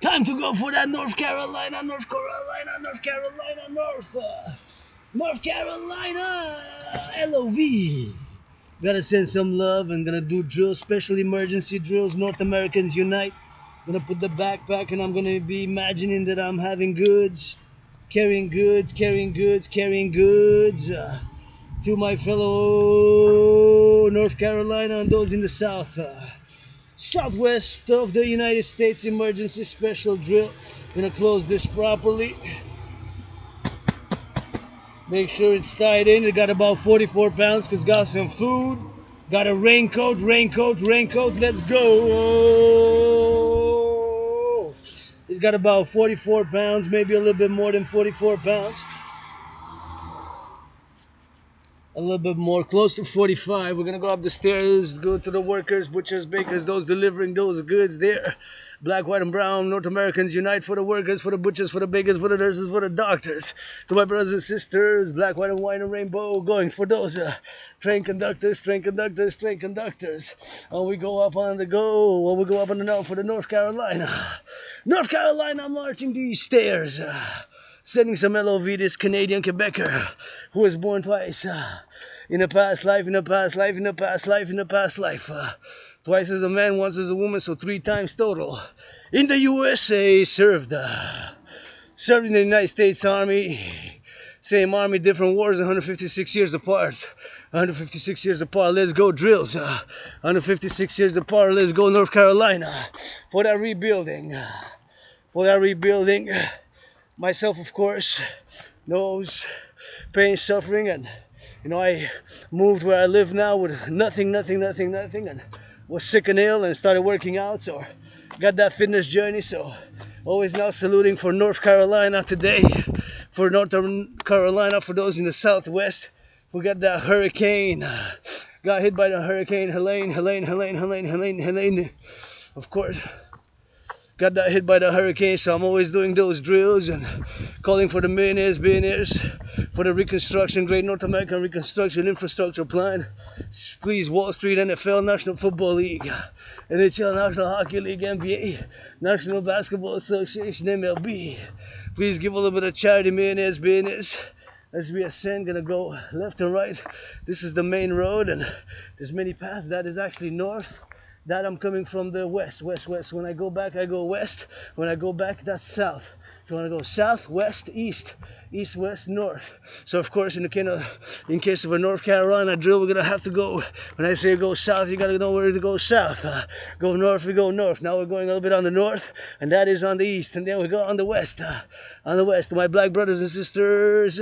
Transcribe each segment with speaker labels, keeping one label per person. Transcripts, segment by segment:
Speaker 1: Time to go for that North Carolina, North Carolina, North Carolina, North Carolina, LOV. Gotta send some love and gonna do drills, special emergency drills. North Americans unite. Gonna put the backpack and I'm gonna be imagining that I'm having goods, carrying goods, carrying goods, carrying goods to my fellow North Carolina and those in the South. Southwest of the United States emergency special drill. Gonna close this properly. Make sure it's tied in. It got about 44 pounds because got some food. Got a raincoat, raincoat, raincoat. Let's go. It's got about 44 pounds, maybe a little bit more than 44 pounds. A little bit more, close to 45. We're gonna go up the stairs, go to the workers, butchers, bakers, those delivering those goods there. Black, white, and brown, North Americans unite for the workers, for the butchers, for the bakers, for the nurses, for the doctors. To my brothers and sisters, black, white, and white, and rainbow, going for those train conductors, train conductors, train conductors. And we go up on the go, when we go up on the now for the North Carolina. North Carolina marching these stairs. Sending some LOV, this Canadian Quebecer who was born twice in a past life, in a past life, in a past life, in a past life. Twice as a man, once as a woman, so 3 times total. In the USA, served in the United States Army. Same army, different wars, 156 years apart. 156 years apart, let's go drills. 156 years apart, let's go North Carolina. For that rebuilding. For that rebuilding. Myself, of course, knows pain, suffering, and I moved where I live now with nothing, and was sick and ill and started working out, so got that fitness journey. So always now saluting for North Carolina today, for North Carolina, for those in the Southwest who got that hurricane, got hit by the hurricane Helene, of course. Got that hit by the hurricane, so I'm always doing those drills and calling for the millionaires, billionaires, for the reconstruction, great North American reconstruction infrastructure plan. Please, Wall Street, NFL, National Football League, NHL, National Hockey League, NBA, National Basketball Association, MLB. Please give a little bit of charity, millionaires, billionaires. As we ascend, gonna go left and right. This is the main road, and there's many paths. That is actually north. That I'm coming from the west. When I go back, I go west. When I go back, that's south. If you want to go south, west, east, west, north. So of course, in case of a North Carolina drill, we're gonna have to go. When I say go south, you gotta know where to go south. Go north, we go north. Now we're going a little bit on the north, and that is on the east. And then we go on the west. On the west, my black brothers and sisters,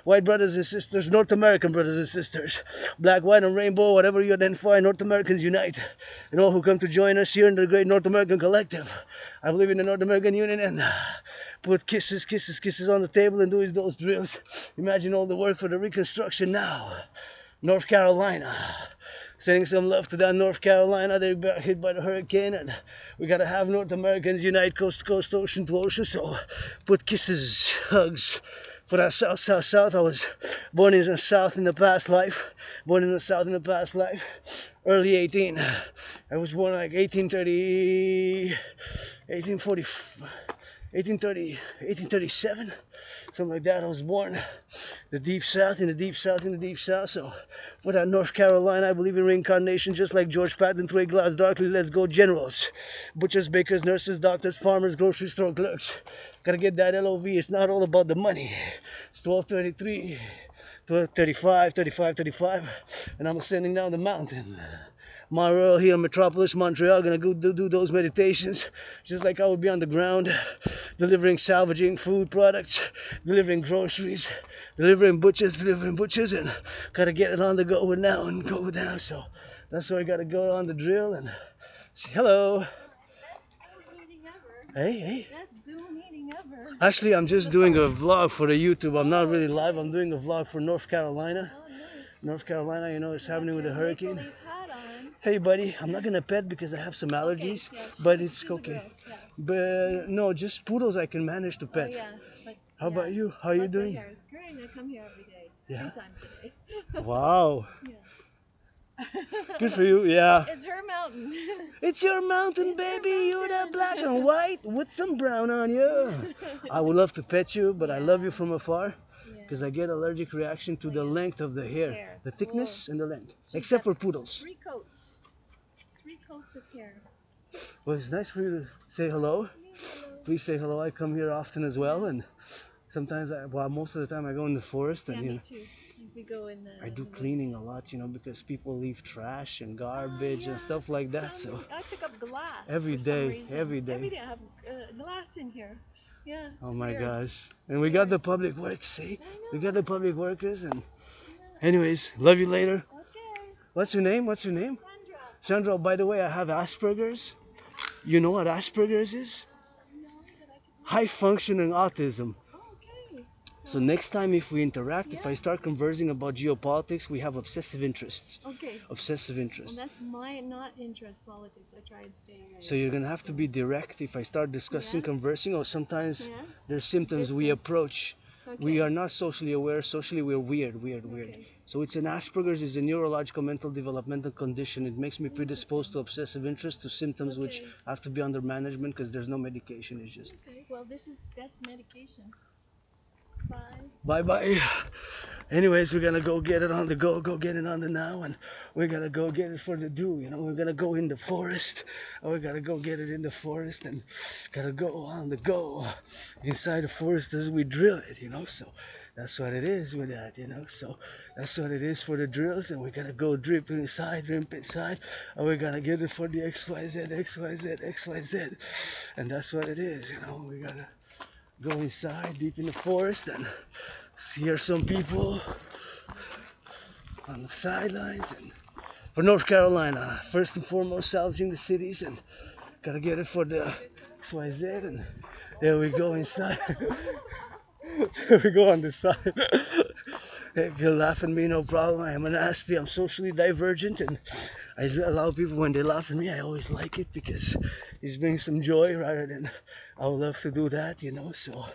Speaker 1: white brothers and sisters, North American brothers and sisters, black, white, and rainbow, whatever you identify, North Americans unite. And all who come to join us here in the great North American Collective. I believe in the North American Union and put kisses on the table and do those drills. Imagine all the work for the reconstruction now. North Carolina. Sending some love to that North Carolina. They got hit by the hurricane, and we gotta have North Americans unite coast to coast, ocean to ocean. So put kisses, hugs for that south. I was born in the south in the past life. Early 18. I was born like 1837, something like that. I was born in the deep south. So for that North Carolina, I believe in reincarnation, just like George Patton, 2 glass darkly. Let's go generals, butchers, bakers, nurses, doctors, farmers, grocery store clerks. Gotta get that LOV. It's not all about the money. It's 12:33. 35, and I'm ascending down the mountain. Montreal here in Metropolis, Montreal, gonna go do those meditations, just like I would be on the ground, delivering, salvaging food products, delivering groceries, delivering butchers, and gotta get it on the go now and go down. So that's why I gotta go on the drill and say hello. Hey.
Speaker 2: Best Zoom meeting ever.
Speaker 1: Actually, I'm just doing a vlog for the YouTube. I'm not really live. I'm doing a vlog for North Carolina.
Speaker 2: Oh, nice.
Speaker 1: North Carolina, it's happening with a hurricane.
Speaker 2: Hat on.
Speaker 1: Hey, buddy, I'm not gonna pet because I have some allergies, but it's okay. But no, just poodles I can manage to pet.
Speaker 2: Oh, yeah. But,
Speaker 1: how about you? How are you doing?
Speaker 2: It's great. I come here every day.
Speaker 1: Yeah.
Speaker 2: 3 times a day.
Speaker 1: Wow.
Speaker 2: Yeah.
Speaker 1: Good for you, yeah.
Speaker 2: It's her mountain.
Speaker 1: It's your mountain, baby. You're that black and white with some brown on you. I would love to pet you, but I love you from afar because I get allergic reaction to the length of the hair, the thickness and the length, except for poodles.
Speaker 2: 3 coats. 3 coats of hair.
Speaker 1: Well, it's nice for you to say hello. Please say hello. I come here often as well, and sometimes, most of the time I go in the forest, and
Speaker 2: Me too. We go in the.
Speaker 1: I do cleaning a lot, because people leave trash and garbage and stuff like that. So
Speaker 2: I pick up glass
Speaker 1: every
Speaker 2: for some
Speaker 1: day,
Speaker 2: reason.
Speaker 1: every day.
Speaker 2: Every day I have glass in here. Yeah.
Speaker 1: Oh my
Speaker 2: weird.
Speaker 1: gosh! And we got the public works. See, we got the public workers. And anyways, love you later.
Speaker 2: Okay.
Speaker 1: What's your name? What's your name?
Speaker 2: Sandra.
Speaker 1: Sandra. By the way, I have Asperger's. You know what Asperger's is?
Speaker 2: No, but I can.
Speaker 1: High functioning autism.
Speaker 2: Oh, okay.
Speaker 1: So next time if we interact, if I start conversing about geopolitics, we have obsessive interests.
Speaker 2: Okay.
Speaker 1: Obsessive interests.
Speaker 2: Well, that's my not interest politics. I try and stay away.
Speaker 1: So you're gonna have to be direct if I start discussing, conversing, or sometimes there's symptoms we
Speaker 2: Distance.
Speaker 1: approach.
Speaker 2: Okay.
Speaker 1: We are not socially aware. Socially, we're weird.
Speaker 2: Okay.
Speaker 1: So it's an Asperger's is a neurological mental developmental condition. It makes me predisposed to obsessive interest, to symptoms which have to be under management because there's no medication. It's just.
Speaker 2: Okay. Well, this is best medication. Bye.
Speaker 1: Bye bye. Anyways, we're gonna go get it on the go get it on the now, and we're gonna go get it for the do. We're gonna go in the forest, and we're gonna go get it in the forest, and gotta go on the go inside the forest as we drill it. So that's what it is with that. So that's what it is for the drills, and we're gonna go rimp inside, and we're gonna get it for the XYZ, and that's what it is. We gotta go inside deep in the forest and see some people on the sidelines. And for North Carolina, first and foremost, salvaging the cities, and gotta get it for the XYZ. And there we go inside. There we go on the side. Hey, you laugh at me, no problem. I am an Aspie. I'm socially divergent, and I allow people when they laugh at me. I always like it because it brings some joy rather than I would love to do that, So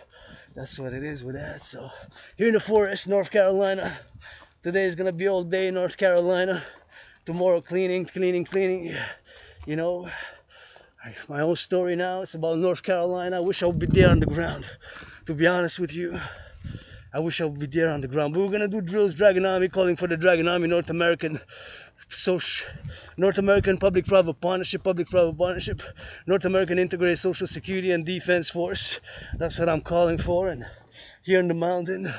Speaker 1: that's what it is with that. So here in the forest, North Carolina. Today is gonna be all day in North Carolina. Tomorrow cleaning. My own story now. It's about North Carolina. I wish I would be there on the ground. To be honest with you, I wish I would be there on the ground. But we're gonna do drills, Dragon Army, calling for the Dragon Army, North American Public-Private Partnership, North American Integrated Social Security and Defense Force. That's what I'm calling for. And here in the mountain,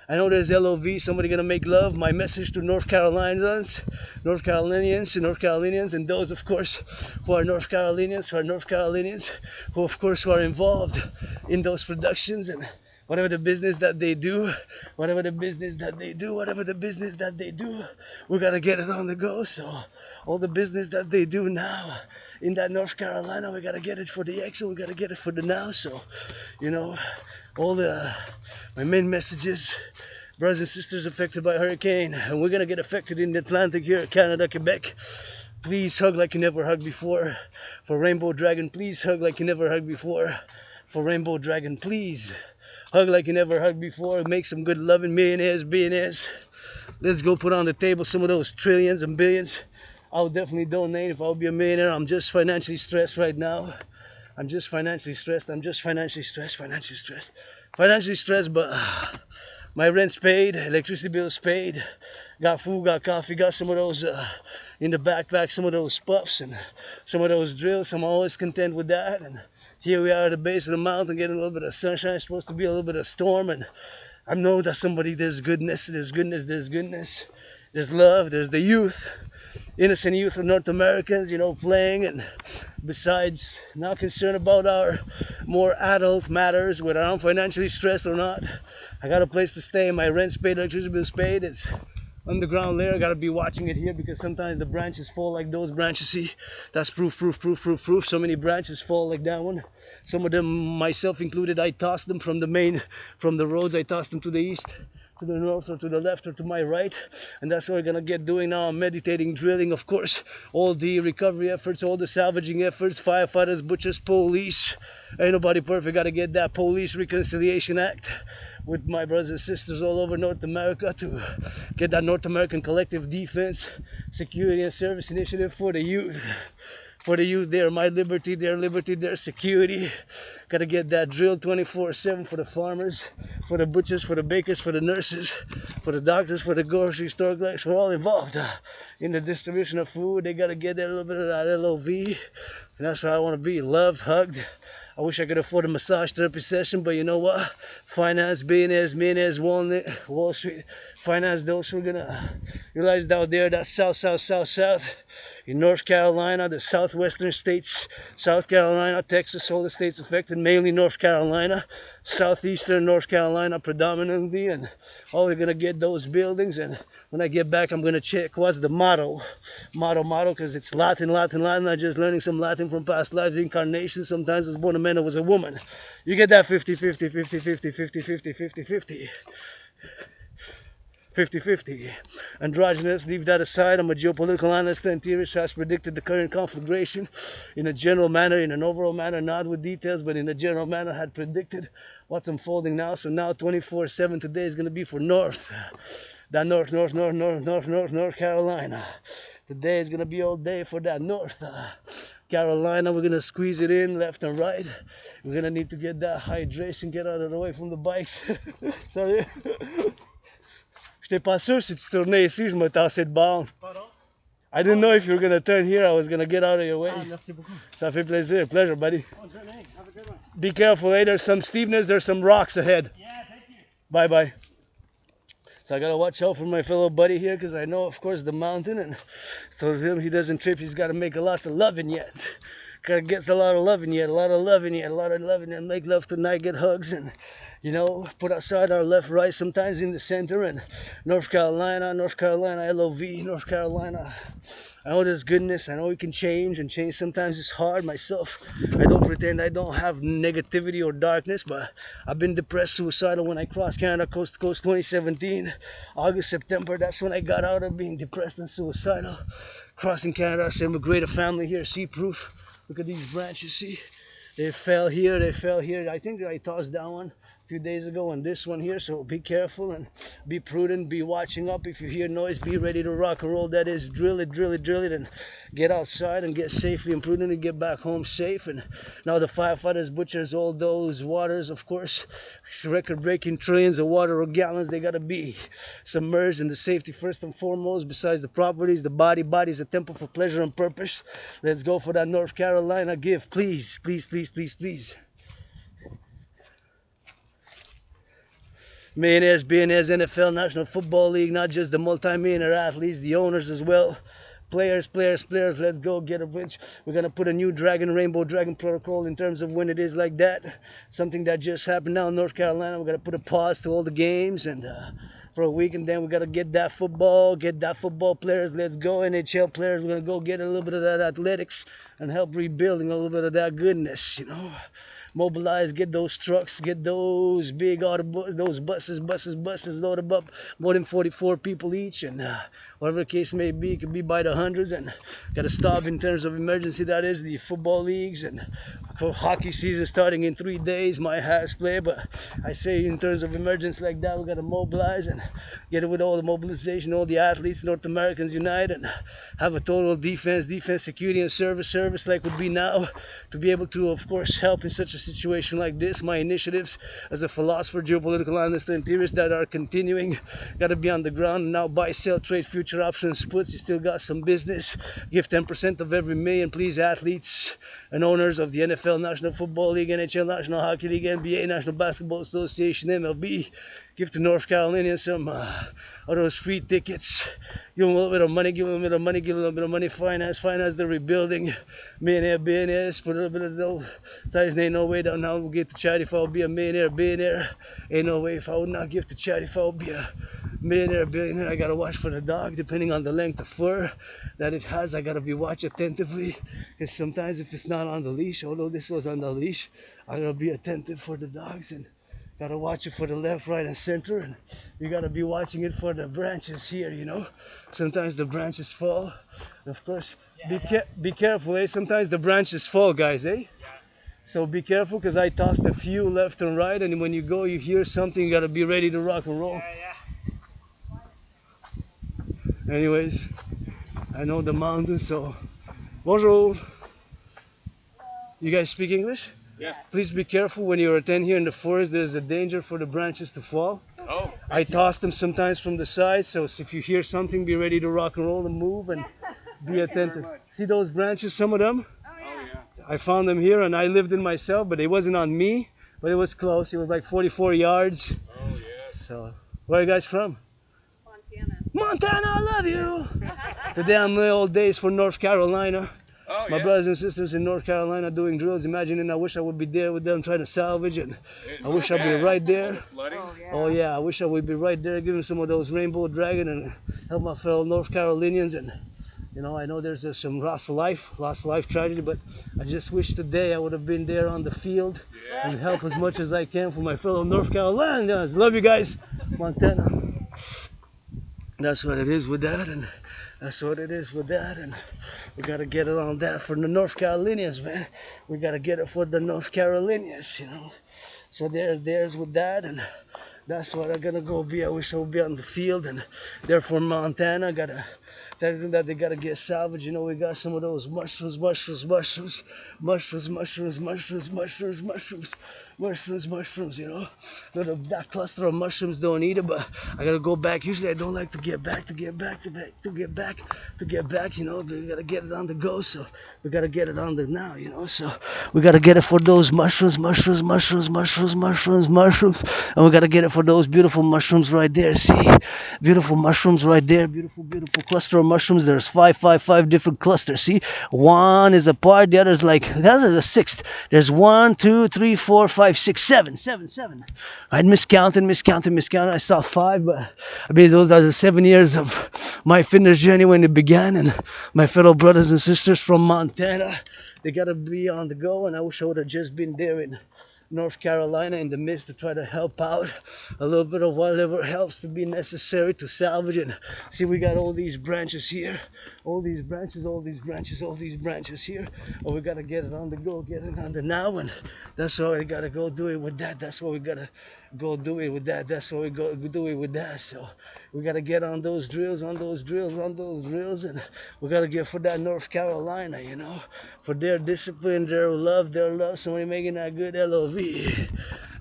Speaker 1: I know there's LOV, somebody gonna make love. My message to North Carolinians, and those, of course, who are North Carolinians, who of course are involved in those productions and whatever the business that they do, we gotta get it on the go. So all the business that they do now in that North Carolina, we gotta get it for the X, and we gotta get it for the now. So, my main messages, brothers and sisters affected by hurricane, and we're gonna get affected in the Atlantic here, Canada, Quebec. Please hug like you never hugged before. For Rainbow Dragon, please hug like you never hugged before. For Rainbow Dragon, please hug like you never hugged before. Make some good loving millionaires, billionaires. Let's go put on the table some of those trillions and billions. I would definitely donate if I would be a millionaire. I'm just financially stressed right now. I'm just financially stressed, but my rent's paid, electricity bill's paid, got food, got coffee, got some of those in the backpack, some of those puffs and some of those drills. I'm always content with that. And here we are at the base of the mountain, getting a little bit of sunshine. It's supposed to be a little bit of storm, and I know that there's goodness, there's love, there's the youth, innocent youth of North Americans, playing, and besides, not concerned about our more adult matters, whether I'm financially stressed or not. I got a place to stay, my rent's paid, electricity bill's paid, it's underground layer. I gotta be watching it here because sometimes the branches fall like those branches. See, that's proof. So many branches fall like that one. Some of them, myself included, I tossed them from the roads. I tossed them to the east. to the north or to the left or to my right. And that's what we're gonna get doing now. I'm meditating, drilling, of course, all the recovery efforts, all the salvaging efforts, firefighters, butchers, police. Ain't nobody perfect. Gotta get that Police Reconciliation Act with my brothers and sisters all over North America to get that North American collective defense, security and service initiative for the youth. For the youth, there, my liberty, their security. Gotta get that drill 24/7 for the farmers, for the butchers, for the bakers, for the nurses, for the doctors, for the grocery store clerks. We're all involved in the distribution of food. They gotta get a little bit of that LOV. And that's where I want to be, loved, hugged. I wish I could afford a massage therapy session, but you know what? Finance, billionaires, millionaires, Wall Street, finance, those who are gonna realize down there that south, in North Carolina, the southwestern states, South Carolina, Texas, all the states affected, mainly North Carolina, southeastern North Carolina predominantly, and all we're gonna get those buildings. And when I get back, I'm gonna check what's the motto, because it's Latin. I'm just learning some Latin from past lives, incarnation. Sometimes I was born a man, I was a woman. You get that 50-50, 50-50, 50-50, 50-50. 50-50. Androgynous, leave that aside. I'm a geopolitical analyst and theorist who has predicted the current conflagration in a general manner, in an overall manner, not with details, but in a general manner, had predicted what's unfolding now. So now 24/7 today is going to be for North. That North Carolina. Today is going to be all day for that North Carolina. We're going to squeeze it in left and right. We're going to need to get that hydration, get out of the way from the bikes. Sorry. J'étais pas sûr si tu tournais ici, je me tassais de bord.
Speaker 3: Pardon?
Speaker 1: I didn't know if you were going to turn here. I was going to get out of your way.
Speaker 3: Ah, merci beaucoup.
Speaker 1: Ça fait plaisir. Pleasure, buddy.
Speaker 3: Bonne journée. Have a good one.
Speaker 1: Be careful, eh? There's some steepness. There's some rocks ahead.
Speaker 3: Yeah, thank you.
Speaker 1: Bye-bye. So I got to watch out for my fellow buddy here because I know, of course, the mountain. And so him, he doesn't trip. He's got to make lots of loving yet. Gotta get a lot of loving yet, and make love tonight, get hugs, and, you know, put aside our left, right, sometimes in the center, and North Carolina, LOV, North Carolina. I know there's goodness, I know we can change, and change sometimes is hard. Myself, I don't pretend I don't have negativity or darkness, but I've been depressed, suicidal when I crossed Canada coast to coast 2017, August, September. That's when I got out of being depressed and suicidal. Crossing Canada, I said, I'm a greater family here, see proof. Look at these branches, see? They fell here. I think I tossed down one a few days ago and this one here, so be careful and be prudent, be watching up. If you hear noise, be ready to rock and roll. That is, drill it, and get outside and get safely and prudently, get back home safe. And now the firefighters, butchers, all those waters, of course, record-breaking trillions of water or gallons, they gotta be submerged in the safety first and foremost, besides the properties, the body is a temple for pleasure and purpose. Let's go for that North Carolina gift, please. Millionaires, billionaires, NFL, National Football League, not just the multi-millionaire athletes, the owners as well. Players, let's go get a bridge. We're going to put a new Rainbow Dragon protocol in terms of when it is like that. Something that just happened now in North Carolina. We're going to put a pause to all the games and for a week, and then we got to get that football players. Let's go. NHL players, we're going to go get a little bit of that athletics and help rebuilding a little bit of that goodness, you know. Mobilize, get those trucks, get those big autobuses, those buses loaded up, more than 44 people each, and whatever the case may be, it could be by the hundreds, and got to stop in terms of emergency, that is the football leagues, and hockey season starting in 3 days, my hats play, but I say in terms of emergency like that, we got to mobilize and get it with all the mobilization, all the athletes, North Americans unite, and have a total defense, security, and service like would be now, to be able to, of course, help in such a situation like this. My initiatives as a philosopher, geopolitical analyst, and theorist that are continuing, got to be on the ground. Now buy, sell, trade, future options, puts. You still got some business. Give 10% of every million, please, athletes and owners of the NFL, National Football League, NHL, National Hockey League, NBA, National Basketball Association, MLB. Give to North Carolinians some of those free tickets. Give them a little bit of money, give them a little bit of money, finance the rebuilding. Millionaire, billionaires, put a little bit of those. Ain't no way down now we'll get to charity if I would be a millionaire, billionaire. Ain't no way if I would not give to charity if I would be a millionaire, billionaire. I gotta watch for the dog, depending on the length of fur that it has. I gotta be watched attentively. Because sometimes if it's not on the leash, although this was on the leash, I gotta be attentive for the dogs and Gotta watch it for the left, right, and center, and you gotta be watching it for the branches here, you know. Sometimes the branches fall. Of course, be careful, eh? Sometimes the branches fall, guys, eh? So be careful, because I tossed a few left and right, and when you go, you hear something, you gotta be ready to rock and roll. Anyways, I know the mountains, so bonjour. You guys speak English?
Speaker 3: Yes.
Speaker 1: Please be careful when you attend here in the forest. There's a danger for the branches to fall.
Speaker 3: Oh.
Speaker 1: I toss them sometimes from the side, so if you hear something, be ready to rock and roll and move and be attentive. See those branches, some of them?
Speaker 3: Oh yeah.
Speaker 1: I found them here and I lived in myself, but it wasn't on me, but it was close. It was like 44 yards.
Speaker 3: Oh yes.
Speaker 1: So, where are you guys from?
Speaker 2: Montana.
Speaker 1: Montana, I love you! Today I'm the old days for North Carolina.
Speaker 3: Oh
Speaker 1: My
Speaker 3: yeah.
Speaker 1: brothers and sisters in North Carolina doing drills. Imagining I wish I would be there with them trying to salvage, and I wish I'd be right there.
Speaker 3: Flooding.
Speaker 1: Oh yeah, I wish I would be right there giving some of those rainbow dragon and help my fellow North Carolinians. And you know, I know there's some lost of life tragedy, but I just wish today I would have been there on the field and help as much as I can for my fellow North Carolinians. Love you guys, Montana. That's what it is with that, and that's what it is with that, and we gotta get it on that for the North Carolinians, man. We gotta get it for the North Carolinians, you know. So there's with that, and that's what I'm gonna go be. I wish I would be on the field, and therefore Montana gotta. That they gotta get salvaged. You know, we got some of those mushrooms, you know. That cluster of mushrooms don't eat it, but I gotta go back. Usually I don't like to get back, you know. We gotta get it on the go, so we gotta get it on the now, you know. So we gotta get it for those mushrooms, and we gotta get it for those beautiful mushrooms right there. See, beautiful mushrooms right there, beautiful cluster of mushrooms. There's five different clusters. See, one is apart, the other's like that's the sixth. There's 1, 2, 3, 4, 5, 6, 7. I miscounted. I saw 5, but I mean those are the 7 years of my fitness journey when it began. And my fellow brothers and sisters from Montana, they gotta be on the go. And I wish I would have just been there in North Carolina in the midst to try to help out a little bit of whatever helps to be necessary to salvage it. See, we got all these branches here, all these branches here. Oh, we gotta get it on the go, get it on the now, and that's why we gotta go do it with that. That's what we gotta go do it with that. That's what we go do it with that. So we gotta get on those drills, and we gotta get for that North Carolina, you know, for their discipline, their love. Somebody making that good LOV.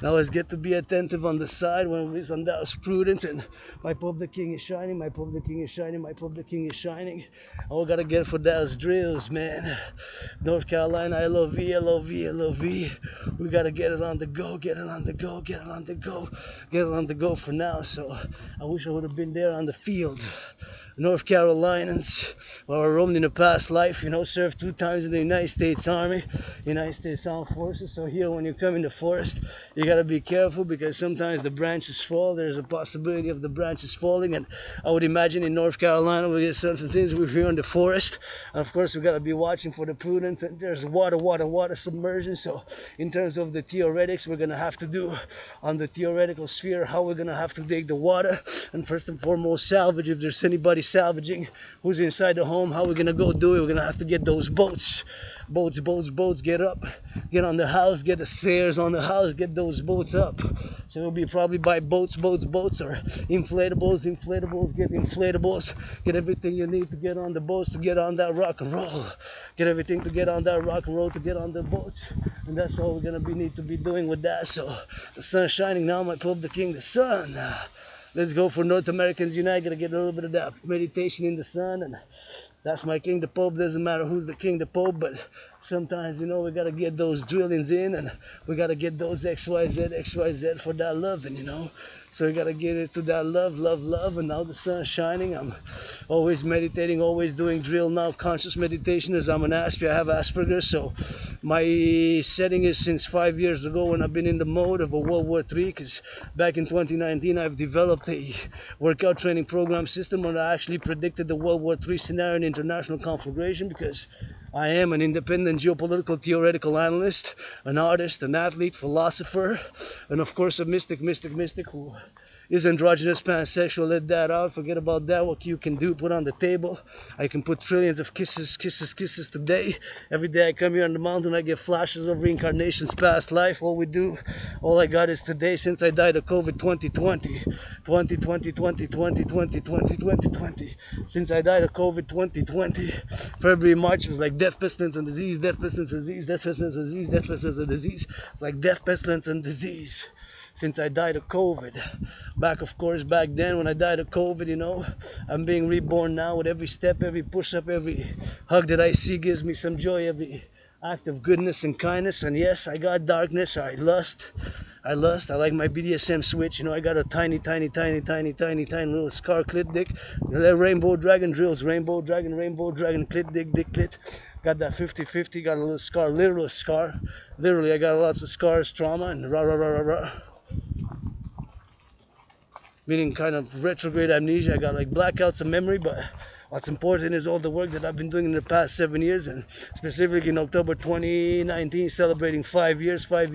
Speaker 1: Now let's get to be attentive on the side when we on that prudence, and my public king is shining. And we gotta get for those drills, man. North Carolina, LOV. We gotta get it on the go, get it on the go for now. So I wish I would have been there on the field. North Carolinians, well, I roamed in a past life, you know, served 2 times in the United States Army, United States Armed Forces. So here when you come in the forest, you gotta be careful because sometimes the branches fall. There's a possibility of the branches falling, and I would imagine in North Carolina we get certain things we're here in the forest. And of course we gotta be watching for the prudent. There's water submersion. So in terms of the theoretics, we're gonna have to do on the theoretical sphere how we're gonna have to dig the water, and first and foremost salvage. If there's anybody salvaging who's inside the home, how we're gonna go do it? We're gonna have to get those boats, get up, get on the house, get the stairs on the house, get those boats up. So it'll be probably by boats, or inflatables, get inflatables, get everything you need to get on the boats, to get on that rock and roll, get everything to get on that rock and roll, to get on the boats. And that's what we're gonna need to be doing with that. So the sun's shining now, my Pope the King, the sun. Let's go for North Americans Unite. Gotta get a little bit of that meditation in the sun, and that's my king, the Pope. Doesn't matter who's the king, the Pope, but sometimes, you know, we gotta get those drillings in, and we gotta get those XYZ for that loving, you know. So we gotta get it to that love, and now the sun's shining. I'm always meditating, always doing drill now, conscious meditation, as I'm an Asper. I have Asperger's, so my setting is since 5 years ago when I've been in the mode of a World War III, because back in 2019 I've developed a workout training program system where I actually predicted the World War III scenario in international conflagration, because I am an independent geopolitical theoretical analyst, an artist, an athlete, philosopher, and of course a mystic who is androgynous, pansexual. Let that out, forget about that. What you can do, put on the table. I can put trillions of kisses today. Every day I come here on the mountain, I get flashes of reincarnations, past life. All I got is today since I died of COVID 2020. Since I died of COVID 2020. February, March was like death, pestilence, and disease, death, pestilence, disease, death, pestilence, disease, death, pestilence, and disease. It's like death, pestilence, and disease. Since I died of COVID. Back then when I died of COVID, I'm being reborn now with every step, every push-up, every hug that I see gives me some joy, every act of goodness and kindness. And yes, I got darkness, I like my BDSM switch, I got a tiny little scar clit dick. Rainbow dragon drills, rainbow dragon, clit dick, clit. Got that 50-50, got a little scar, literal scar. Literally, I got lots of scars, trauma, and rah. Meaning kind of retrograde amnesia. I got like blackouts of memory, but what's important is all the work that I've been doing in the past 7 years, and specifically in October 2019, celebrating 5 years. 5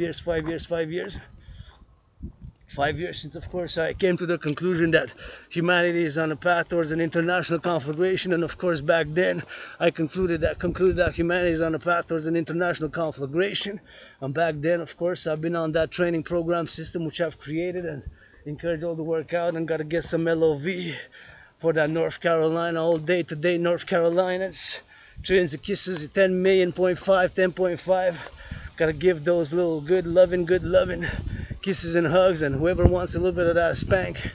Speaker 1: years since, of course, I came to the conclusion that humanity is on a path towards an international conflagration, and of course, back then, I concluded that humanity is on a path towards an international conflagration. And back then, of course, I've been on that training program system which I've created and encourage all to work out, and gotta get some LOV for that North Carolina, all day-to-day North Carolinas. Trillions of kisses, 10 million, 10.5. Gotta give those little good loving kisses and hugs, and whoever wants a little bit of that spank.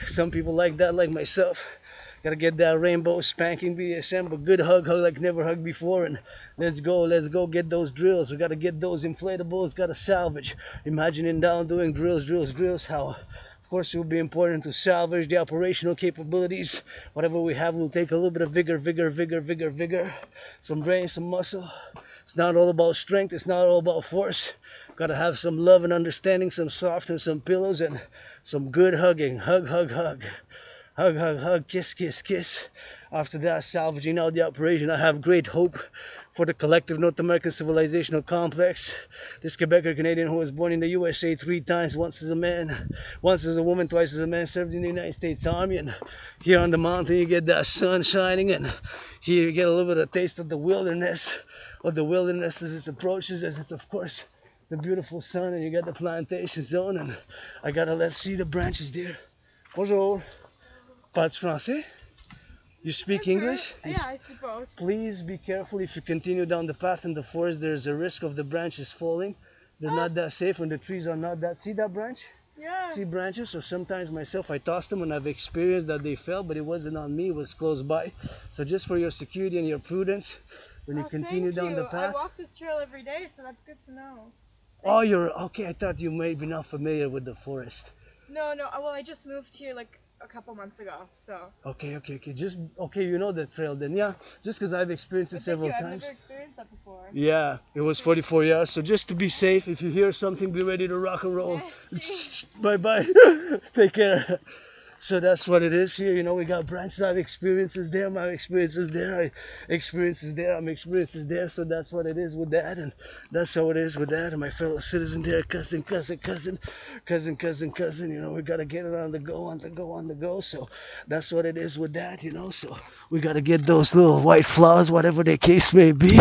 Speaker 1: Some people like that, like myself. Gotta get that rainbow spanking BDSM, but good hug like never hugged before. And let's go get those drills. We gotta get those inflatables, gotta salvage. Imagining down doing drills, how of course it will be important to salvage the operational capabilities. Whatever we have will take a little bit of vigor, some brain, some muscle. It's not all about strength, it's not all about force. Gotta have some love and understanding, some soft and some pillows, and some good hugging. Hug, kiss. After that, salvaging out the operation, I have great hope for the collective North American civilizational complex. This Quebecer Canadian who was born in the USA 3 times, once as a man, once as a woman, twice as a man, served in the United States Army. And here on the mountain, you get that sun shining, and here you get a little bit of taste of the wilderness, as it approaches, as it's, of course, the beautiful sun, and you got the plantation zone, and I gotta see the branches there. Bonjour. Parles français? You speak English?
Speaker 2: Yeah, I speak both.
Speaker 1: Please be careful if you continue down the path in the forest. There's a risk of the branches falling. They're not that safe when the trees are not that. See that branch?
Speaker 2: Yeah.
Speaker 1: See branches? So sometimes myself, I tossed them and I've experienced that they fell, but it wasn't on me, it was close by. So just for your security and your prudence, when you continue down the path.
Speaker 2: I walk this trail every day, so that's good to know.
Speaker 1: Oh, you're okay. I thought you may be not familiar with the forest.
Speaker 2: No. Well, I just moved here like a couple months ago, so.
Speaker 1: Okay. You know the trail then, yeah. Just because I've experienced it several times.
Speaker 2: I've never experienced that before.
Speaker 1: Yeah, it was 44 years. So just to be safe, if you hear something, be ready to rock and roll. Bye. Take care. So that's what it is here. We got branches. I have experiences there. My experiences there. Experiences there. So that's what it is with that. And that's how it is with that. And my fellow citizen there, cousin. We got to get it on the go. So that's what it is with that, So we got to get those little white flowers, whatever the case may be.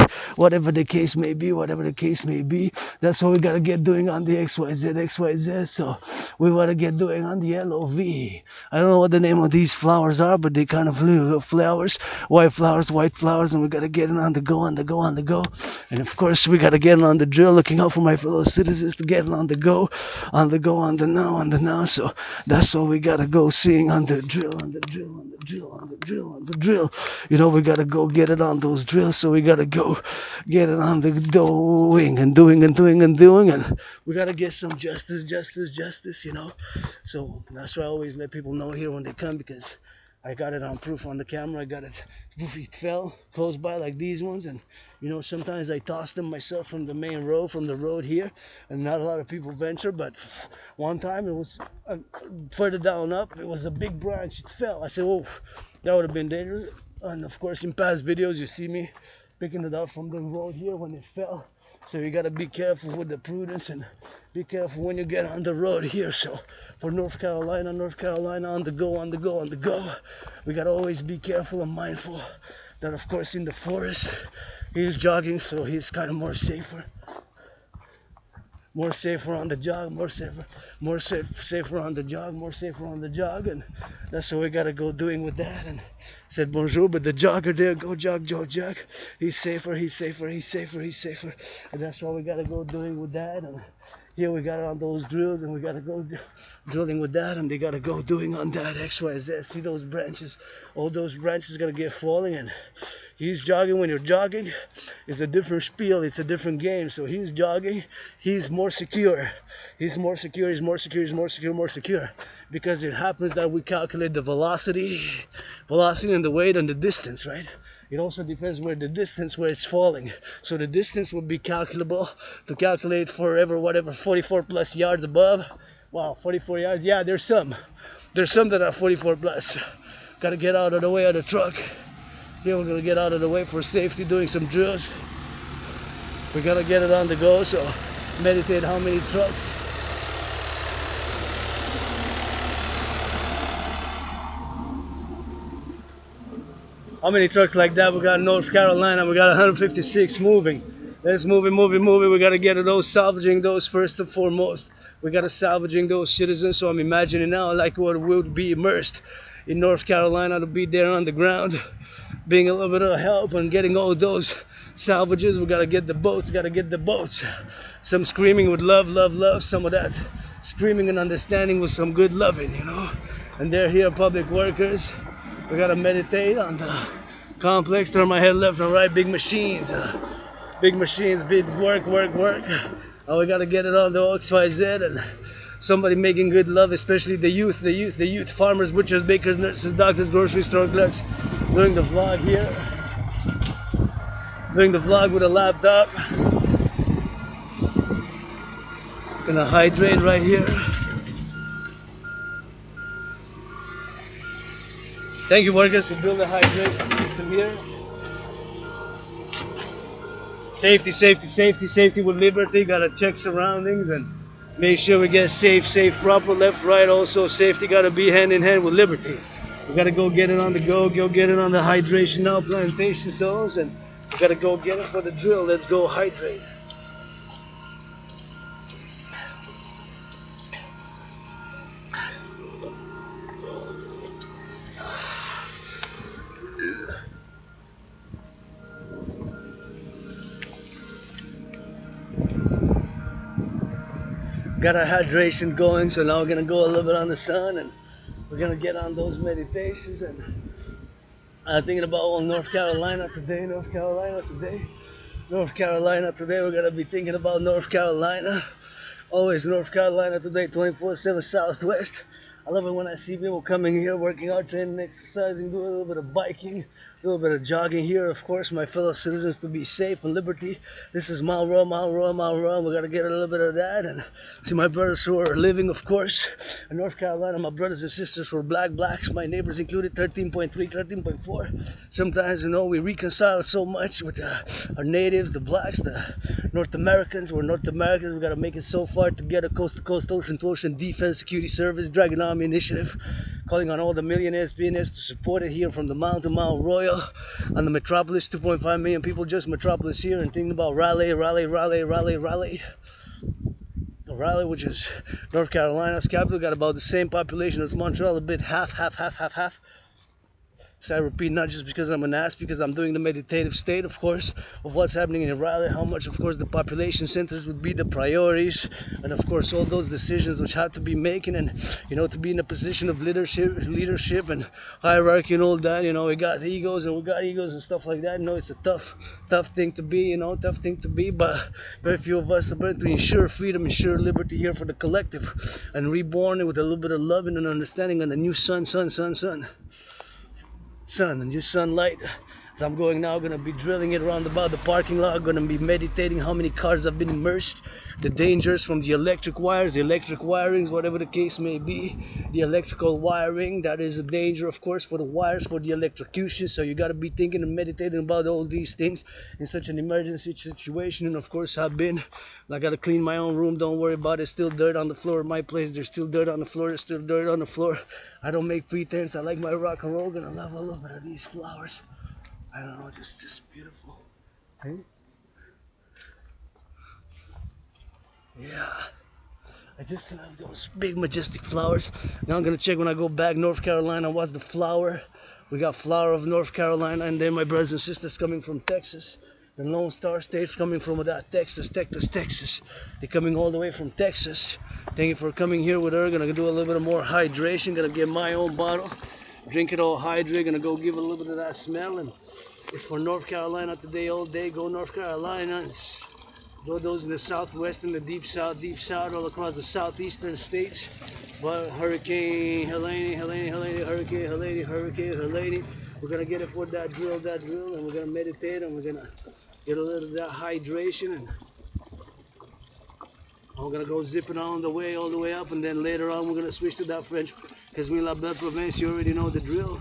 Speaker 1: That's what we got to get doing on the XYZ. So we want to get doing on the LOV. I don't know what the name of these flowers are, but they kind of little flowers, white flowers, and we gotta get it on the go. And of course, we gotta get it on the drill, looking out for my fellow citizens to get it on the go, on the now. So that's what we gotta go seeing on the drill. We gotta go get it on those drills, so we gotta go get it on the doing, and we gotta get some justice, So that's why I always let people know here when they come, because I got it on proof on the camera. I got it. It fell close by like these ones, and sometimes I toss them myself from the main road, from the road here, and not a lot of people venture. But one time it was further down up. It was a big branch. It fell. I said, "Oh, that would have been dangerous." And of course, in past videos, you see me picking it up from the road here when it fell. So you gotta be careful with the prudence and be careful when you get on the road here. So for North Carolina, on the go, on the go, on the go, we gotta always be careful and mindful that of course in the forest he's jogging, so he's kind of more safer on the jog, safer on the jog, and that's what we gotta go doing with that. And said bonjour, but the jogger there, go jog, he's safer, and that's what we gotta go doing with that. And here we got it on those drills, and we gotta go drilling with that, and they gotta go doing on that XYZ. See those branches, all those branches gonna get falling, and he's jogging. When you're jogging, it's a different spiel, it's a different game. So he's jogging, he's more secure, more secure, because it happens that we calculate the velocity and the weight and the distance, right? It also depends where it's falling. So the distance would be calculable to calculate forever, whatever, 44 plus yards above. Wow, 44 yards. Yeah, there's some that are 44 plus. Gotta get out of the way of the truck. Here we're gonna get out of the way for safety, doing some drills. We gotta get it on the go, so meditate how many trucks. How many trucks like that we got in North Carolina? We got 156 moving. Let's moving. We gotta get to those, salvaging those first and foremost. We gotta salvaging those citizens. So I'm imagining now like what would be immersed in North Carolina to be there on the ground, being a little bit of help and getting all those salvages. We gotta get the boats, Some screaming with love, some of that screaming and understanding with some good loving, you know. And they're here, public workers. We gotta meditate on the complex, turn my head left and right, big machines, big work. And we gotta get it on the XYZ, and somebody making good love, especially the youth, farmers, butchers, bakers, nurses, doctors, grocery store clerks, doing the vlog here, doing the vlog with a laptop. Gonna hydrate right here. Thank you, workers, who build a hydration system here. Safety with liberty. Gotta check surroundings and make sure we get safe, proper, left, right. Also, safety gotta be hand in hand with liberty. We gotta go get it on the go get it on the hydration now, plantation zones, and we gotta go get it for the drill. Let's go hydrate. Got our hydration going, so now we're gonna go a little bit on the sun, and we're gonna get on those meditations. And I'm thinking about North Carolina today. We're gonna be thinking about North Carolina. Always North Carolina today, 24/7 Southwest. I love it when I see people coming here, working out, training, exercising, doing a little bit of biking, a little bit of jogging here. Of course, my fellow citizens to be safe and liberty. This is amoureu. We gotta get a little bit of that. And see my brothers who are living, of course, in North Carolina, my brothers and sisters who are blacks, my neighbors included, 13.3, 13.4. Sometimes, you know, we reconcile so much with our natives, the blacks, the North Americans. We're North Americans. We gotta make it so far together, coast to coast, ocean to ocean, defense, security service, Dragon Army initiative, calling on all the millionaires, billionaires to support it here from the mountain, Mount Royal, and the metropolis, 2.5 million people, just metropolis here, and thinking about Raleigh, which is North Carolina's capital, got about the same population as Montreal, a bit half. So I repeat, not just because I'm an ass, because I'm doing the meditative state, of course, of what's happening in Raleigh, how much, of course, the population centers would be the priorities, and of course, all those decisions which have to be making, and, you know, to be in a position of leadership and hierarchy and all that, you know, we got egos and stuff like that. You know, it's a tough thing to be, but very few of us are able to ensure freedom, ensure liberty here for the collective, and reborn with a little bit of love and an understanding, and a new sun, and just sunlight So I'm going now, gonna be drilling it around about the parking lot, gonna be meditating how many cars have been immersed, the dangers from the electric wires, the electric wirings, whatever the case may be, the electrical wiring, that is a danger, of course, for the wires, for the electrocution. So you gotta be thinking and meditating about all these things in such an emergency situation. And of course, I gotta clean my own room, don't worry about it. Still dirt on the floor of my place, there's still dirt on the floor, there's still dirt on the floor. I don't make pretense, I like my rock and roll, gonna love a little bit of these flowers. I don't know, just beautiful. Hey? Yeah. I just love those big majestic flowers. Now I'm gonna check when I go back North Carolina what's the flower. We got flower of North Carolina, and then my brothers and sisters coming from Texas. The Lone Star State's coming from that Texas. They're coming all the way from Texas. Thank you for coming here with her. Gonna do a little bit more hydration. Gonna get my own bottle. Drink it all hydrated. Gonna go give it a little bit of that smell. And it's for North Carolina today all day. Go North Carolina. Go those in the southwest and the deep south, all across the southeastern states. But Hurricane Helene, Hurricane Helene. We're gonna get it for that drill, and we're gonna meditate, and we're gonna get a little of that hydration, and we're gonna go zipping on the way, all the way up, and then later on we're gonna switch to that French, because we la belle province, you already know the drill.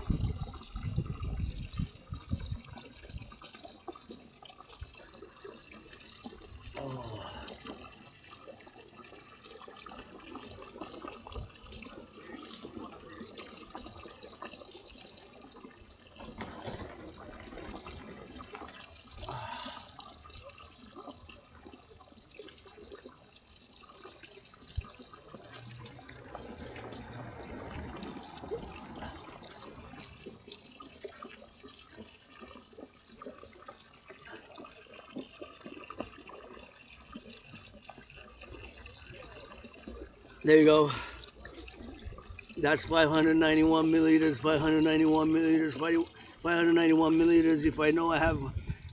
Speaker 1: There you go. That's 591 milliliters, 591 milliliters, 591 milliliters. If I know I have,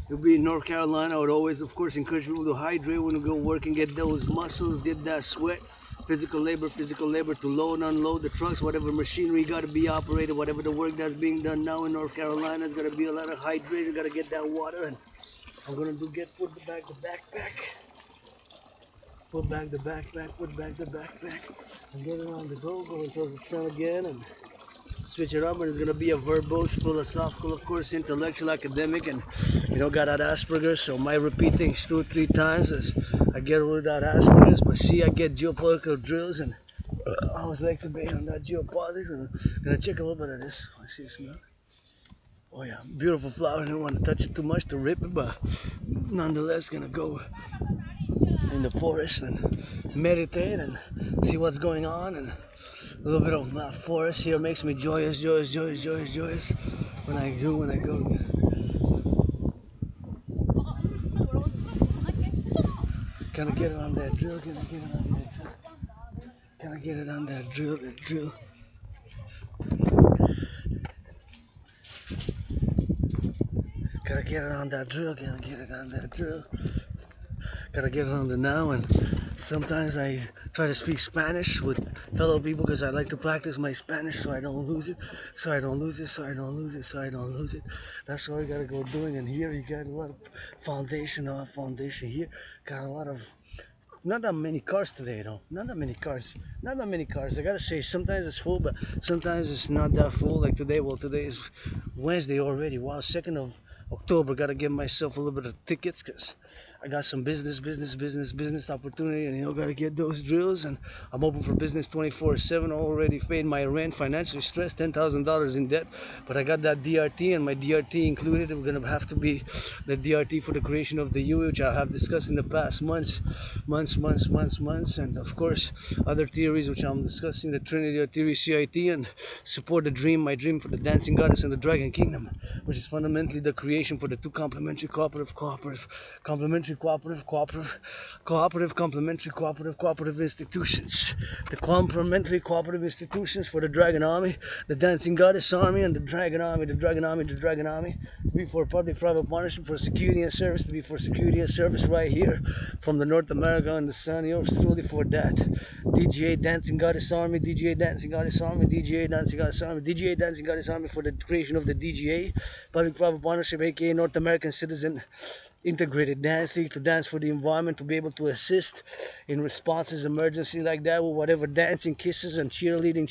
Speaker 1: it'll be in North Carolina, I would always, of course, encourage people to hydrate when you go work and get those muscles, get that sweat, physical labor to load, unload the trucks, whatever machinery got to be operated, whatever the work that's being done now in North Carolina, is going to be a lot of hydration, got to get that water, and I'm going to put back the backpack. Put back the backpack, and get it on the go until the sun again, and switch it up. And it's gonna be a verbose, philosophical, of course, intellectual, academic, and got that Asperger's, so might repeat things 2 or 3 times as I get rid of that Asperger's. But see, I get geopolitical drills, and I always like to be on that geopolitics, and I'm gonna check a little bit of this. I see it smell. Oh yeah, beautiful flower. I don't want to touch it too much to rip it, but nonetheless, gonna go in the forest and meditate and see what's going on, and a little bit of that forest here makes me joyous when I go. Can I get it on that drill? Can I get it on that drill? Can I get it on that drill? Gotta get it on the now, and sometimes I try to speak Spanish with fellow people because I like to practice my Spanish so I don't lose it. That's what I gotta go doing. And here you got a lot of foundation here. Got a lot of, not that many cars today though. Not that many cars. I gotta say, sometimes it's full, but sometimes it's not that full. Like today, today is Wednesday already. Wow, 2nd of October. Gotta give myself a little bit of tickets because I got some business opportunity, and gotta get those drills. And I'm open for business 24/7. Already paid my rent, financially stressed, $10,000 in debt, but I got that DRT, and my DRT included. We're gonna have to be the DRT for the creation of the U, which I have discussed in the past months, and of course other theories which I'm discussing, the Trinity or theory, CIT, and support the dream, my dream for the dancing goddess and the dragon kingdom, which is fundamentally the creation for the two complementary cooperative institutions. The complementary cooperative institutions for the Dragon Army, the Dancing Goddess Army, and the Dragon Army. To be for public-private partnership, for security and service, right here from the North America and the Sun. Slowly for that. DGA Dancing Goddess Army, DGA Dancing Goddess Army for the creation of the DGA, public-private partnership, aka North American Citizen Integrated Dance League, to dance for the environment, to be able to assist in responses, emergency like that, with whatever dancing, kisses, and cheerleading,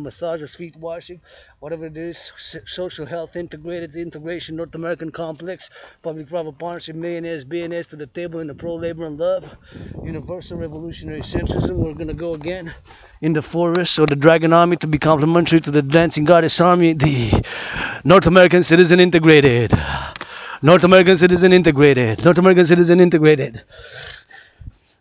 Speaker 1: massages, feet washing, whatever it is, social health, integration, North American complex, public-private partnership, millionaires, billionaires to the table in the pro-labor and love, universal revolutionary centrism. We're gonna go again in the forest or the dragon army to be complementary to the dancing goddess army, the North American Citizen Integrated. North American Citizen Integrated. North American Citizen Integrated.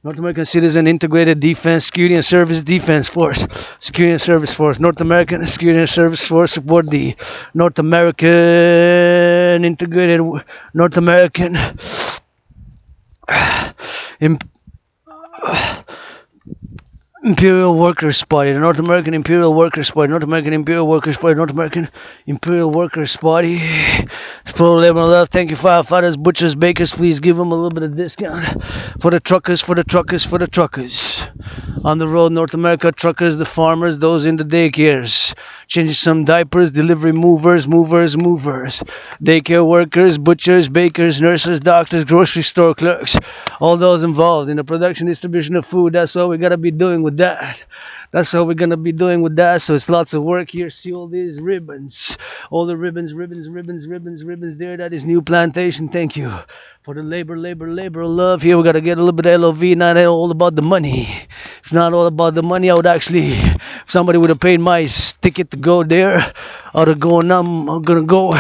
Speaker 1: North American Citizen Integrated Defense, Security and Service Defense Force. Security and Service Force. North American Security and Service Force support the North American Integrated North American Imperial Workers' Party, the North American Imperial Workers' Party, North American Imperial Workers' Party, North American Imperial Workers' Party. Pro labor and love. Thank you, firefighters, butchers, bakers. Please give them a little bit of discount. For the truckers, for the truckers, for the truckers. On the road, North America, truckers, the farmers, those in the daycares. Changing some diapers, delivery movers. Daycare workers, butchers, bakers, nurses, doctors, grocery store clerks. All those involved in the production, distribution of food. That's what we gotta be doing with that. That's what we're gonna be doing with that. So it's lots of work here. See all these ribbons, all the ribbons there. That is new plantation. Thank you for the labor, love. Here we gotta get a little bit of LOV. Not all about the money. If not all about the money, I would actually, if somebody would have paid my ticket to go there, I would have gone. I'm gonna go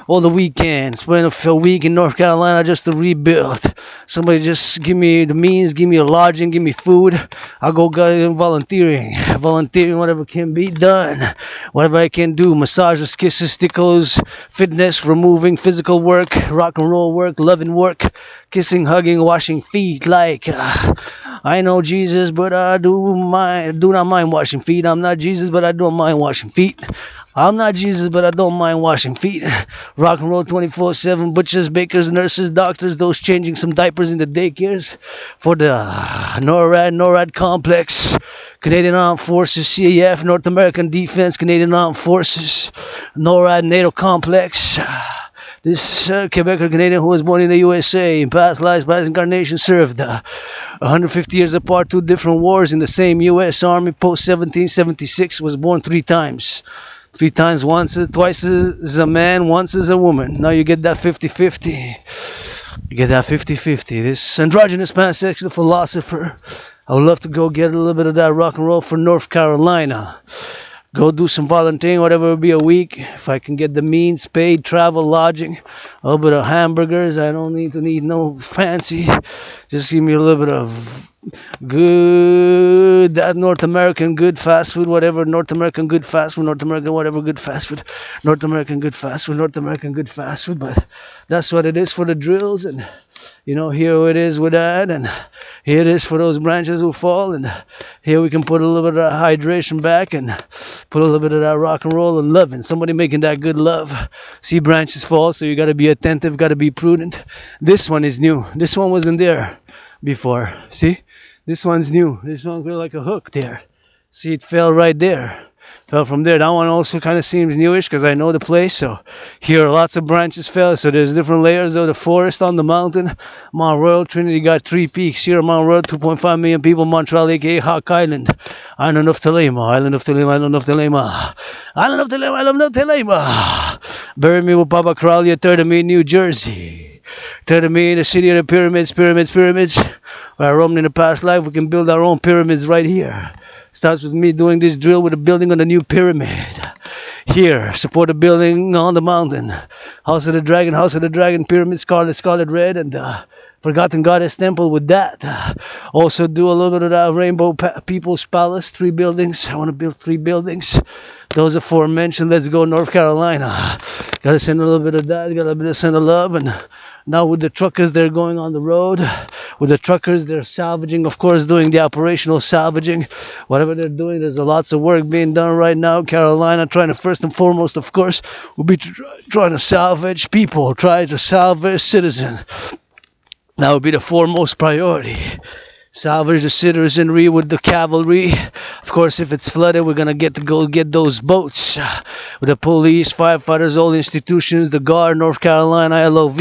Speaker 1: all the weekends. Spend a week in North Carolina just to rebuild. Somebody just give me the means, give me a lodging, give me food. I'll go volunteering, whatever can be done, whatever I can do. Massages, kisses, tickles, fitness, removing, physical work, rock and roll work, loving work, kissing, hugging, washing feet. Like I know Jesus, but I do not mind washing feet. I'm not Jesus, but I don't mind washing feet. I'm not Jesus, but I don't mind washing feet. Rock and roll 24/7. Butchers, bakers, nurses, doctors, those changing some diapers in the daycares. For the NORAD complex. Canadian Armed Forces, CAF, North American Defense, Canadian Armed Forces. NORAD, NATO complex. This Quebecer Canadian who was born in the USA, in past lives, past incarnation, served 150 years apart, 2 different wars in the same U.S. Army post 1776, was born 3 times. 3 times, twice as a man, once as a woman. Now you get that 50-50. You get that 50-50. This androgynous pansexual philosopher. I would love to go get a little bit of that rock and roll for North Carolina. Go do some volunteering, whatever it will be a week. If I can get the means, paid, travel, lodging, a little bit of hamburgers. I don't need no fancy. Just give me a little bit of good, that North American good fast food, whatever, North American good fast food, North American whatever good fast food, North American good fast food, North American good fast food. But that's what it is for the drills. And here it is with that, and here it is for those branches who fall, and here we can put a little bit of that hydration back and put a little bit of that rock and roll and loving. Somebody making that good love. See branches fall, so you got to be attentive, got to be prudent. This one is new. This one wasn't there before. See? This one's new. This one's like a hook there. See, it fell right there. Fell from there. That one also kind of seems newish because I know the place. So here lots of branches fell. So there's different layers of the forest on the mountain. Mount Royal, Trinity got 3 peaks. Here Mount Royal, 2.5 million people. Montreal, aka Hawk Island. Island of Telema. Island of Telema. Island of Telema. Island of Telema. Island of Telema. Bury me with Papa Crowley at 3rd of May, New Jersey. 3rd of May, the city of the pyramids. Where I roamed in the past life, we can build our own pyramids right here. Starts with me doing this drill with a building on the new pyramid. Here, support a building on the mountain. House of the Dragon, pyramid, scarlet red, and Forgotten Goddess Temple with that. Also do a little bit of that Rainbow People's Palace, 3 buildings. I want to build 3 buildings. Those aforementioned. Let's go North Carolina. Gotta send a little bit of that, gotta send a love. And now with the truckers, they're going on the road. With the truckers, they're salvaging, of course, doing the operational salvaging. Whatever they're doing, there's lots of work being done right now. Carolina, trying to first and foremost, of course, will be trying to salvage people, try to salvage citizens. That would be the foremost priority. Salvage the citizenry with the cavalry. Of course, if it's flooded, we're gonna get to go get those boats. With the police, firefighters, all institutions, the Guard, North Carolina, LOV.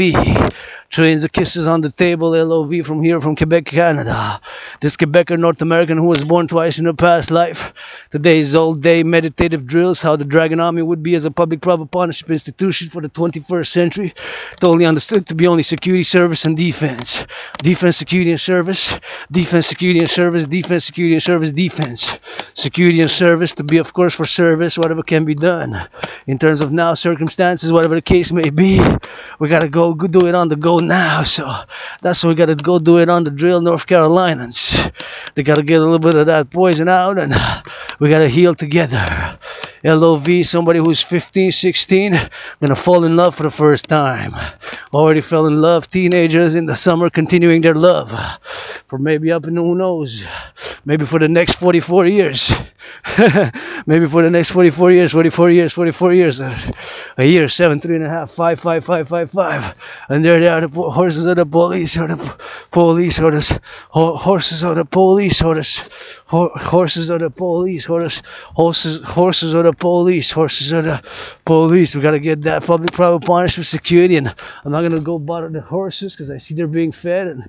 Speaker 1: Trains the kisses on the table, LOV from here, from Quebec, Canada. This Quebecer North American who was born twice in a past life. Today's old day meditative drills, how the Dragon Army would be as a public-private partnership institution for the 21st century. Totally understood to be only security, service, and defense. Defense, security, and service. Defense, security, and service. Defense, security, and service. Defense. Security and service to be, of course, for service, whatever can be done. In terms of now circumstances, whatever the case may be, we gotta go do it on the go now. So that's why we gotta go do it on the drill, North Carolinians. They gotta get a little bit of that poison out, and we gotta heal together. LOV, somebody who's 15, 16, gonna fall in love for the first time. Already fell in love, teenagers in the summer continuing their love. For maybe up in who knows, maybe for the next 44 years. Maybe for the next 44 years, 44 years, 44 years. A year, 7, 3.5, 5, 5, 5, 5, 5. And there they are, the horses of the police, or the police, or the horses of the police, or the horses of the police, or the horses of the police, horses of the police. We gotta get that public-private partnership security, and I'm not gonna go bother the horses because I see they're being fed, and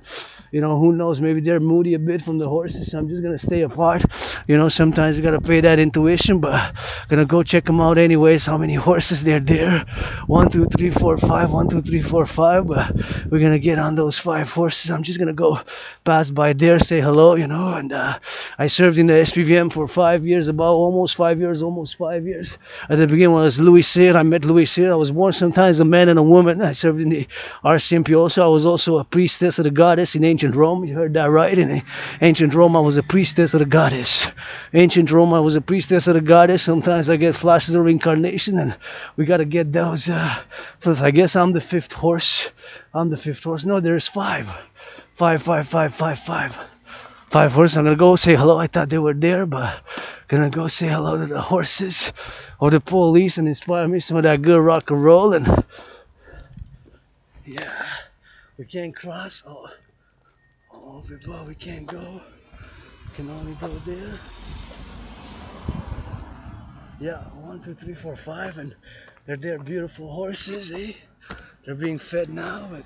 Speaker 1: you know, who knows, maybe they're moody a bit from the horses, so I'm just gonna stay apart. You know, sometimes you gotta pay that intuition, but gonna go check them out anyways. How many horses they're there? 1, 2, 3, 4, 5. 1, 2, 3, 4, 5. But we're gonna get on those 5 horses. I'm just gonna go pass by there, say hello, you know. And I served in the SPVM for 5 years, about almost 5 years. At the beginning, when I was Louis Cyr, I met Louis Cyr. I was born sometimes a man and a woman. I served in the RCMP also. I was also a priestess of the goddess in ancient Rome. You heard that right? In ancient Rome, I was a priestess of the goddess. Ancient Rome, I was a priestess of the goddess. Sometimes I get flashes of reincarnation, and we gotta get those. So I guess I'm the 5th horse. No, there's 5. 5, 5, 5, 5, 5. 5 horses. I'm gonna go say hello. I thought they were there, but gonna go say hello to the horses or the police and inspire me some of that good rock and roll. And yeah, we can't cross. Oh, we can't go. We can only go there. Yeah, 1, 2, 3, 4, 5, and they're beautiful horses, eh? They're being fed now, but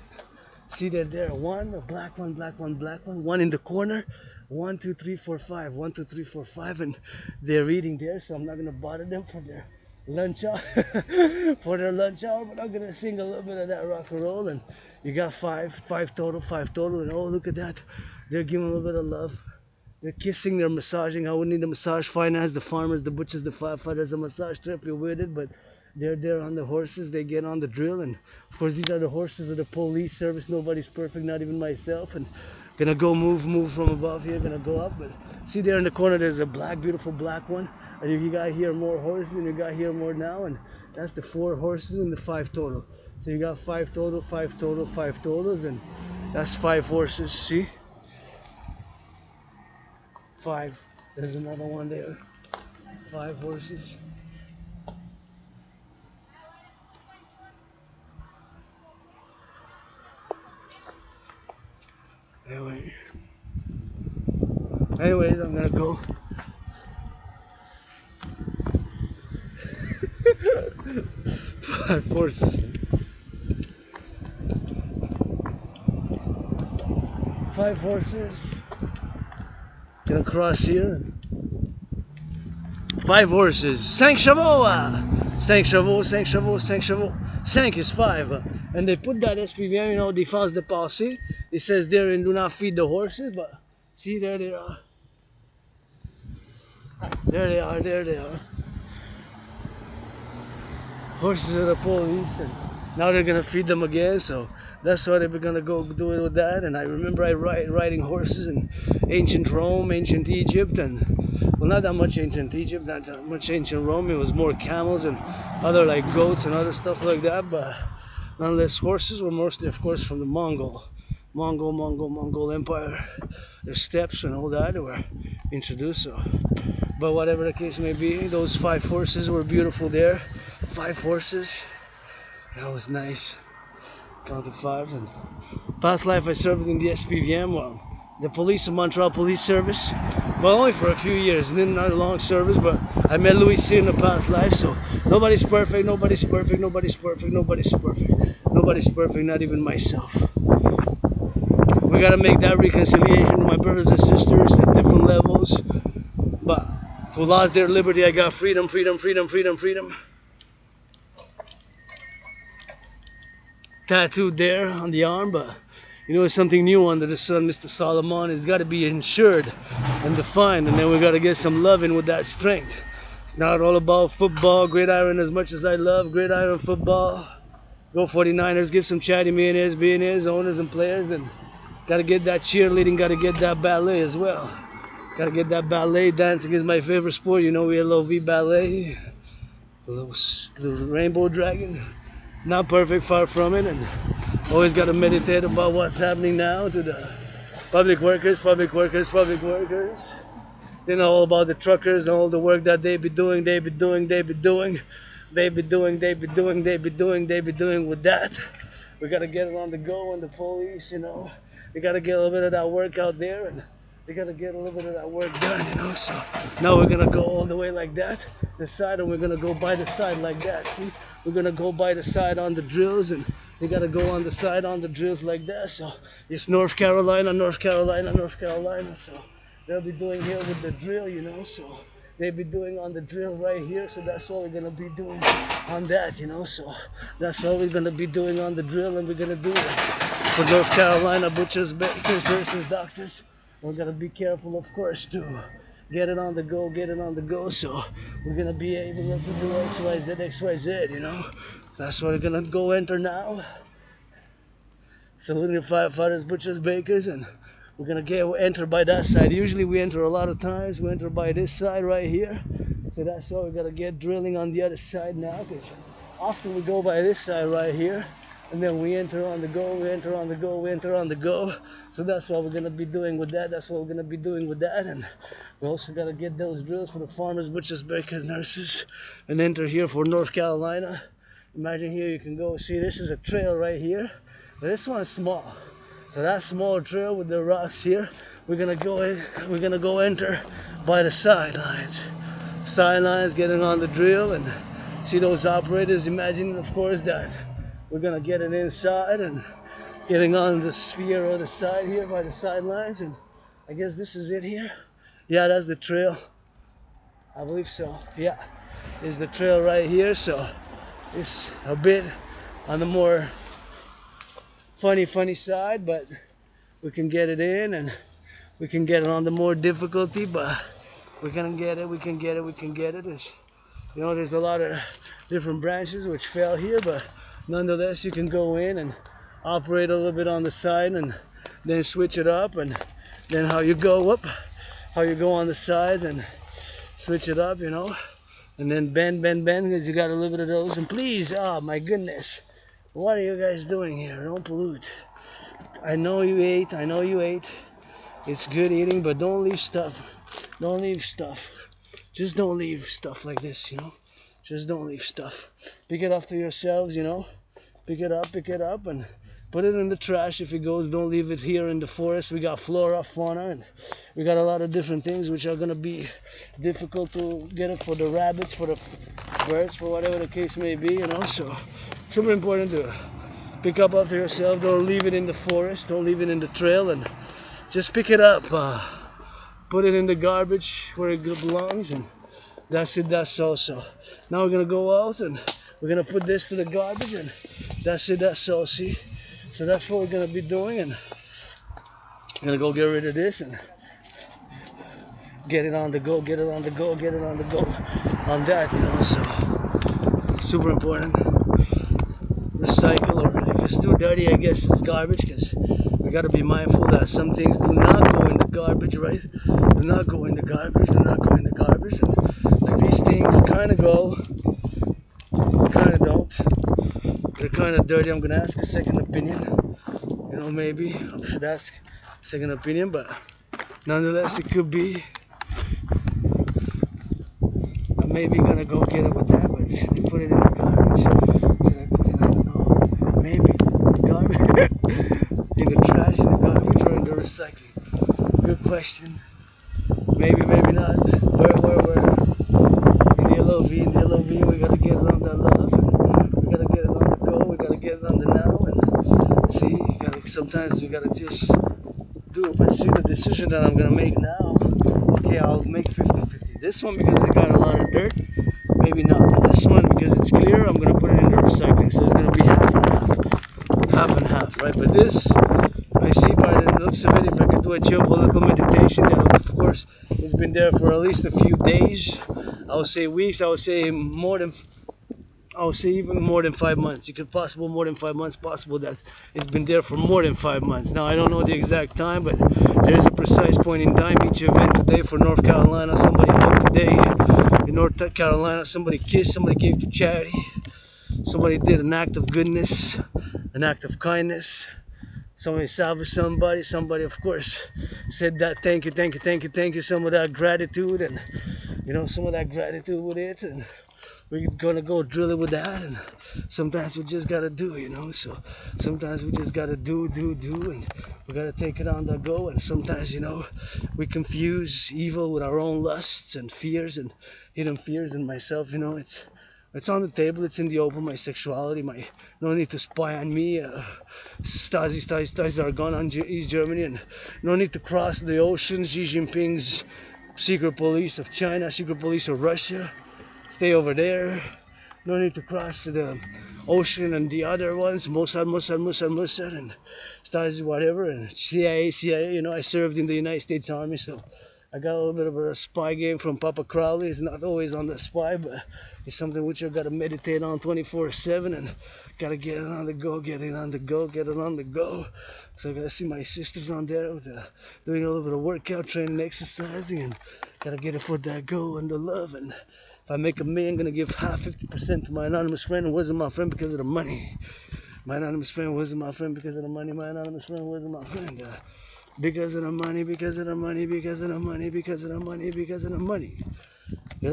Speaker 1: see, they're there. 1, a black one, black one, black one. 1 in the corner. 1, 2, 3, 4, 5. 1, 2, 3, 4, 5, and they're eating there, so I'm not gonna bother them for their lunch hour. But I'm gonna sing a little bit of that rock and roll. And you got 5 total, and oh, look at that. They're giving a little bit of love. They're kissing, they're massaging. I would need the massage finance, the farmers, the butchers, the firefighters, the massage therapy with it, but they're there on the horses. They get on the drill, and of course these are the horses of the police service. Nobody's perfect, not even myself. And gonna go move from above here, gonna go up. But see there in the corner, there's a beautiful black one. And you got here more horses, and you got here more now, and that's the 4 horses and the 5 total. So you got 5 total, 5 total, 5 totals, and that's 5 horses. See? 5. There's another one there. 5 horses. Anyways, I'm gonna go. Five horses. 5 horses. Gonna cross here. 5 horses. 5 chevaux. 5 chevaux, 5 chevaux, 5 chevaux. 5 is 5. And they put that SPVM, you know, défense de passer. It says there, and do not feed the horses, but see, there they are. There they are. Horses of the police, and now they're gonna feed them again, so that's why they're gonna go do it with that. And I remember riding horses in ancient Rome, ancient Egypt, and well, not that much ancient Egypt, not that much ancient Rome. It was more camels and other like goats and other stuff like that, but nonetheless, horses were mostly, of course, from the Mongol Empire. Their steppes and all that were introduced. So, but whatever the case may be, those 5 horses were beautiful there. 5 horses. That was nice. Counted 5s. And past life I served in the SPVM. Well, the police of Montreal Police Service, but only for a few years, and then not a long service. But I met Louis C in the past life, so nobody's perfect, nobody's perfect, nobody's perfect, nobody's perfect, nobody's perfect, not even myself. We gotta make that reconciliation with my brothers and sisters at different levels, but who lost their liberty. I got freedom, freedom, freedom, freedom, freedom. Tattooed there on the arm, but you know, it's something new under the sun, Mr. Solomon. It's got to be insured and defined, and then we got to get some loving with that strength. It's not all about football, gridiron as much as I love gridiron football. Go 49ers, give some chatty millionaires, owners and players, and got to get that cheerleading, got to get that ballet as well. Got to get that ballet. Dancing is my favorite sport. You know, we had LOV ballet, the rainbow dragon. Not perfect, far from it, and always got to meditate about what's happening now to the public workers. They know all about the truckers and all the work that they be doing with that. We got to get it on the go, and the police, you know, we got to get a little bit of that work out there, and we got to get a little bit of that work done, you know. So now we're going to go all the way like that, the side, and we're going to go by the side like that, see? We're going to go by the side on the drills, and we got to go on the side on the drills like that. So it's North Carolina. So they'll be doing here with the drill, you know. So they'll be doing on the drill right here. So that's what we're going to be doing on that, you know. So that's what we're going to be doing on the drill, and we're going to do it for North Carolina butchers, bakers, nurses, doctors. We're going to be careful, of course, to get it on the go, so we're gonna be able to do XYZ, you know. That's what we're gonna go enter now. Saluting the firefighters, butchers, bakers, and we're gonna enter by that side. Usually we enter a lot of times, we enter by this side right here. So that's why we gotta get drilling on the other side now, because often we go by this side right here, and then we enter on the go, So that's what we're gonna be doing with that. And we also gotta get those drills for the farmers, butchers, bakers, nurses, and enter here for North Carolina. Imagine here you can go see, this is a trail right here, but this one's small. So that small trail with the rocks here, we're gonna go enter by the sidelines, getting on the drill, and see those operators. Imagine, of course, that we're gonna get it inside and getting on the sphere of the side here by the sidelines, and I guess this is it here. Yeah, that's the trail. I believe so. Yeah, is the trail right here. So it's a bit on the more funny side, but we can get it in, and we can get it on the more difficulty, but we're gonna get it. It's, you know, there's a lot of different branches which fail here, but nonetheless you can go in and operate a little bit on the side, and then switch it up, and then how you go on the sides and switch it up, you know, and then bend, because you got a little bit of those. And please, oh my goodness, what are you guys doing here? Don't pollute. I know you ate. It's good eating, but don't leave stuff. Just don't leave stuff like this, you know. Just don't leave stuff. Pick it up to yourselves, you know. Pick it up, and put it in the trash if it goes. Don't leave it here in the forest. We got flora, fauna, and we got a lot of different things which are gonna be difficult to get it for the rabbits, for the birds, for whatever the case may be, you know. So super important to pick up after yourself. Don't leave it in the forest. Don't leave it in the trail, and just pick it up. Put it in the garbage where it belongs, and that's it. That's all. So now we're gonna go out, and we're gonna put this to the garbage, and that's it. That's all. See. So that's what we're gonna be doing, and I'm gonna go get rid of this and get it on the go on that, you know. So super important. Recycle, or if it's too dirty, I guess it's garbage, because we gotta be mindful that some things do not go in the garbage, right? Do not go in the garbage, and like these things kind of go, kind of don't. They're kind of dirty. I'm gonna ask a second opinion. You know, maybe I should ask a second opinion, but nonetheless, it could be. I'm maybe gonna go get it with that, but they put it in the garbage. Should I put it? I don't know. Maybe the garbage, in the trash, in the garbage, or in the recycling. Good question. Maybe, maybe not. Where? In the LOV, we gotta get it on that love, and we gotta get it on the go, we gotta get it on the now, and see, sometimes we gotta just do it. But see, the decision that I'm gonna make now, okay, I'll make 50-50. This one because it got a lot of dirt, maybe not. But this one because it's clear, I'm gonna put it into recycling, so it's gonna be half and half, right? But this, I see by the looks of it, if I could do a geopolitical meditation, then of course it's been there for at least a few days. I would say weeks. I would say even more than 5 months. It could possible more than 5 months. Possible that it's been there for more than 5 months. Now I don't know the exact time, but there's a precise point in time. Each event today for North Carolina, somebody hugged today. In North Carolina, somebody kissed, somebody gave to charity, somebody did an act of goodness, an act of kindness. Somebody salvaged somebody of course said that thank you, some of that gratitude, and some of that gratitude with it, and we're gonna go drill it with that, and sometimes we just gotta do, so sometimes we just gotta do, and we gotta take it on the go, and sometimes, we confuse evil with our own lusts and fears and hidden fears, and myself, it's on the table, it's in the open, my sexuality, no need to spy on me, Stasi are gone on East Germany, and no need to cross the ocean, Xi Jinping's secret police of China, secret police of Russia, stay over there, no need to cross the ocean and the other ones, Mossad, and Stasi, whatever, and CIA, I served in the United States Army, so I got a little bit of a spy game from Papa Crowley. It's not always on the spy, but it's something which I've got to meditate on 24/7, and got to get it on the go, get it on the go. So I got to see my sisters on there with doing a little bit of workout, training, exercising, and got to get it for that go and the love. And if I make $1 million, I'm going to give half, 50% to my anonymous friend who wasn't my friend because of the money. My anonymous friend wasn't my friend because of the money. My anonymous friend wasn't my friend. Because of the money. Because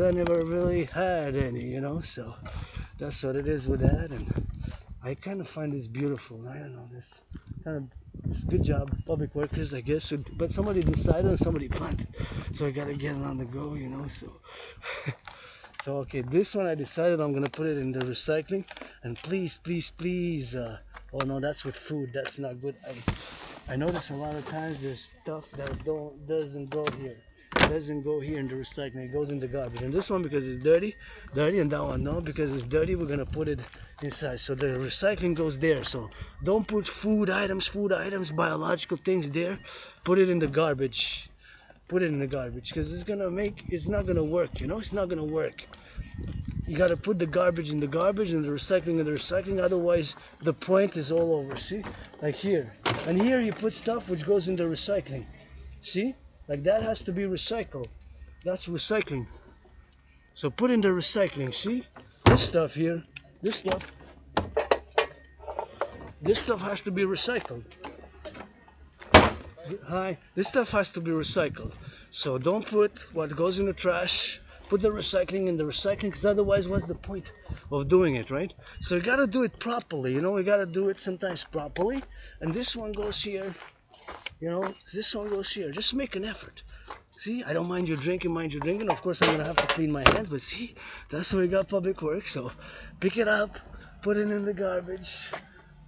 Speaker 1: I never really had any, so that's what it is with that. And I kind of find this beautiful. I don't know, it's a good job, public workers, I guess. But somebody decided and somebody planted. So I got to get it on the go, so. So, okay, this one I decided I'm going to put it in the recycling. And please, oh no, that's with food. That's not good. I notice a lot of times there's stuff that doesn't go here. It doesn't go here in the recycling. It goes in the garbage. And this one, because it's dirty, and that one, no, because it's dirty, we're gonna put it inside. So the recycling goes there. So don't put food items, biological things there. Put it in the garbage. Because it's not gonna work. It's not gonna work. You gotta put the garbage in the garbage and the recycling in the recycling, otherwise the point is all over, see? Like here. And here you put stuff which goes in the recycling. See? Like that has to be recycled. That's recycling. So put in the recycling, see? This stuff here, this stuff has to be recycled. This stuff has to be recycled. So don't put what goes in the trash. Put the recycling in the recycling, because otherwise what's the point of doing it, right? So you got to do it properly, we got to do it sometimes properly. And this one goes here, this one goes here. Just make an effort. See, I don't mind you drinking. Of course, I'm going to have to clean my hands, but see, that's why we got public work. So pick it up, put it in the garbage.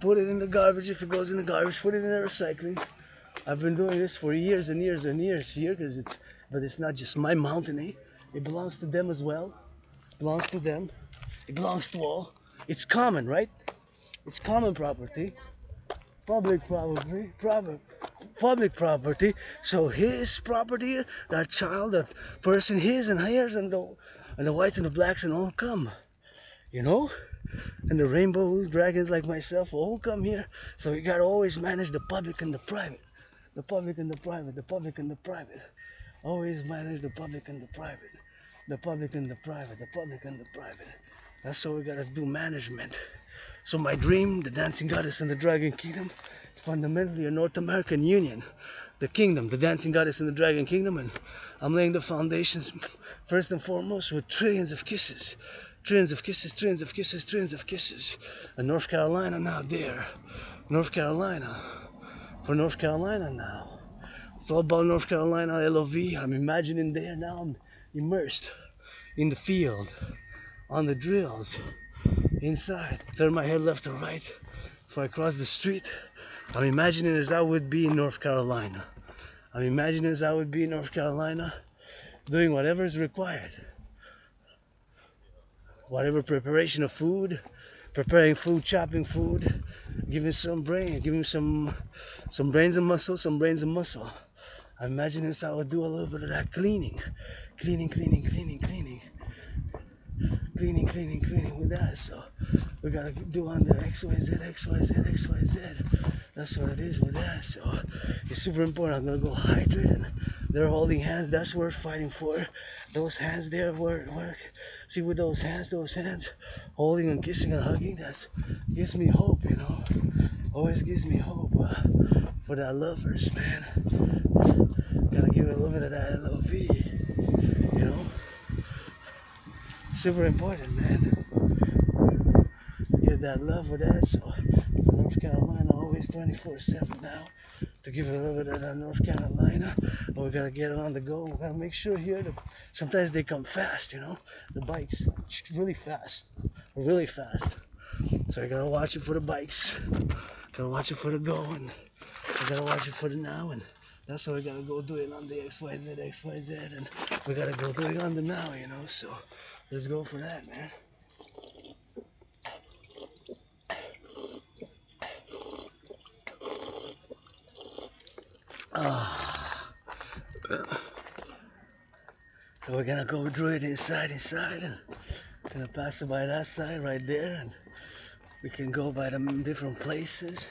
Speaker 1: If it goes in the garbage, put it in the recycling. I've been doing this for years and years here, but it's not just my mountain, eh? It belongs to them as well. It belongs to them. It belongs to all. It's common, right? It's common property. Public property. So his property, that child, that person, his and hers, and the whites and the blacks and all come. And the rainbows, dragons like myself, all come here. So we gotta always manage the public and the private. The public and the private. Always manage the public and the private. The public and the private. That's what we gotta do, management. So my dream, the dancing goddess and the dragon kingdom, is fundamentally a North American union. The kingdom, the dancing goddess and the dragon kingdom, and I'm laying the foundations first and foremost with trillions of kisses. And North Carolina now there. For North Carolina now. It's all about North Carolina, LOV. I'm imagining there now. I'm immersed in the field, on the drills, inside. Turn my head left or right before I cross the street. I'm imagining as I would be in North Carolina. I'm imagining as I would be in North Carolina, doing whatever is required. Whatever preparation of food, preparing food, chopping food, giving some brain, giving some brains and muscle, some brains and muscle. I imagine as I would do a little bit of that cleaning with that. So we gotta do on the XYZ. That's what it is with that. So it's super important. I'm gonna go hydrate, and they're holding hands. That's what we're fighting for. Those hands there work. See, with those hands, holding and kissing and hugging, that gives me hope, you know. Always gives me hope for that lovers, man. Gotta give it a little bit of that LOV, you know. Super important, man. Get that love with that. So North Carolina always 24/7 now. To give it a little bit of that North Carolina, but we gotta get it on the go. We gotta make sure here that sometimes they come fast, you know. The bikes really fast. So you gotta watch it for the bikes. Gotta watch it for the go, and you gotta watch it for the now, and that's why we gotta go do it on the XYZ, and we gotta go do it on the now, you know. So let's go for that, man. So we're gonna go do it inside, and gonna pass it by that side right there, and we can go by the different places.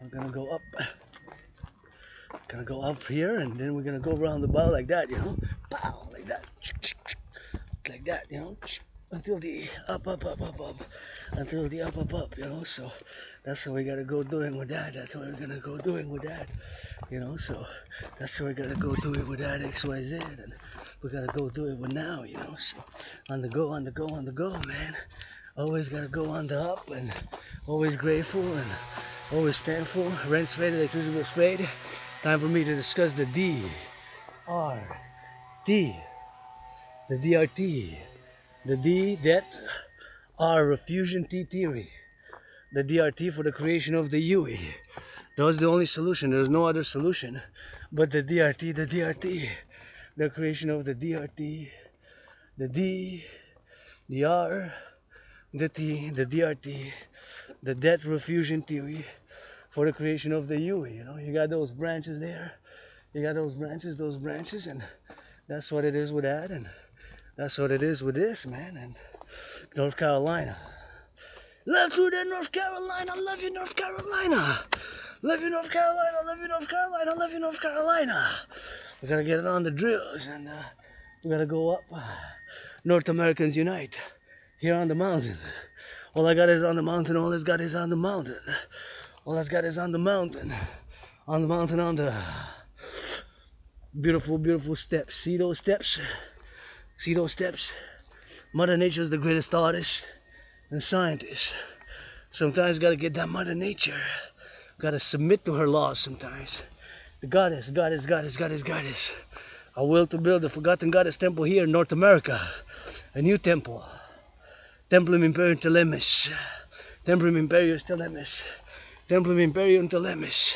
Speaker 1: I'm gonna go up. Gonna go up here, and then we're gonna go around the bar like that, you know. Pow, like that. Like that, you know. Until the up. Until the up, you know. So that's what we gotta go doing with that. That's what we're gonna go doing with that. You know, so that's what we gotta go do it with that XYZ, and we gotta go do it with now, you know. So on the go, man. Always gotta go on the up, and always grateful, and always thankful. Rent paid, electricity bills paid. Time for me to discuss the DRT, the DRT, the D, debt, R, refusion, T, theory, the DRT for the creation of the UE. That was the only solution. There's no other solution but the DRT, the creation of the DRT, the D, the R, the T, the DRT, the debt refusion theory for the creation of the UE. You know, you got those branches there. You got those branches, and that's what it is with that, and that's what it is with this, man. And North Carolina. Love to the North Carolina. Love you, North Carolina. Love you, North Carolina. Love you, North Carolina. Love you, North Carolina. We gotta get it on the drills, and we gotta go up. North Americans unite here on the mountain. All I got is on the mountain. All that's got is on the mountain. All that's got is on the mountain. On the mountain, on the beautiful, beautiful steps. See those steps? See those steps? Mother Nature is the greatest artist and scientist. Sometimes gotta get that Mother Nature. Gotta submit to her laws sometimes. The goddess. A will to build the forgotten goddess temple here in North America. A new temple. Templum Imperium Telemis. Templum Imperius Telemis. Templum Imperium Telemis.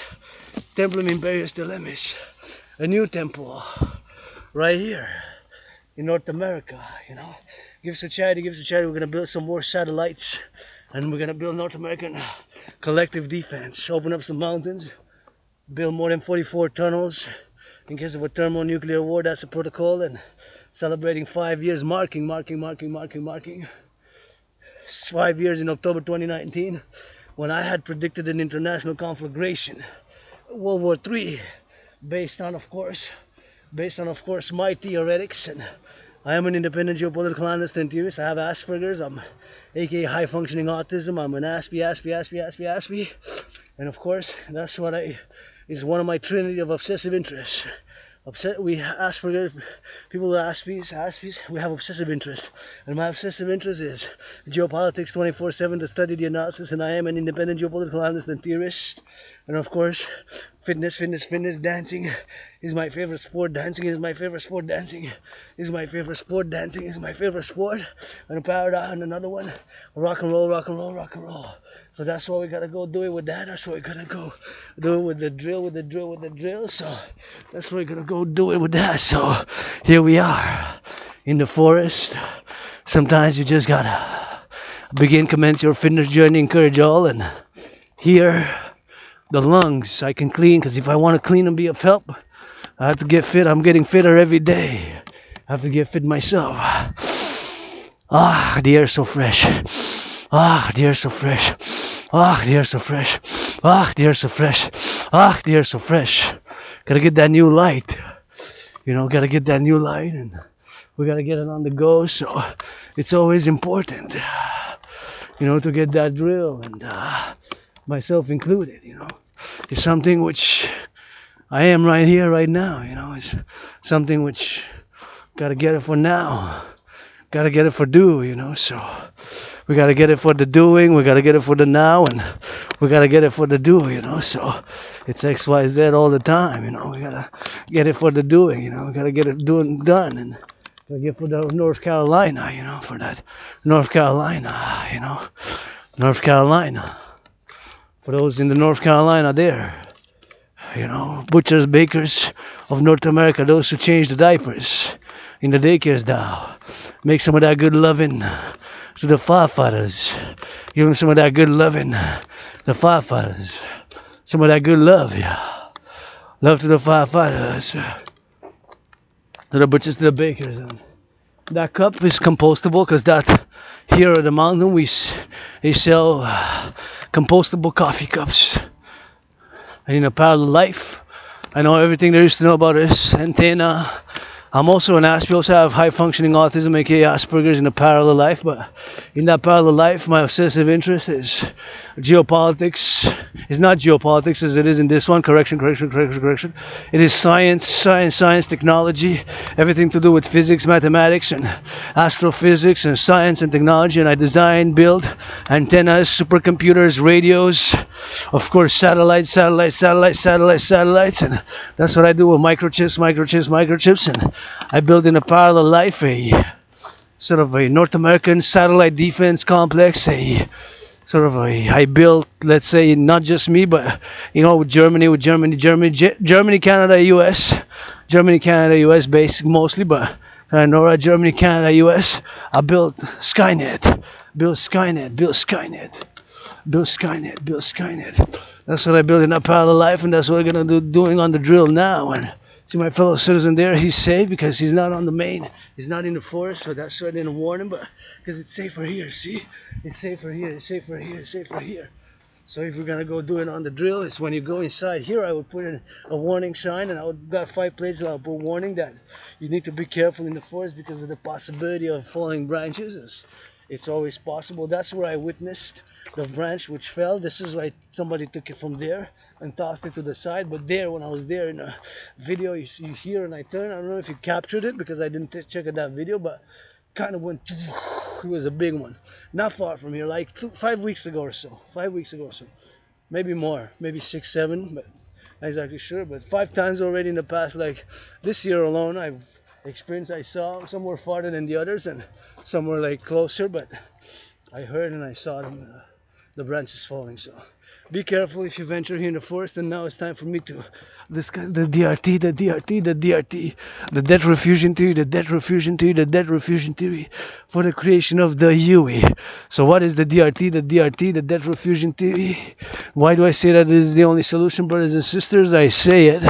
Speaker 1: Templum Imperius Telemis. A new temple. Right here in North America, you know. Give society. We're gonna build some more satellites, and we're gonna build North American collective defense. Open up some mountains, build more than 44 tunnels in case of a thermonuclear war. That's a protocol, and celebrating 5 years, marking 5 years in October 2019, when I had predicted an international conflagration, World War III, based on, of course, my theoretics. And I am an independent geopolitical clandestine theorist. I have Asperger's. I'm aka high functioning autism. I'm an Aspie. And of course, that's what is one of my trinity of obsessive interests. Asperger people with Aspies, we have obsessive interest. And my obsessive interest is geopolitics 24/7, to study the analysis, and I am an independent geopolitical analyst and theorist. And of course, fitness, dancing is my favorite sport. Dancing is my favorite sport. Dancing is my favorite sport. Dancing is my favorite sport. And a paradigm, and another one, rock and roll, rock and roll, rock and roll. So that's why we gotta go do it with that. That's why we gotta go do it with the drill, with the drill, with the drill. So that's why we're gonna go do it with that. So here we are in the forest. Sometimes you just gotta commence your fitness journey, encourage all, and here the lungs I can clean, because if I want to clean and be of help, I have to get fit. I'm getting fitter every day. I have to get fit myself. Ah, the air's so fresh. Ah, the air's so fresh. Ah, the air's so fresh. Ah, the air's so fresh. Ah, the air's so fresh. Gotta get that new light. Gotta get that new light, and we gotta get it on the go. So it's always important, to get that drill, and myself included, it's something which I am right here, right now, it's something which gotta get it for now, gotta get it for do, so we gotta get it for the doing, we gotta get it for the now, and we gotta get it for the do, so it's XYZ all the time, we gotta get it for the doing, we gotta get it done, and gotta get for the North Carolina, for that North Carolina, North Carolina. For those in the North Carolina there, butchers, bakers of North America, those who change the diapers in the daycares now, make some of that good loving to the firefighters. Give them some of that good loving, the firefighters. Some of that good love, yeah. Love to the firefighters, to the butchers, to the bakers. And that cup is compostable, because that here at the mountain they sell compostable coffee cups. And in a parallel life, I know everything there is to know about this antenna. I'm also an Asp. We also have high functioning autism, aka Asperger's, in a parallel life. But in that parallel life, my obsessive interest is geopolitics. It's not geopolitics as it is in this one. Correction. It is science, technology, everything to do with physics, mathematics, and astrophysics, and science and technology. And I design, build antennas, supercomputers, radios, of course, satellites. And that's what I do with microchips. And I built in a parallel life a sort of a North American satellite defense complex, I built, let's say, not just me, but with Germany, Canada, US based mostly, but Germany, Canada, US. I built Skynet. That's what I built in that parallel life, and that's what we're gonna doing on the drill now. And see my fellow citizen there, he's safe because he's not on the main, he's not in the forest, so that's why I didn't warn him, but because it's safer here, see? It's safer here. So if we're gonna go do it on the drill, it's when you go inside here, I would put in a warning sign, and I would got 5 places where I'll put warning that you need to be careful in the forest because of the possibility of falling branches. It's always possible. That's where I witnessed the branch which fell. This is why somebody took it from there and tossed it to the side. But there, when I was there in a video, you hear and I turn. I don't know if you captured it because I didn't check out that video, but kind of went. It was a big one. Not far from here, like 5 weeks ago or so. Maybe more, maybe 6, 7, but not exactly sure. But 5 times already in the past, like this year alone, I've experienced. I saw some were farther than the others, and some were like closer. But I heard and I saw them, the branches falling. So be careful if you venture here in the forest. And now it's time for me to discuss the DRT, the debt refusion theory, for the creation of the UE. So what is the DRT, the debt refusion theory? Why do I say that it is the only solution, brothers and sisters? I say it,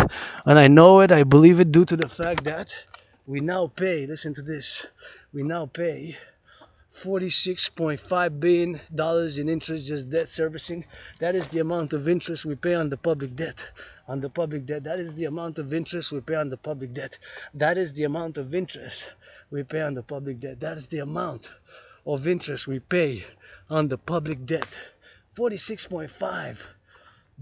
Speaker 1: and I know it, I believe it, due to the fact that we now pay, listen to this, we now pay $46.5 billion in interest, just debt servicing. That is the amount of interest we pay on the public debt. That is the amount of interest we pay on the public debt. That is the amount of interest we pay on the public debt. That is the amount of interest we pay on the public debt. 46.5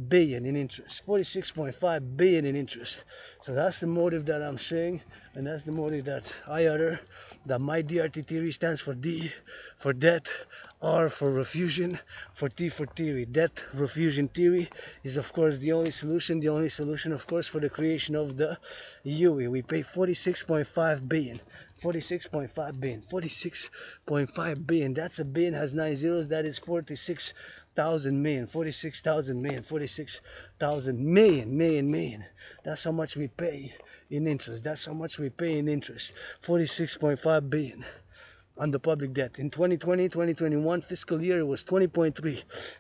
Speaker 1: billion in interest. 46.5 billion in interest. So that's the motive that I'm saying, and that's the motive that I utter, that my DRT theory stands for D for debt, R for refusion, for T for theory. Debt refusion theory is of course the only solution, of course, for the creation of the UE. We pay 46.5 billion. 46.5 billion. 46.5 billion. That's a billion, has 9 zeros. That is 46,000 million. 46,000 million. 46,000 million. That's how much we pay in interest. That's how much we pay in interest. 46.5 billion on the public debt. In 2020, 2021 fiscal year, it was 20.3.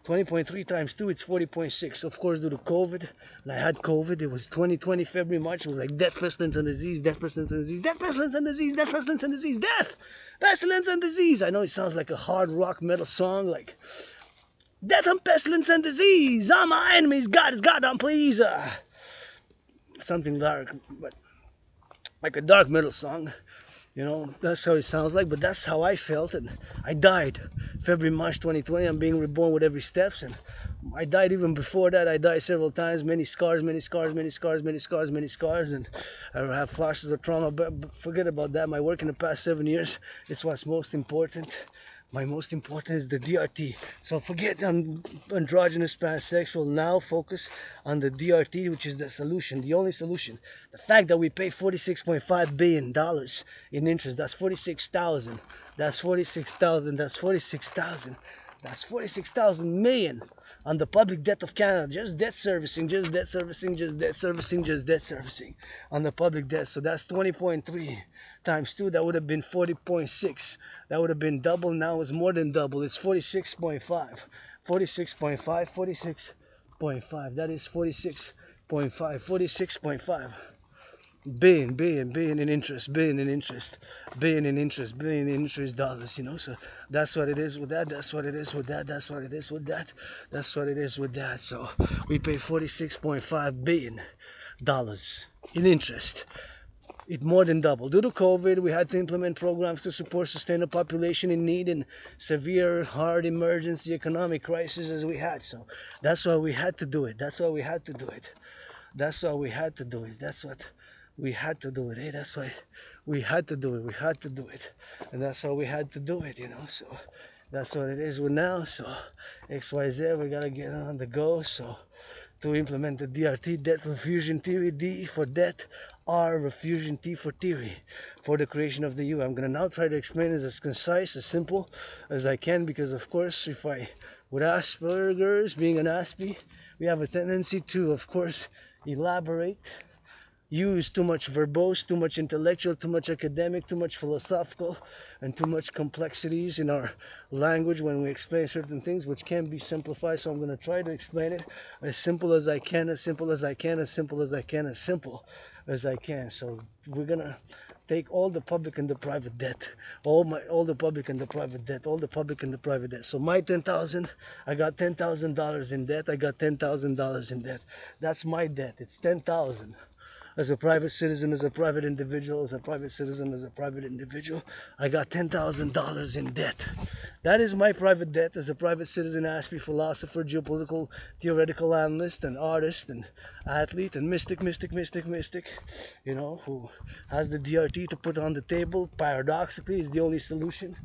Speaker 1: 20.3 times 2, it's 40.6. Of course, due to COVID, and I had COVID, it was 2020, February, March, it was like death, pestilence, and disease, death, pestilence, and disease, death, pestilence, and disease, death, pestilence, and disease, death, pestilence, and disease. I know it sounds like a hard rock metal song, like death and pestilence and disease, all my enemies, God is God, I'm pleased. Something dark, but like a dark metal song. You know, that's how it sounds like, but that's how I felt, and I died. February, March 2020, I'm being reborn with every steps, and I died even before that. I died several times, many scars, and I have flashes of trauma, but forget about that. My work in the past 7 years is what's most important. My most important is the DRT. So forget androgynous pansexual. Now focus on the DRT, which is the solution, the only solution. The fact that we pay $46.5 billion in interest, that's 46,000. That's 46,000. That's 46,000. That's 46,000 million on the public debt of Canada. Just debt servicing, just debt servicing, just debt servicing, just debt servicing on the public debt. So that's 20.3 times 2. That would have been 40.6. That would have been double. Now it's more than double. It's 46.5. 46.5. 46.5. That is 46.5. 46.5. Billion in interest, billion in interest, billion in interest, billion in interest dollars, you know. So that's what it is with that, that's what it is with that, that's what it is with that, that's what it is with that. So we pay $46.5 billion in interest. It more than doubled. Due to COVID, we had to implement programs to support sustain a population in need in severe, hard emergency economic crisis as we had. So that's why we had to do it. That's why we had to do it. That's why we had to do it. That's what we had to do it. Eh? That's why we had to do it. We had to do it. And that's why we had to do it, you know. So that's what it is with now. So XYZ, we gotta get on the go. So to implement the DRT, debt refusion theory, D for debt, R refusion, T for theory, for the creation of the U. I'm gonna now try to explain this as concise, as simple as I can, because of course, if I, with Asperger's, being an Aspie, we have a tendency to, of course, elaborate, use too much verbose, too much intellectual, too much academic, too much philosophical, and too much complexities in our language when we explain certain things, which can be simplified. So I'm going to try to explain it as simple as I can, as simple as I can, as simple as I can, as simple as I can. So we're going to take all the public and the private debt, all the public and the private debt, all the public and the private debt. So my 10,000, I got $10,000 in debt. I got $10,000 in debt. That's my debt. It's 10,000. As a private citizen, as a private individual, as a private citizen, as a private individual, I got $10,000 in debt. That is my private debt as a private citizen, Aspie, philosopher, geopolitical, theoretical analyst, and artist, and athlete, and mystic, you know, who has the DRT to put on the table, paradoxically, is the only solution.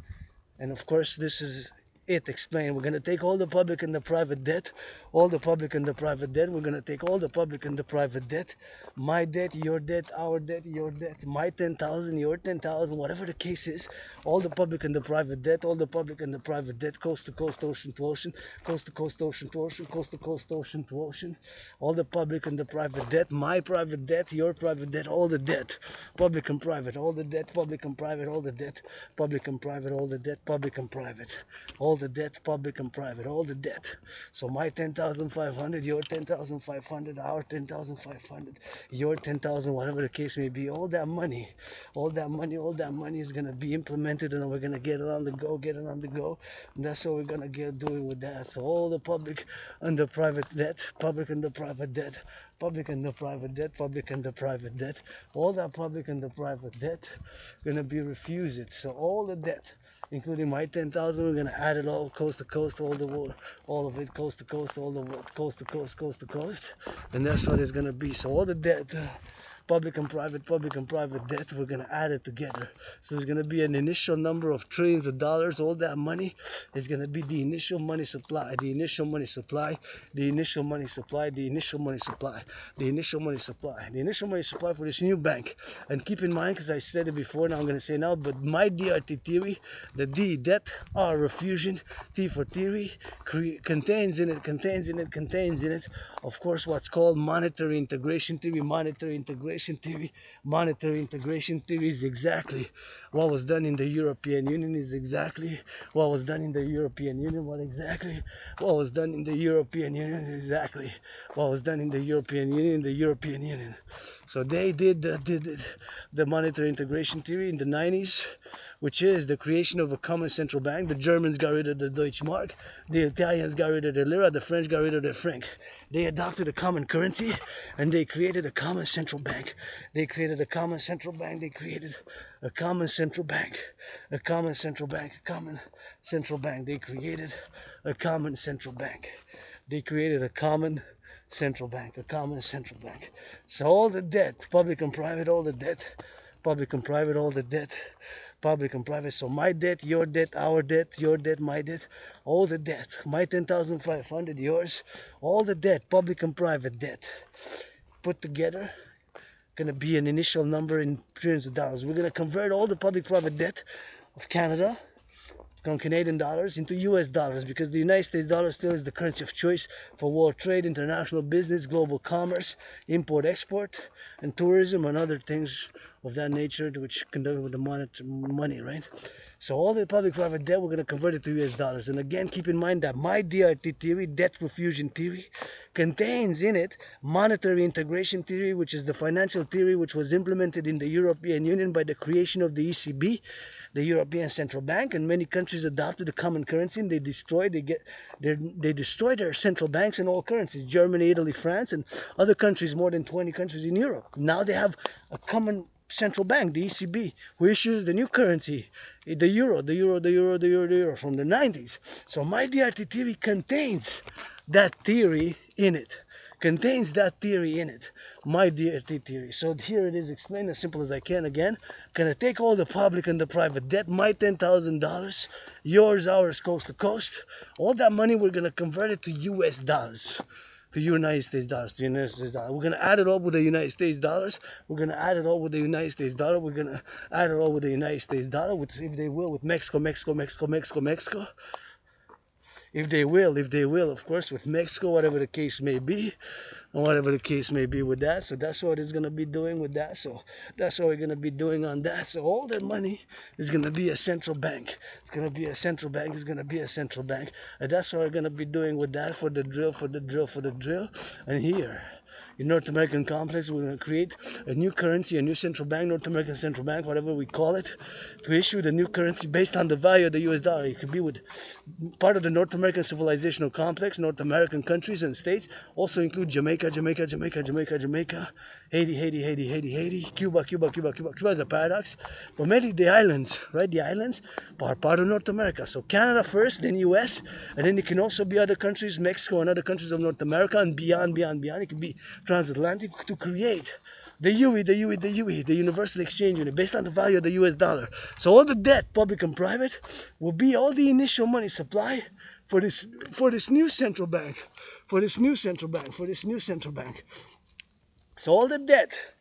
Speaker 1: And of course, this is it explained. We're going to take all the public and the private debt, all the public and the private debt. We're going to take all the public and the private debt, my debt, your debt, our debt, your debt, my 10,000, your 10,000, whatever the case is, all the public and the private debt, all the public and the private debt, coast to coast, ocean to ocean, coast to coast, ocean to ocean, coast to coast, ocean to ocean, all the public and the private debt, my private debt, your private debt, all the debt, public and private, all the debt, public and private, all the debt, public and private, all the debt, public and private, all the debt, public and private, all the debt. So my 10,500, your 10,500, our 10,500, your 10,000, whatever the case may be, all that money is gonna be implemented, and we're gonna get it on the go, and that's what we're gonna get doing with that. So all the public and the private debt, public and the private debt, public and the private debt, public and the private debt, all that public and the private debt gonna be refused. So all the debt including my 10,000. We're gonna add it all coast to coast, all the world, all of it coast to coast, all the world, coast to coast, coast to coast, and that's what it's gonna be. So all the debt, public and private debt, we're gonna add it together. So there's gonna be an initial number of trillions of dollars. All that money is gonna be the initial money supply, the initial money supply, the initial money supply, the initial money supply, the initial money supply, the initial money supply for this new bank. And keep in mind, because I said it before, now I'm gonna say now, but my DRT theory, the D, debt, R, refusion, T for theory, contains in it, of course, what's called monetary integration theory. Monetary integration theory is exactly what was done in the European Union, is exactly what was done in the European Union, what was done in the European Union, exactly what was done in the European Union. So they did the monetary integration theory in the 90s, which is the creation of a common central bank. The Germans got rid of the Deutschmark, the Italians got rid of the lira, the French got rid of the franc. They adopted a common currency and they created a common central bank. They created a common central bank. They created a common central bank. A common central bank. A common central bank. They created a common central bank. They created a common central bank. A common central bank. So all the debt, public and private, all the debt, public and private, all the debt, public and private. So my debt, your debt, our debt, your debt, my debt, all the debt. My 10,500, yours, all the debt, public and private debt, put together, gonna be an initial number in trillions of dollars. We're gonna convert all the public-private debt of Canada from Canadian dollars into US dollars, because the United States dollar still is the currency of choice for world trade, international business, global commerce, import, export, and tourism, and other things of that nature which conduct with the money, right? So all the public-private debt, we're going to convert it to US dollars. And again, keep in mind that my DRT theory, debt refusion theory, contains in it monetary integration theory, which is the financial theory which was implemented in the European Union by the creation of the ECB, the European Central Bank, and many countries adopted the common currency, and they destroyed their central banks and all currencies. Germany, Italy, France, and other countries, more than 20 countries in Europe. Now they have a common central bank, the ECB, who issues the new currency, the euro from the 90s. So my DRT theory contains that theory in it. My DRT theory. So here it is explained as simple as I can again. Gonna take all the public and the private debt, my $10,000, yours, ours, coast to coast. All that money, we're gonna convert it to US dollars. To United States dollars. We're gonna add it all with the United States dollars. We're gonna add it all with the United States dollar. We're gonna add it all with the United States dollar, with, if they will, with Mexico. If they will, of course, with Mexico, whatever the case may be, with that. So that's what it's gonna be doing with that. So that's what we're gonna be doing on that. So all that money is gonna be a central bank. It's gonna be a central bank. And that's what we're gonna be doing with that for the drill. And here, in North American complex, we're going to create a new currency, a new central bank, North American Central Bank, whatever we call it, to issue the new currency based on the value of the US dollar. It could be with part of the North American civilizational complex, North American countries and states, also include Jamaica, Haiti, Cuba is a paradox, but mainly the islands, right? The islands are part of North America. So Canada first, then US, and then it can also be other countries, Mexico and other countries of North America, and beyond. It can be transatlantic, to create the UE, the Universal Exchange Unit, based on the value of the US dollar. So all the debt, public and private, will be all the initial money supply for this new central bank. So all the debt,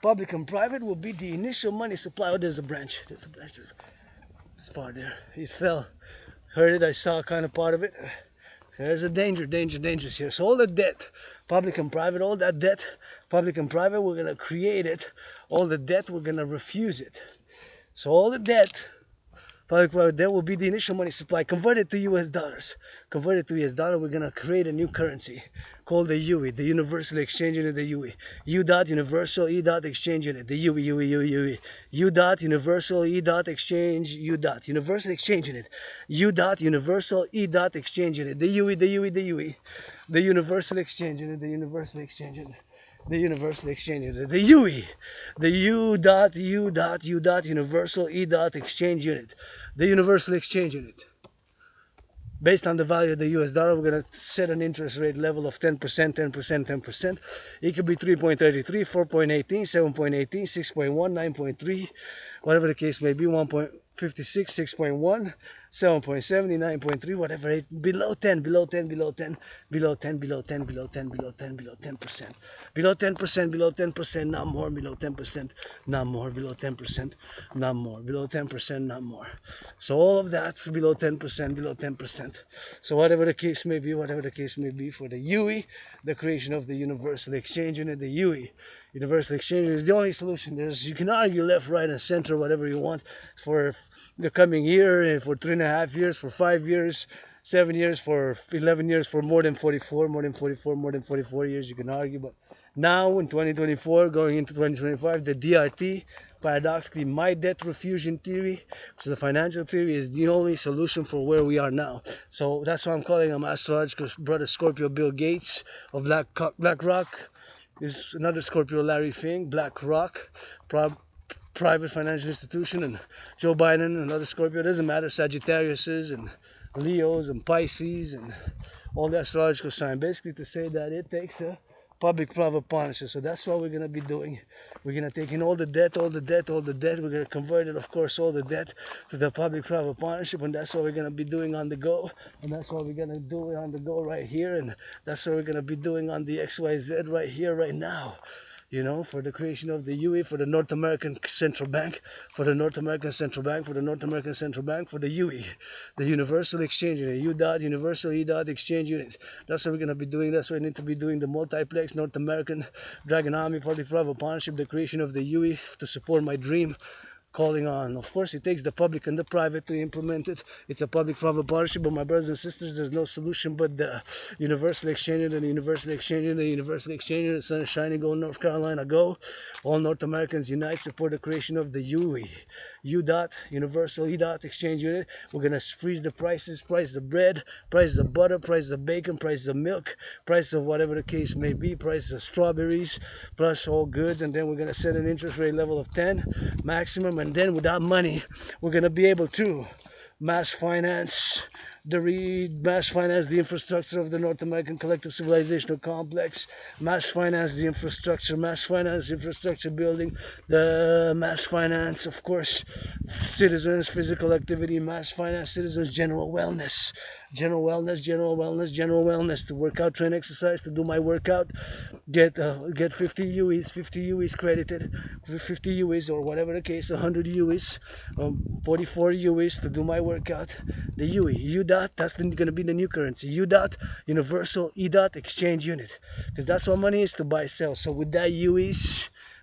Speaker 1: public and private, will be the initial money supply. Oh, there's a branch. It's far there. It fell. Heard it. I saw kind of part of it. There's a dangerous here. So all the debt, public and private, all that debt, public and private, we're going to create it. All the debt, we're going to refuse it. So all the debt, public private debt, will be the initial money supply. Converted to US dollars. We're going to create a new currency called the UE, the Universal Exchange Unit, the UE. U dot Universal E dot Exchange Unit, the UE. U dot Universal E dot Exchange, U dot Universal Exchange Unit. U dot Universal E dot Exchange Unit, the UE. The Universal Exchange Unit, the universal exchange unit, the UE, the U universal exchange unit, the universal exchange unit. Based on the value of the US dollar, we're going to set an interest rate level of 10%, 10%, 10%. It could be 3.33, 4.18, 7.18, 6.1, 9.3, whatever the case may be, 1.56, 6.1, 7.70, 9.3, whatever it, below 10, below 10, below 10, below 10, below 10, below 10, below 10, below 10%. Below 10%, below 10%, not more, below 10%, not more, below 10%, not more, below 10%, not more. So all of that below 10%, below 10%. So whatever the case may be, whatever the case may be, for the UE, the creation of the universal exchange unit, the UE, universal exchange unit is the only solution. You can argue left, right, and center, whatever you want for the coming year, and for 3.5 years, for 5 years, 7 years, for 11 years, for more than 44, more than 44, more than 44 years, you can argue. But now in 2024, going into 2025, the DRT, paradoxically, my debt refusion theory, which is a financial theory, is the only solution for where we are now. So that's why I'm calling him astrological brother Scorpio Bill Gates of BlackRock. Is another Scorpio Larry Fink, BlackRock, private financial institution, and Joe Biden, another Scorpio. It doesn't matter, Sagittariuses and Leos and Pisces and all the astrological sign. Basically to say that it takes a public-private partnership. So that's what we're going to be doing. We're going to take in all the debt. We're going to convert it, of course, all the debt to the public-private partnership. And that's what we're going to be doing on the go. And that's what we're going to do on the go right here. And that's what we're going to be doing on the XYZ right here, right now. You know, for the creation of the UE, for the North American Central Bank, for the North American Central Bank, for the North American Central Bank, for the UE, the Universal Exchange Unit, Universal Exchange Unit. That's what we're going to be doing. That's what we need to be doing. The multiplex North American Dragon Army Public-Private Partnership, the creation of the UE to support my dream. Calling on, of course, it takes the public and the private to implement it. It's a public-private partnership, but my brothers and sisters, there's no solution but the universal exchange and the universal exchange and the universal exchange. The sun is shining, go North Carolina, go. All North Americans unite, support the creation of the UE, universal exchange unit. We're gonna freeze the prices, price the bread, price the butter, price the bacon, price the milk, price of whatever the case may be, price the strawberries, plus all goods, and then we're gonna set an interest rate level of 10 maximum. And then with that money, we're going to be able to mass finance the infrastructure of the North American collective civilizational complex, mass finance the infrastructure, mass finance infrastructure building, the mass finance, of course, citizens, physical activity, mass finance citizens, general wellness, to work out, train, exercise, to do my workout, get 50 UEs credited, 50 UEs or whatever the case, 100 UEs, 44 UEs to do my workout. The UE, that's going to be the new currency. Universal exchange unit, because that's what money is, to buy, sell. So with that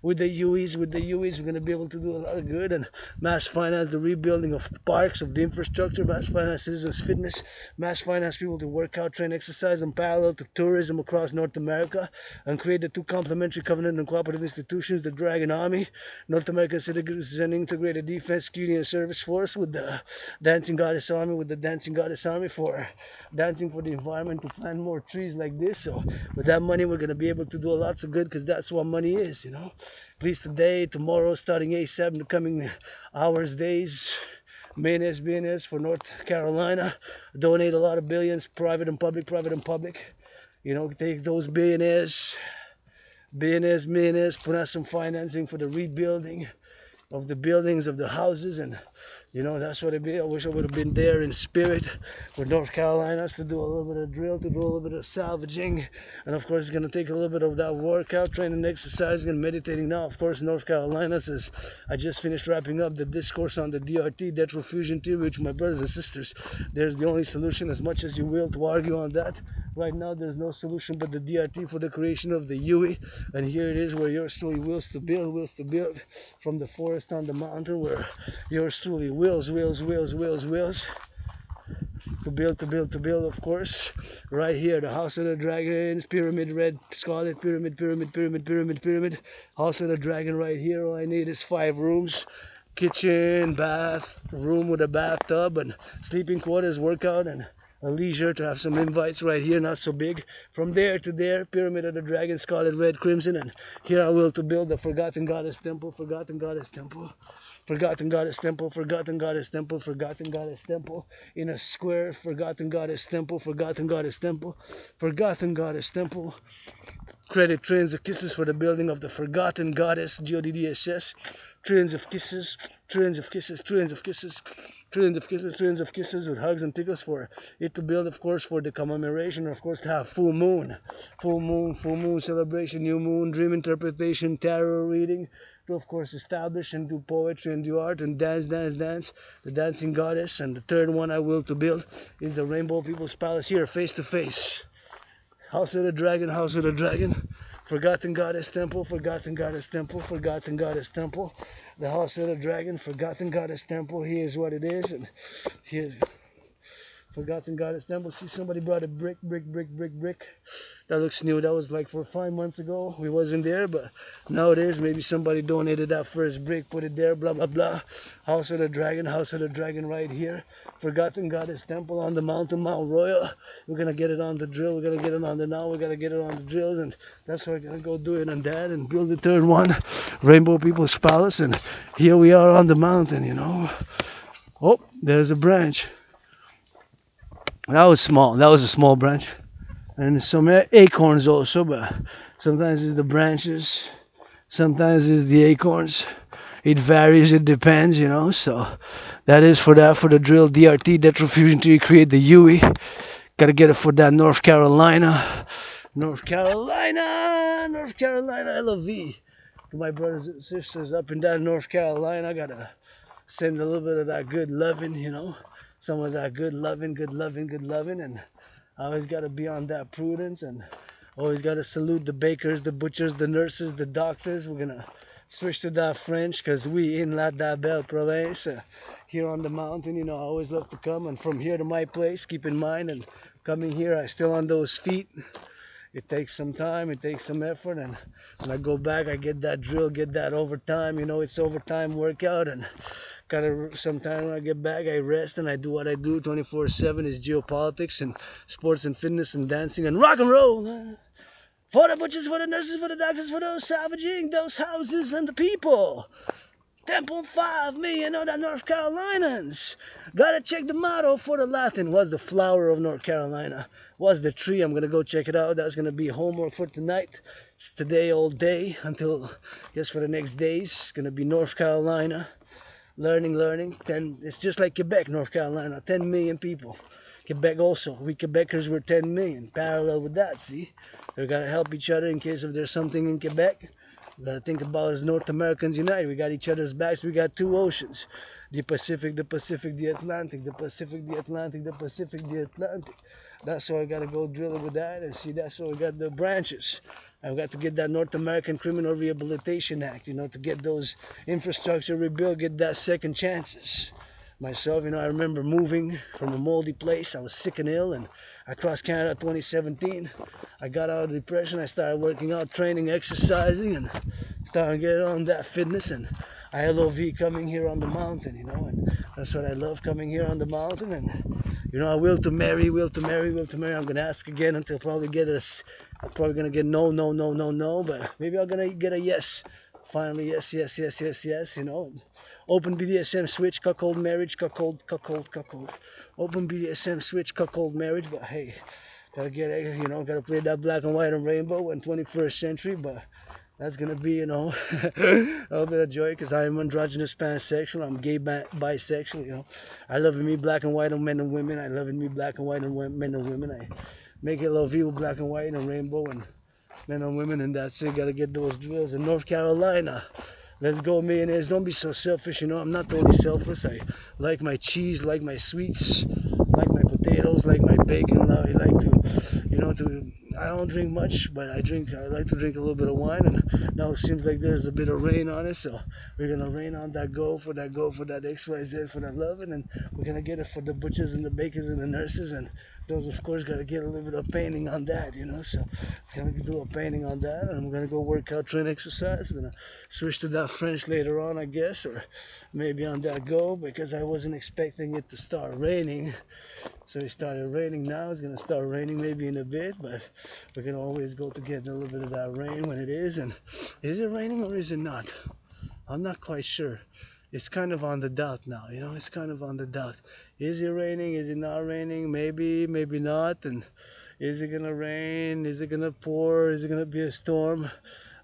Speaker 1: with the UEs, we're going to be able to do a lot of good and mass finance the rebuilding of parks, of the infrastructure, mass finance citizens fitness, mass finance people to work out, train, exercise in parallel to tourism across North America, and create the two complementary covenant and cooperative institutions, the Dragon Army, North American Citizen Integrated Defense, Security and Service Force, with the Dancing Goddess Army, for dancing for the environment, to plant more trees like this. So with that money, we're going to be able to do lots of good, because that's what money is, you know. Please, today, tomorrow, starting ASAP in the coming hours, days, minutes, BNS for North Carolina, donate a lot of billions, private and public, you know, take those millionaires, put out some financing for the rebuilding of the buildings, of the houses, and you know, that's what it'd be. I wish I would have been there in spirit with North Carolinas to do a little bit of drill, to do a little bit of salvaging. And of course, it's going to take a little bit of that workout, training, exercising, and meditating now. Of course, North Carolina says, I just finished wrapping up the discourse on the DRT, debt refusion theory, which, my brothers and sisters, there's the only solution, as much as you will to argue on that. Right now, there's no solution but the DRT for the creation of the UE. And here it is, where yours truly wills to build from the forest on the mountain, where yours truly wills to build, of course, right here, the House of the Dragons, pyramid, red, scarlet, pyramid, House of the Dragon right here. All I need is 5 rooms, kitchen, bath, room with a bathtub, and sleeping quarters, workout, and a leisure to have some invites right here, not so big. From there to there, Pyramid of the Dragon, Scarlet, Red, Crimson, and here I will to build the Forgotten Goddess Temple, Forgotten Goddess Temple. Forgotten Goddess Temple, Forgotten Goddess Temple, Forgotten Goddess Temple, in a square, Forgotten Goddess Temple, Forgotten Goddess Temple, Forgotten Goddess Temple. Credit Trillions of Kisses for the building of the Forgotten Goddess, GODDSS. Trillions of kisses, trillions of kisses, trillions of kisses, trillions of kisses, trillions of kisses with hugs and tickles for it to build, of course, for the commemoration, of course, to have full moon celebration, new moon, dream interpretation, tarot reading, to, of course, establish and do poetry and do art and dance, the dancing goddess. And the third one I will to build is the Rainbow People's Palace here, face to face. House of the Dragon, House of the Dragon, Forgotten Goddess Temple, Forgotten Goddess Temple, Forgotten Goddess Temple, the House of the Dragon, Forgotten Goddess Temple. Here's what it is, and here's Forgotten Goddess Temple. See, somebody brought a brick. That looks new. That was like 5 months ago. We wasn't there, but nowadays maybe somebody donated that first brick, put it there, blah, blah, blah. House of the Dragon right here. Forgotten Goddess Temple on the mountain, Mount Royal. We're going to get it on the drill. We're going to get it on the now. We're going to get it on the drills, and that's why we're going to go do it on that and build the third one, Rainbow People's Palace. And here we are on the mountain, you know. Oh, there's a branch. That was small. That was a small branch. And some acorns also, but sometimes it's the branches, sometimes it's the acorns. It varies, it depends, you know. So that is for that, for the drill DRT, detrofusion to create the UE. Gotta get it for that North Carolina, LOV. To my brothers and sisters up in that North Carolina, I gotta send a little bit of that good loving, you know. Some of that good loving, and I always got to be on that prudence, and always got to salute the bakers, the butchers, the nurses, the doctors. We're going to switch to that French because we in La Belle Province, here on the mountain, you know, I always love to come, and from here to my place, keep in mind, and coming here, I still on those feet. It takes some time, it takes some effort, and when I go back, I get that drill, get that overtime, you know, it's overtime workout, and gotta, sometime when I get back, I rest and I do what I do 24/7 is geopolitics and sports and fitness and dancing and rock and roll. For the butchers, for the nurses, for the doctors, for those salvaging those houses and the people. 10.5 million of the North Carolinians. Gotta check the motto for the Latin. What's the flower of North Carolina? What's the tree? I'm gonna go check it out. That's gonna be homework for tonight. It's today all day until, I guess, for the next days. It's gonna be North Carolina. Learning. It's just like Quebec, North Carolina. 10 million people. Quebec also. We Quebecers were 10 million. Parallel with that, see? We gotta help each other in case if there's something in Quebec. We gotta think about as North Americans unite. We got each other's backs. We got two oceans. The Pacific, the Atlantic. The Pacific, the Atlantic. That's why I gotta go drill it with that, and see, that's why we got the branches. I've got to get that North American Criminal Rehabilitation Act, you know, to get those infrastructure rebuilt, get that second chances. Myself, you know, I remember moving from a moldy place. I was sick and ill, and I crossed Canada 2017. I got out of depression. I started working out, training, exercising, and started getting on that fitness. And I love coming here on the mountain, you know, and that's what I love, coming here on the mountain. And, you know, I will to marry. I'm going to ask again until probably get I'm probably going to get no, but maybe I'm going to get a yes. Finally, yes, you know. Open BDSM switch, cuckold marriage, cuckold. Open BDSM switch, cuckold marriage, but hey, gotta get it, you know, gotta play that black and white and rainbow in 21st century, but that's gonna be, you know, a little bit of joy because I am androgynous pansexual, I'm gay bisexual, you know. I love me black and white and men and women, I love me black and white and men and women, I make it love you black and white and rainbow and men and women, and that's it. Gotta get those drills in North Carolina. Let's go, millionaires. Don't be so selfish, you know. I'm not totally selfish. I like my cheese, like my sweets, like my potatoes, like my bacon. I like to, you know, I don't drink much, but I like to drink a little bit of wine, and now it seems like there's a bit of rain on it, so we're gonna rain on that go for that XYZ, for that love, and then we're gonna get it for the butchers and the bakers and the nurses, and those, of course, gotta get a little bit of painting on that, you know. So it's gonna do a painting on that, and I'm gonna go work out, train, exercise. I'm gonna switch to that French later on, I guess, or maybe on that go, because I wasn't expecting it to start raining So it started raining now. It's gonna start raining maybe in a bit, but we can always go to get a little bit of that rain when it is. And is it raining or is it not? I'm not quite sure. It's kind of on the dot now, you know, it's kind of on the dot. Is it raining? Is it not raining? Maybe, maybe not. And is it gonna rain? Is it gonna pour? Is it gonna be a storm?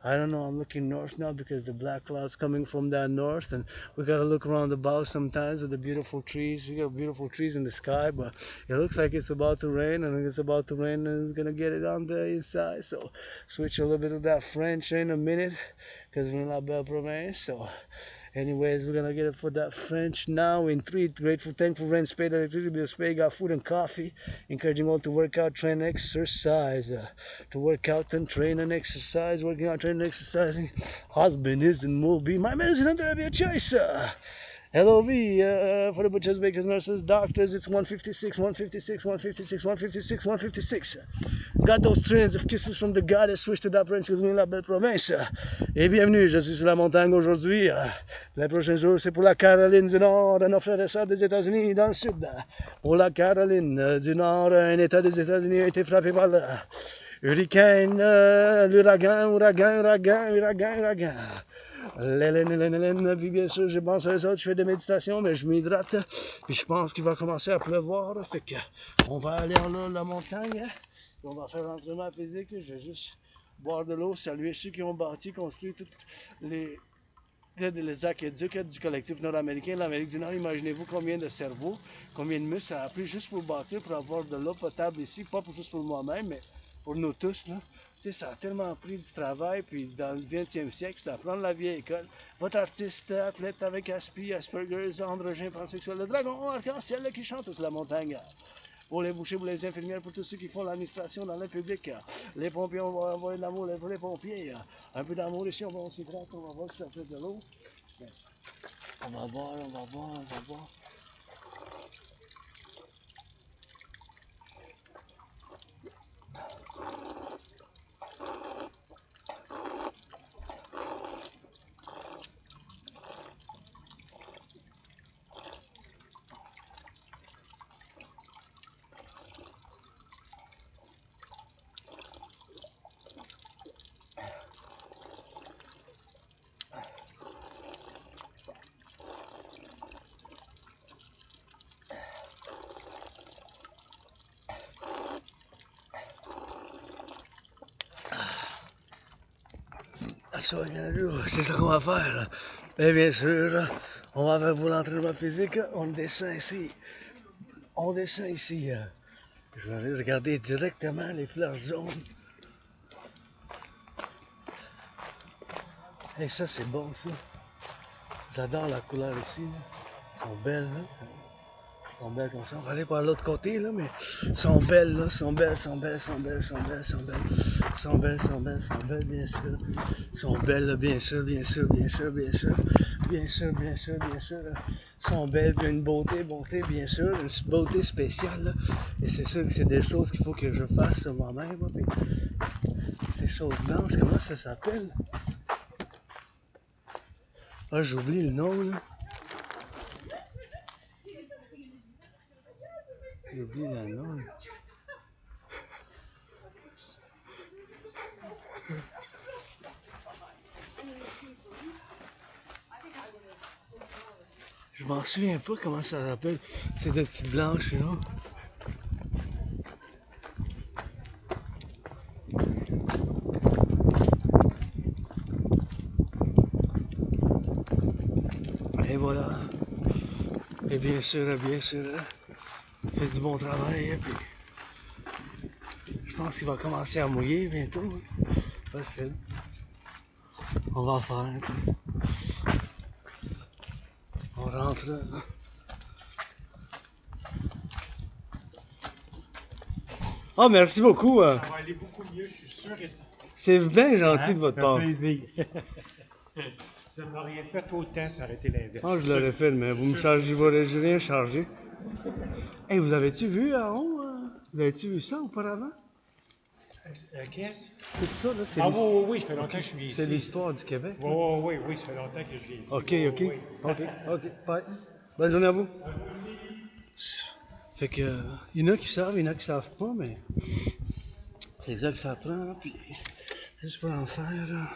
Speaker 1: I don't know. I'm looking north now because the black cloud's coming from that north, and we gotta look around the bow sometimes with the beautiful trees. We got beautiful trees in the sky, but it looks like it's about to rain, and it's about to rain, and it's gonna get it on the inside. So switch a little bit of that French in a minute because we're in La Belle Province. So anyways, we're gonna get it for that French now in 3. Grateful, thankful, rent, spade, electricity, bill, spade, got food and coffee. Encouraging all to work out, train, exercise. To work out and train and exercise. Working out, training, exercising. Husband is and will be my medicine and therapy of choice. LOV for the butchers, bakers, nurses, doctors. It's 156, 156, 156, 156, 156. Got those trains of kisses from the goddess. Switch to that French because we're in la belle province. Et bienvenue, je suis sur la montagne aujourd'hui. Les prochains jours, c'est pour la Caroline du Nord, nos frères et sœurs des États-Unis dans le sud. Pour la Caroline du Nord, un état des États-Unis a été frappé par le hurricane, l'ouragan, ouragan. Puis bien sûr, je pense à ça, je fais des méditations, mais je m'hydrate. Puis je pense qu'il va commencer à pleuvoir. Fait que on va aller en haut de la montagne. On va faire l'entraînement physique. Je vais juste boire de l'eau, saluer ceux qui ont bâti, construit toutes les aqueducs du collectif nord-américain de l'Amérique du Nord. Imaginez-vous combien de cerveaux, combien de muscles ça a pris juste pour bâtir, pour avoir de l'eau potable ici, pas juste pour moi-même, mais pour nous tous. Là. Tu sais, ça a tellement pris du travail, puis dans le 20e siècle, ça prend de la vieille école. Votre artiste, athlète avec Asperger's, androgyne, pansexuel, le dragon arc-en-ciel qui chante sur la montagne. Pour les bouchers, pour les infirmières, pour tous ceux qui font l'administration dans le public. Les pompiers, on va envoyer de l'amour pour les pompiers. Un peu d'amour ici, on va s'hydrater, on va voir que ça fait de l'eau. On va boire, on va boire, on va boire. C'est ça qu'on va faire. Et bien sûr, on va faire pour l'entraînement physique, on descend ici. On descend ici. Je vais aller regarder directement les fleurs jaunes. Et ça, c'est bon, ça. J'adore la couleur ici. Elles sont belles, là. Elles sont belles comme ça. On va aller par l'autre côté, là, mais elles sont belles, là. Elles sont belles, sont belles, sont belles, sont belles, sont belles. Sont belles, sont belles, sont belles, bien sûr. Sont belles, là, bien sûr, bien sûr, bien sûr, bien sûr. Bien sûr, bien sûr, bien sûr. Sont belles, puis une beauté, bien sûr. Une beauté spéciale, là. Et c'est sûr que c'est des choses qu'il faut que je fasse moi-même, là. Puis ces choses blanches, comment ça s'appelle? Ah, j'oublie le nom, là. J'oublie le nom, là. Je m'en souviens pas comment ça s'appelle. C'est des petites blanches, là. Et voilà. Et bien sûr, fait du bon travail. Puis je pense qu'il va commencer à mouiller bientôt. Facile. On va faire, tu sais. On rentre là. Oh, merci beaucoup.
Speaker 3: Ça va aller beaucoup mieux, je suis sûr et ça.
Speaker 1: C'est bien gentil de votre part.
Speaker 3: Ça fait plaisir. Vous m'auriez fait autant, ça aurait été l'inverse.
Speaker 1: Oh, je l'aurais fait, mais vous me chargez, je viens charger. Hey, vous avez-tu vu en haut? Vous avez-tu vu ça auparavant?
Speaker 3: Qu'est-ce?
Speaker 1: Tout ça, là, c'est
Speaker 3: Oui, ça fait longtemps que je suis ici.
Speaker 1: c'est l'histoire du Québec.
Speaker 3: Oui, ça fait longtemps que je viens ici.
Speaker 1: OK. Bye. Bonne journée à vous. Fait que, il y en a qui savent, il y en a qui savent pas, mais c'est ça que ça prend, puis juste pour en faire, là.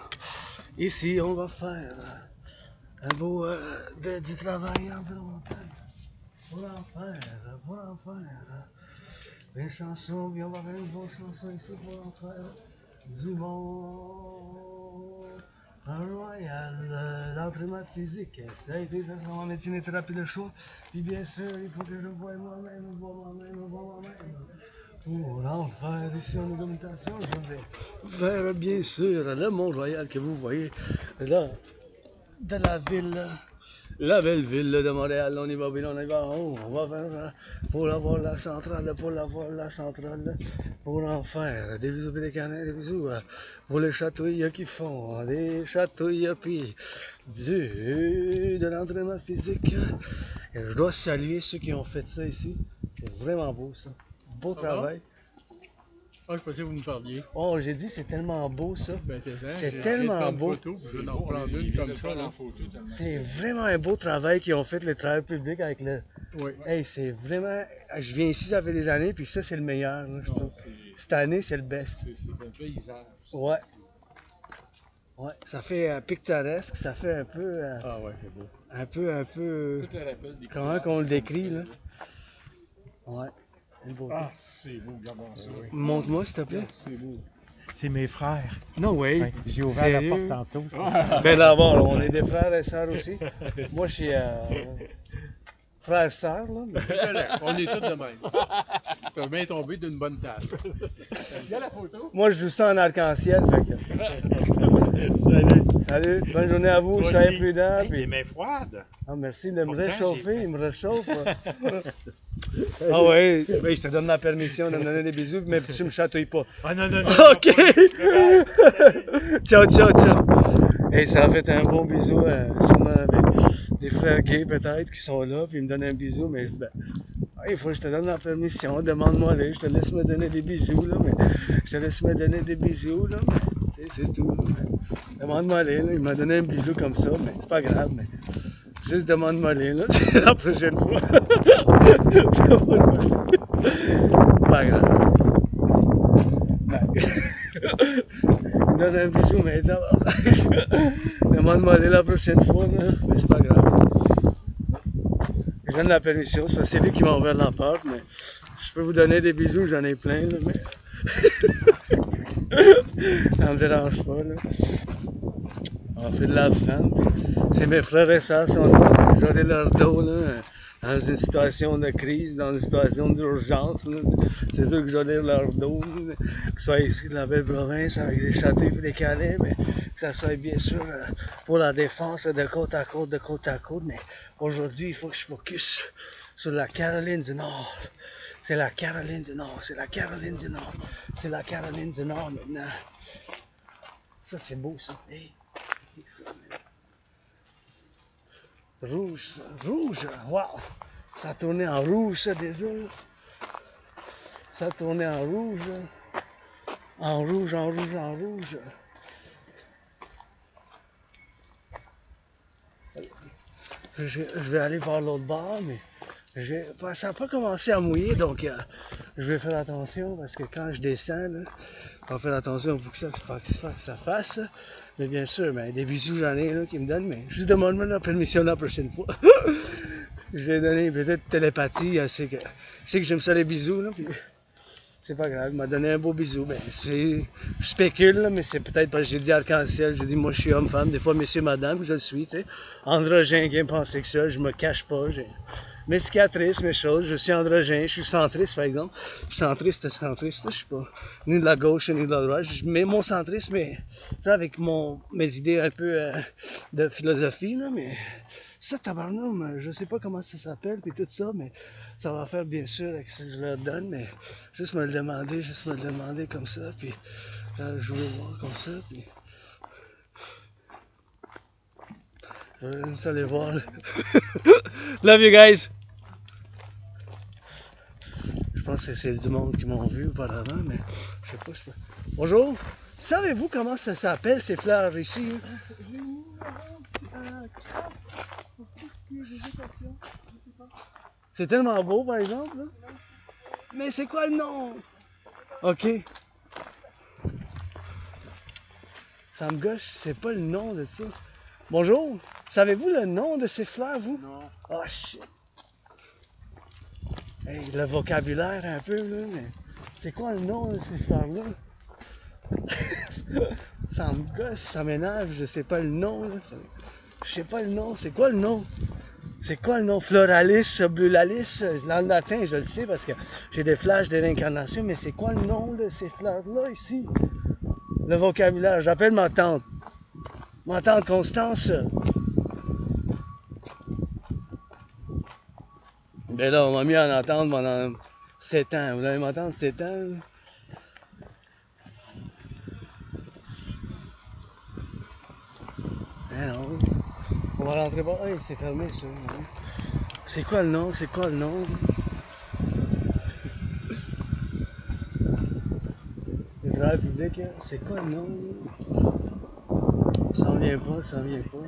Speaker 1: Ici, on va faire un beau du travail en volontaire. Pour en faire une chanson, puis on va faire une bonne chanson ici pour en faire du monde. Un royal, l'entraînement physique, ça a été, ça sera ma médecine et thérapie de choix. Puis bien sûr, il faut que je voie moi-même. Pour en faire ici en documentation, je vais faire bien sûr le Mont Royal que vous voyez là, de la ville. La belle ville de Montréal, on y va en haut, on va faire pour avoir la centrale, pour en faire des bisous, des canets, des bisous, pour les chatouilles qui font, des chatouilles, puis de l'entraînement physique. Et je dois saluer ceux qui ont fait ça ici, c'est vraiment beau ça, beau travail.
Speaker 4: Ah, je pensais que vous nous parliez.
Speaker 1: Oh, j'ai dit, c'est tellement beau ça.
Speaker 4: Ben,
Speaker 1: c'est tellement beau.
Speaker 4: Photos, je vais en prendre une comme ça. Là.
Speaker 1: C'est vraiment un beau travail qu'ils ont fait, les travailleurs publics avec le.
Speaker 4: Oui.
Speaker 1: Hey, c'est vraiment. Je viens ici, ça fait des années, puis ça, c'est le meilleur, là, je trouve. Cette année, c'est le best.
Speaker 4: C'est un paysage.
Speaker 1: Ouais. Ouais, ça fait picturesque, ça fait un peu.
Speaker 4: Ah, ouais, c'est beau.
Speaker 1: Un peu.
Speaker 4: Tout le rappel des
Speaker 1: Comment qu'on le décrit, là? Ouais.
Speaker 4: Ah, c'est beau, regardons ça. Oui.
Speaker 1: Montre-moi, s'il te plaît.
Speaker 4: C'est beau.
Speaker 3: C'est mes frères.
Speaker 1: No way.
Speaker 3: Ouais, j'ai ouvert la porte tantôt.
Speaker 1: Ben d'abord, on est des frères et sœurs aussi. Moi, je suis frère-sœur, là.
Speaker 4: C'est correct, on est tous de même. Tu as bien tombé d'une bonne table. Il y a la photo.
Speaker 1: Moi, je joue ça en arc-en-ciel, fait que... Salut. Salut. Bonne journée à vous. Soyez prudents.
Speaker 3: Hey,
Speaker 1: Puis...
Speaker 3: les mains froides.
Speaker 1: Ah, merci de me
Speaker 3: Pourtant,
Speaker 1: réchauffer. Il me réchauffe. Ah ouais, je te donne la permission de me donner des bisous, mais tu me chatouilles pas.
Speaker 3: Ah non, non, non.
Speaker 1: OK! Ciao, ciao, ciao. Hey, ça a fait un bon bisou, sûrement avec des frères gays peut-être qui sont là, puis ils me donnent un bisou, mais je dis, ben, il faut que je te donne la permission, demande-moi aller, je te laisse me donner des bisous, là, mais je te laisse me donner des bisous, là, mais c'est tout. Demande-moi aller, là, il m'a donné un bisou comme ça, mais c'est pas grave, mais juste demande-moi aller, là, la prochaine fois. C'est pas grave. Il me donne un bisou maintenant. Demande-moi aller la prochaine fois, là, mais c'est pas grave. Je donne la permission, c'est parce que c'est lui qui m'a ouvert la porte, mais je peux vous donner des bisous, j'en ai plein, là, mais ça me dérange pas, là. On fait de la femme, puis c'est mes frères et sœurs sont là, j'aurai leur dos, là, dans une situation de crise, dans une situation d'urgence, là. C'est sûr que j'aurai leur dos, là, que ce soit ici de la belle province avec des châteaux et des calais, mais que ça soit bien sûr pour la défense de côte à côte, mais aujourd'hui il faut que je focus sur la Caroline du Nord. C'est la Caroline du Nord, c'est la Caroline du Nord, c'est la Caroline du Nord maintenant. Ça c'est beau ça, hey. Rouge, ça. Rouge, wow! Ça a tourné en rouge, ça, déjà. Ça a tourné en rouge. En rouge, en rouge, en rouge. Je vais aller par l'autre bord, mais ça n'a pas commencé à mouiller, donc je vais faire attention, parce que quand je descends, là, on va faire attention pour que ça fasse. Mais bien sûr, ben, des bisous j'en ai là, qui me donnent, mais juste demande-moi la permission la prochaine fois. Je l'ai donné peut-être télépathie, c'est que j'aime ça les bisous, là, puis c'est pas grave, il m'a donné un beau bisou. Ben, je spécule, là, mais c'est peut-être parce que j'ai dit arc-en-ciel, j'ai dit moi je suis homme-femme, des fois monsieur, madame, je le suis, tu sais. Androgyne, qui est pansexuel, je me cache pas, j'ai mes cicatrices, mes choses, je suis androgyne, je suis centriste par exemple. Je suis centriste, je suis pas ni de la gauche ni de la droite. Je mets mon centrisme, mais avec mes idées un peu de philosophie, là, mais ça, tabarnoume, je sais pas comment ça s'appelle, puis tout ça, mais ça va faire bien sûr avec ce que je leur donne, mais juste me le demander comme ça, puis je vais voir comme ça, puis je vais juste aller voir. Love you guys! Je pense que c'est du monde qui m'ont vu auparavant, mais je sais pas. Bonjour! Savez-vous comment ça s'appelle ces fleurs ici?
Speaker 2: Renouveau, classe pour tout ce qui est végétation, je sais pas.
Speaker 1: C'est tellement beau, par exemple. Là. Mais c'est quoi le nom? OK. Ça me gâche, c'est pas le nom de ça. Bonjour. Savez-vous le nom de ces fleurs, vous?
Speaker 4: Non.
Speaker 1: Oh, shit. Hey, le vocabulaire un peu, là, mais... C'est quoi le nom de ces fleurs-là? Ça me gosse, ça m'énerve, je sais pas le nom, là. Je sais pas le nom, c'est quoi le nom? C'est quoi le nom? Floralis, blulalis, dans le latin, je le sais parce que j'ai des flashs de réincarnation, mais c'est quoi le nom de ces fleurs-là ici? Le vocabulaire, j'appelle ma tante. Ma tante Constance. Ben là, on m'a mis à en entendre pendant 7 ans. Vous allez m'entendre 7 ans? Là? Eh non. On va rentrer pas. Hey, c'est fermé ça. C'est quoi le nom? C'est quoi le nom? Le travail public, hein? C'est quoi le nom? Ça en vient pas, ça en vient pas.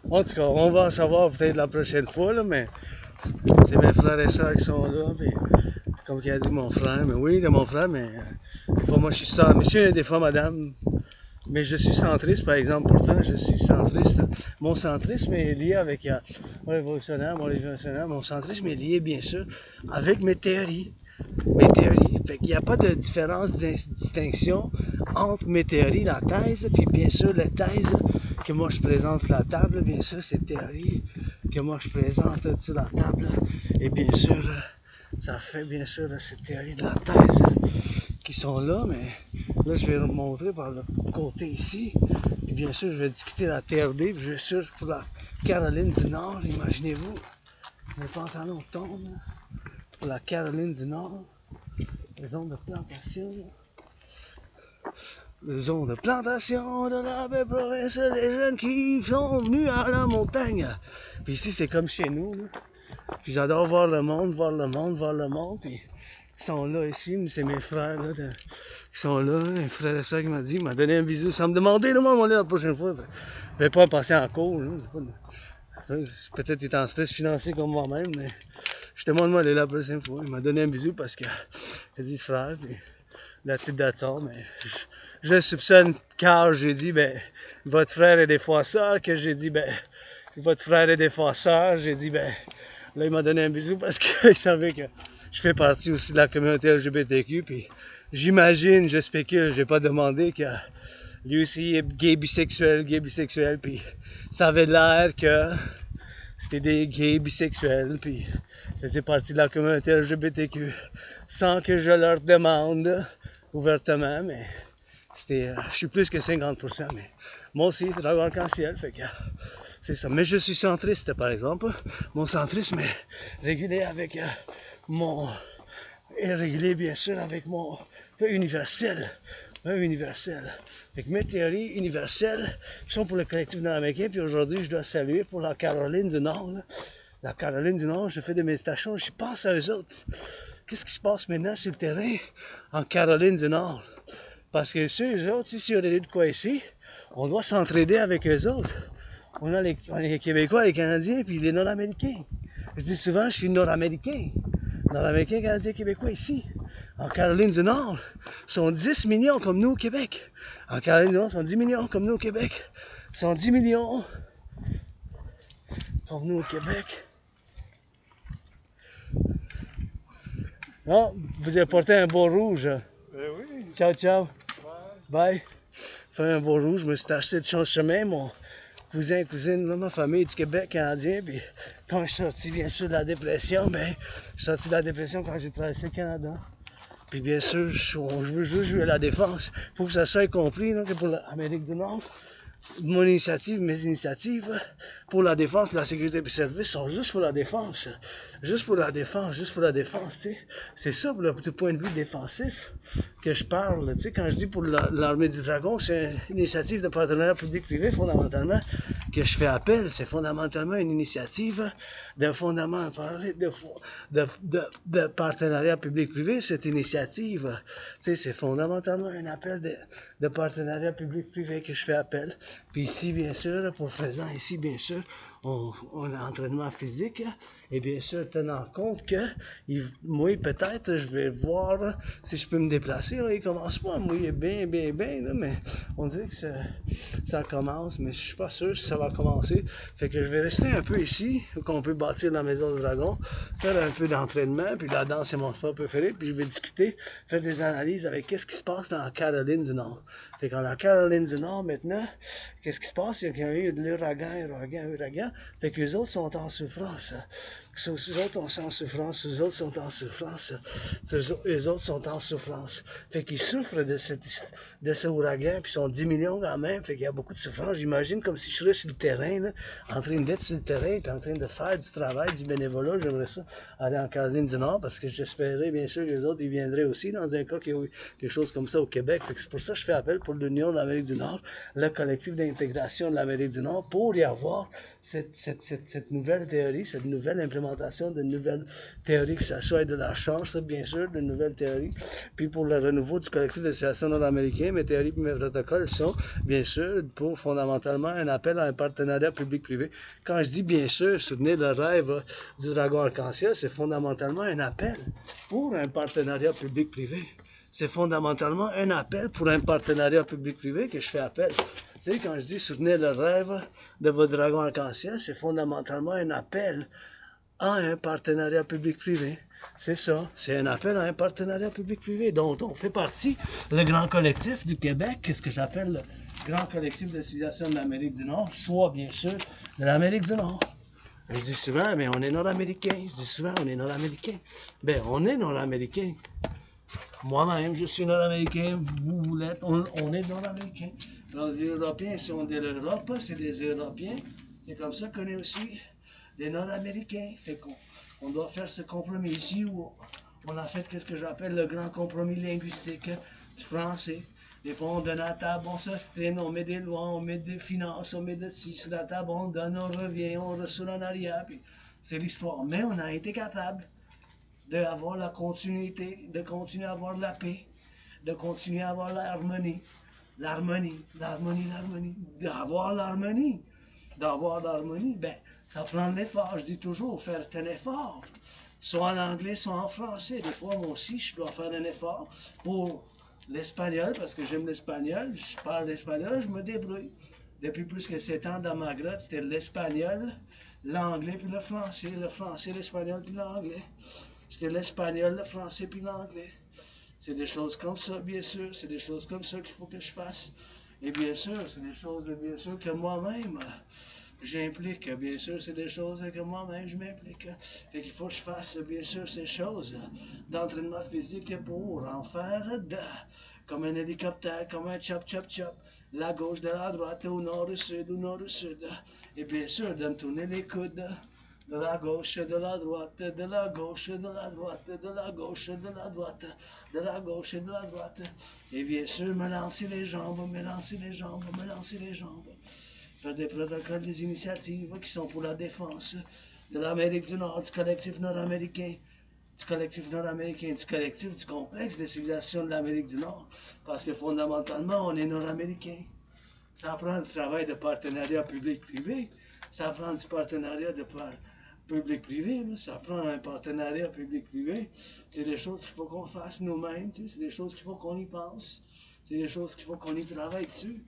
Speaker 1: En tout cas, on va en savoir peut-être la prochaine fois, là, mais c'est mes frères et sœurs qui sont là. Puis, comme il a dit mon frère, mais oui, c'est mon frère, mais des fois moi je suis ça, monsieur, des fois madame. Mais je suis centriste, par exemple, pourtant je suis centriste. Mon centrisme est lié avec mon révolutionnaire, mon centrisme est lié bien sûr avec mes théories. Mes théories. Fait qu'il n'y a pas de différence, de distinction entre mes théories, la thèse, puis bien sûr les thèses que moi je présente sur la table, bien sûr ces théories que moi je présente sur la table, et bien sûr ça fait bien sûr ces théories de la thèse qui sont là, mais là je vais vous montrer par le côté ici, puis bien sûr je vais discuter la TRD, puis je vais sûr pour la Caroline du Nord, imaginez-vous, mes pantalons tombent, pour la Caroline du Nord, les zones de plantation. Les zones de plantation de la belle province, des jeunes qui sont venus à la montagne. Puis ici, c'est comme chez nous. Là. Puis j'adore voir le monde, Puis ils sont là ici, c'est mes frères là, qui sont là. Un frère et soeur qui m'a dit, il m'a donné un bisou. Ça me demandait, là, moi, on va aller la prochaine fois. Je vais pas passer en cours. Là. Peut-être qu'il est en stress financier comme moi-même, mais je demande moi d'aller la prochaine fois. Il m'a donné un bisou parce qu'il a dit frère, puis la petite dator, mais je le soupçonne car j'ai dit, ben, votre frère est des fois sœur, que j'ai dit, ben, votre frère est des fois sœur, j'ai dit, ben, là, il m'a donné un bisou parce qu'il savait que je fais partie aussi de la communauté LGBTQ, puis j'imagine, je spécule, j'ai pas demandé que lui aussi est gay bisexuel, puis ça avait l'air que c'était des gays bisexuels, puis faisaient partie de la communauté LGBTQ sans que je leur demande ouvertement, mais c'était, je suis plus que 50%, mais moi aussi, dragon arc-en-ciel, fait que c'est ça. Mais je suis centriste, par exemple. Mon centrisme est régulé avec est régulé bien sûr avec mon universel. Universel. Fait que mes théories universelles sont pour le collectif Americain, puis aujourd'hui, je dois saluer pour la Caroline du Nord. Là. La Caroline du Nord, je fais des méditations, je pense à eux autres. Qu'est-ce qui se passe maintenant sur le terrain en Caroline du Nord? Parce que eux autres, si on est de quoi ici, on doit s'entraider avec eux autres. On a les Québécois, les Canadiens, puis les Nord-Américains. Je dis souvent, je suis Nord-Américain. Nord-Américain, Canadien, Québécois ici. En Caroline du Nord, sont 10 millions comme nous au Québec. En Caroline du Nord, sont 10 millions comme nous au Québec. Sont 10 millions comme nous au Québec. Non, vous avez porté un beau rouge.
Speaker 4: Oui.
Speaker 1: Ciao, ciao. Bye. Fait un beau rouge, je me suis acheté de chemin, mon cousin, cousine, ma famille du Québec, canadien, puis quand je suis sorti bien sûr de la dépression, ben, je suis sorti de la dépression quand j'ai traversé le Canada. Puis bien sûr, je veux juste jouer à la défense. Il faut que ça soit compris là, que pour l'Amérique du Nord, mon initiative, mes initiatives pour la défense, la sécurité et le service sont juste pour la défense. Juste pour la défense, juste pour la défense, tu sais. C'est ça, pour le point de vue défensif que je parle. Tu sais, quand je dis pour l'armée du dragon, c'est une initiative de partenariat public-privé, fondamentalement, que je fais appel. C'est fondamentalement une initiative de fondament, de partenariat public-privé. Cette initiative, tu sais, c'est fondamentalement un appel de partenariat public-privé que je fais appel. Puis ici, bien sûr, pour faisant ici, bien sûr, on a entraînement physique, et bien sûr, tenant compte que, moi, peut-être, je vais voir si je peux me déplacer. Là, il commence pas à mouiller bien, là, mais on dirait que ça commence, mais je suis pas sûr si ça va commencer. Fait que je vais rester un peu ici, qu'on peut bâtir la maison du dragon, faire un peu d'entraînement, puis la danse est mon sport préféré, puis je vais discuter, faire des analyses avec qu'est-ce qui se passe dans la Caroline du Nord. Fait qu'en la Caroline du Nord, maintenant, qu'est-ce qui se passe? Il y a eu de l'ouragan. Fait que les autres sont en souffrance. Les autres sont en souffrance. Les autres sont en souffrance. Les autres sont en souffrance. Fait qu'ils souffrent de ce ouragan, puis ils sont 10 millions quand même. Fait qu'il y a beaucoup de souffrance. J'imagine comme si je serais sur le terrain, là, en train d'être sur le terrain, puis en train de faire du travail, du bénévolat. J'aimerais ça aller en Caroline du Nord, parce que j'espérais bien sûr que les autres ils viendraient aussi dans un cas qu'il y a eu quelque chose comme ça au Québec. Fait que c'est pour ça que je fais appel pour l'Union de l'Amérique du Nord, le collectif d'intégration de l'Amérique du Nord, pour y avoir cette nouvelle théorie, cette nouvelle implémentation de nouvelles théories, que ça soit de la chance, bien sûr, de nouvelles théories. Puis pour le renouveau du collectif de civilisation nord-américain, mes théories et mes protocoles sont, bien sûr, pour fondamentalement un appel à un partenariat public-privé. Quand je dis, bien sûr, soutenir le rêve du dragon arc-en-ciel, c'est fondamentalement un appel pour un partenariat public-privé. C'est fondamentalement un appel pour un partenariat public-privé que je fais appel. Tu sais, quand je dis soutenir le rêve de votre dragon arc-en-ciel, c'est fondamentalement un appel à un partenariat public-privé. C'est ça, c'est un appel à un partenariat public-privé dont on fait partie, le grand collectif du Québec, qu'est-ce que j'appelle le grand collectif de civilisation de l'Amérique du Nord, soit bien sûr de l'Amérique du Nord. Je dis souvent, mais on est nord-américain. Je dis souvent, on est nord-américain. Ben, on est nord-américain. Moi-même, je suis nord-américain, vous l'êtes, on est nord-américain. Les Européens sont de l'Europe, c'est des Européens. C'est comme ça qu'on est aussi des nord-américains. Fait qu'on doit faire ce compromis ici où on a fait ce que j'appelle le grand compromis linguistique du français. Des fois, on donne à la table, on s'ostine, on met des lois, on met des finances, on met de ci, sur la table, on donne, on revient, on reçoit en arrière, puis c'est l'histoire. Mais on a été capable d'avoir la continuité, de continuer à avoir la paix, de continuer à avoir l'harmonie, d'avoir l'harmonie, ben, ça prend de l'effort, je dis toujours, faire un effort, soit en anglais, soit en français. Des fois, moi aussi, je dois faire un effort pour l'espagnol, parce que j'aime l'espagnol, je parle l'espagnol, je me débrouille. Depuis plus que 7 ans dans ma grotte, c'était l'espagnol, l'anglais puis le français, l'espagnol puis l'anglais. C'était l'espagnol, le français puis l'anglais. C'est des choses comme ça, bien sûr. C'est des choses comme ça qu'il faut que je fasse. Et bien sûr, c'est des choses, bien sûr, que moi-même, j'implique. Bien sûr, c'est des choses que moi-même, je m'implique. Fait qu'il faut que je fasse, bien sûr, ces choses d'entraînement physique pour en faire comme un hélicoptère, comme un chop. La gauche de la droite, au nord, au sud, Et bien sûr, de me tourner les coudes. De la gauche, de la droite, de la gauche, de la droite, de la gauche, de la droite, de la gauche et de la droite. Et bien sûr, me lancer les jambes. Faire des protocoles, des initiatives qui sont pour la défense de l'Amérique du Nord, du collectif nord-américain, du collectif du complexe des civilisations de l'Amérique du Nord. Parce que fondamentalement, on est nord-américain. Ça prend du travail de partenariat public-privé. Ça prend du partenariat public-privé, ça prend un partenariat public-privé. C'est des choses qu'il faut qu'on fasse nous-mêmes, c'est des choses qu'il faut qu'on y pense, c'est des choses qu'il faut qu'on y travaille dessus.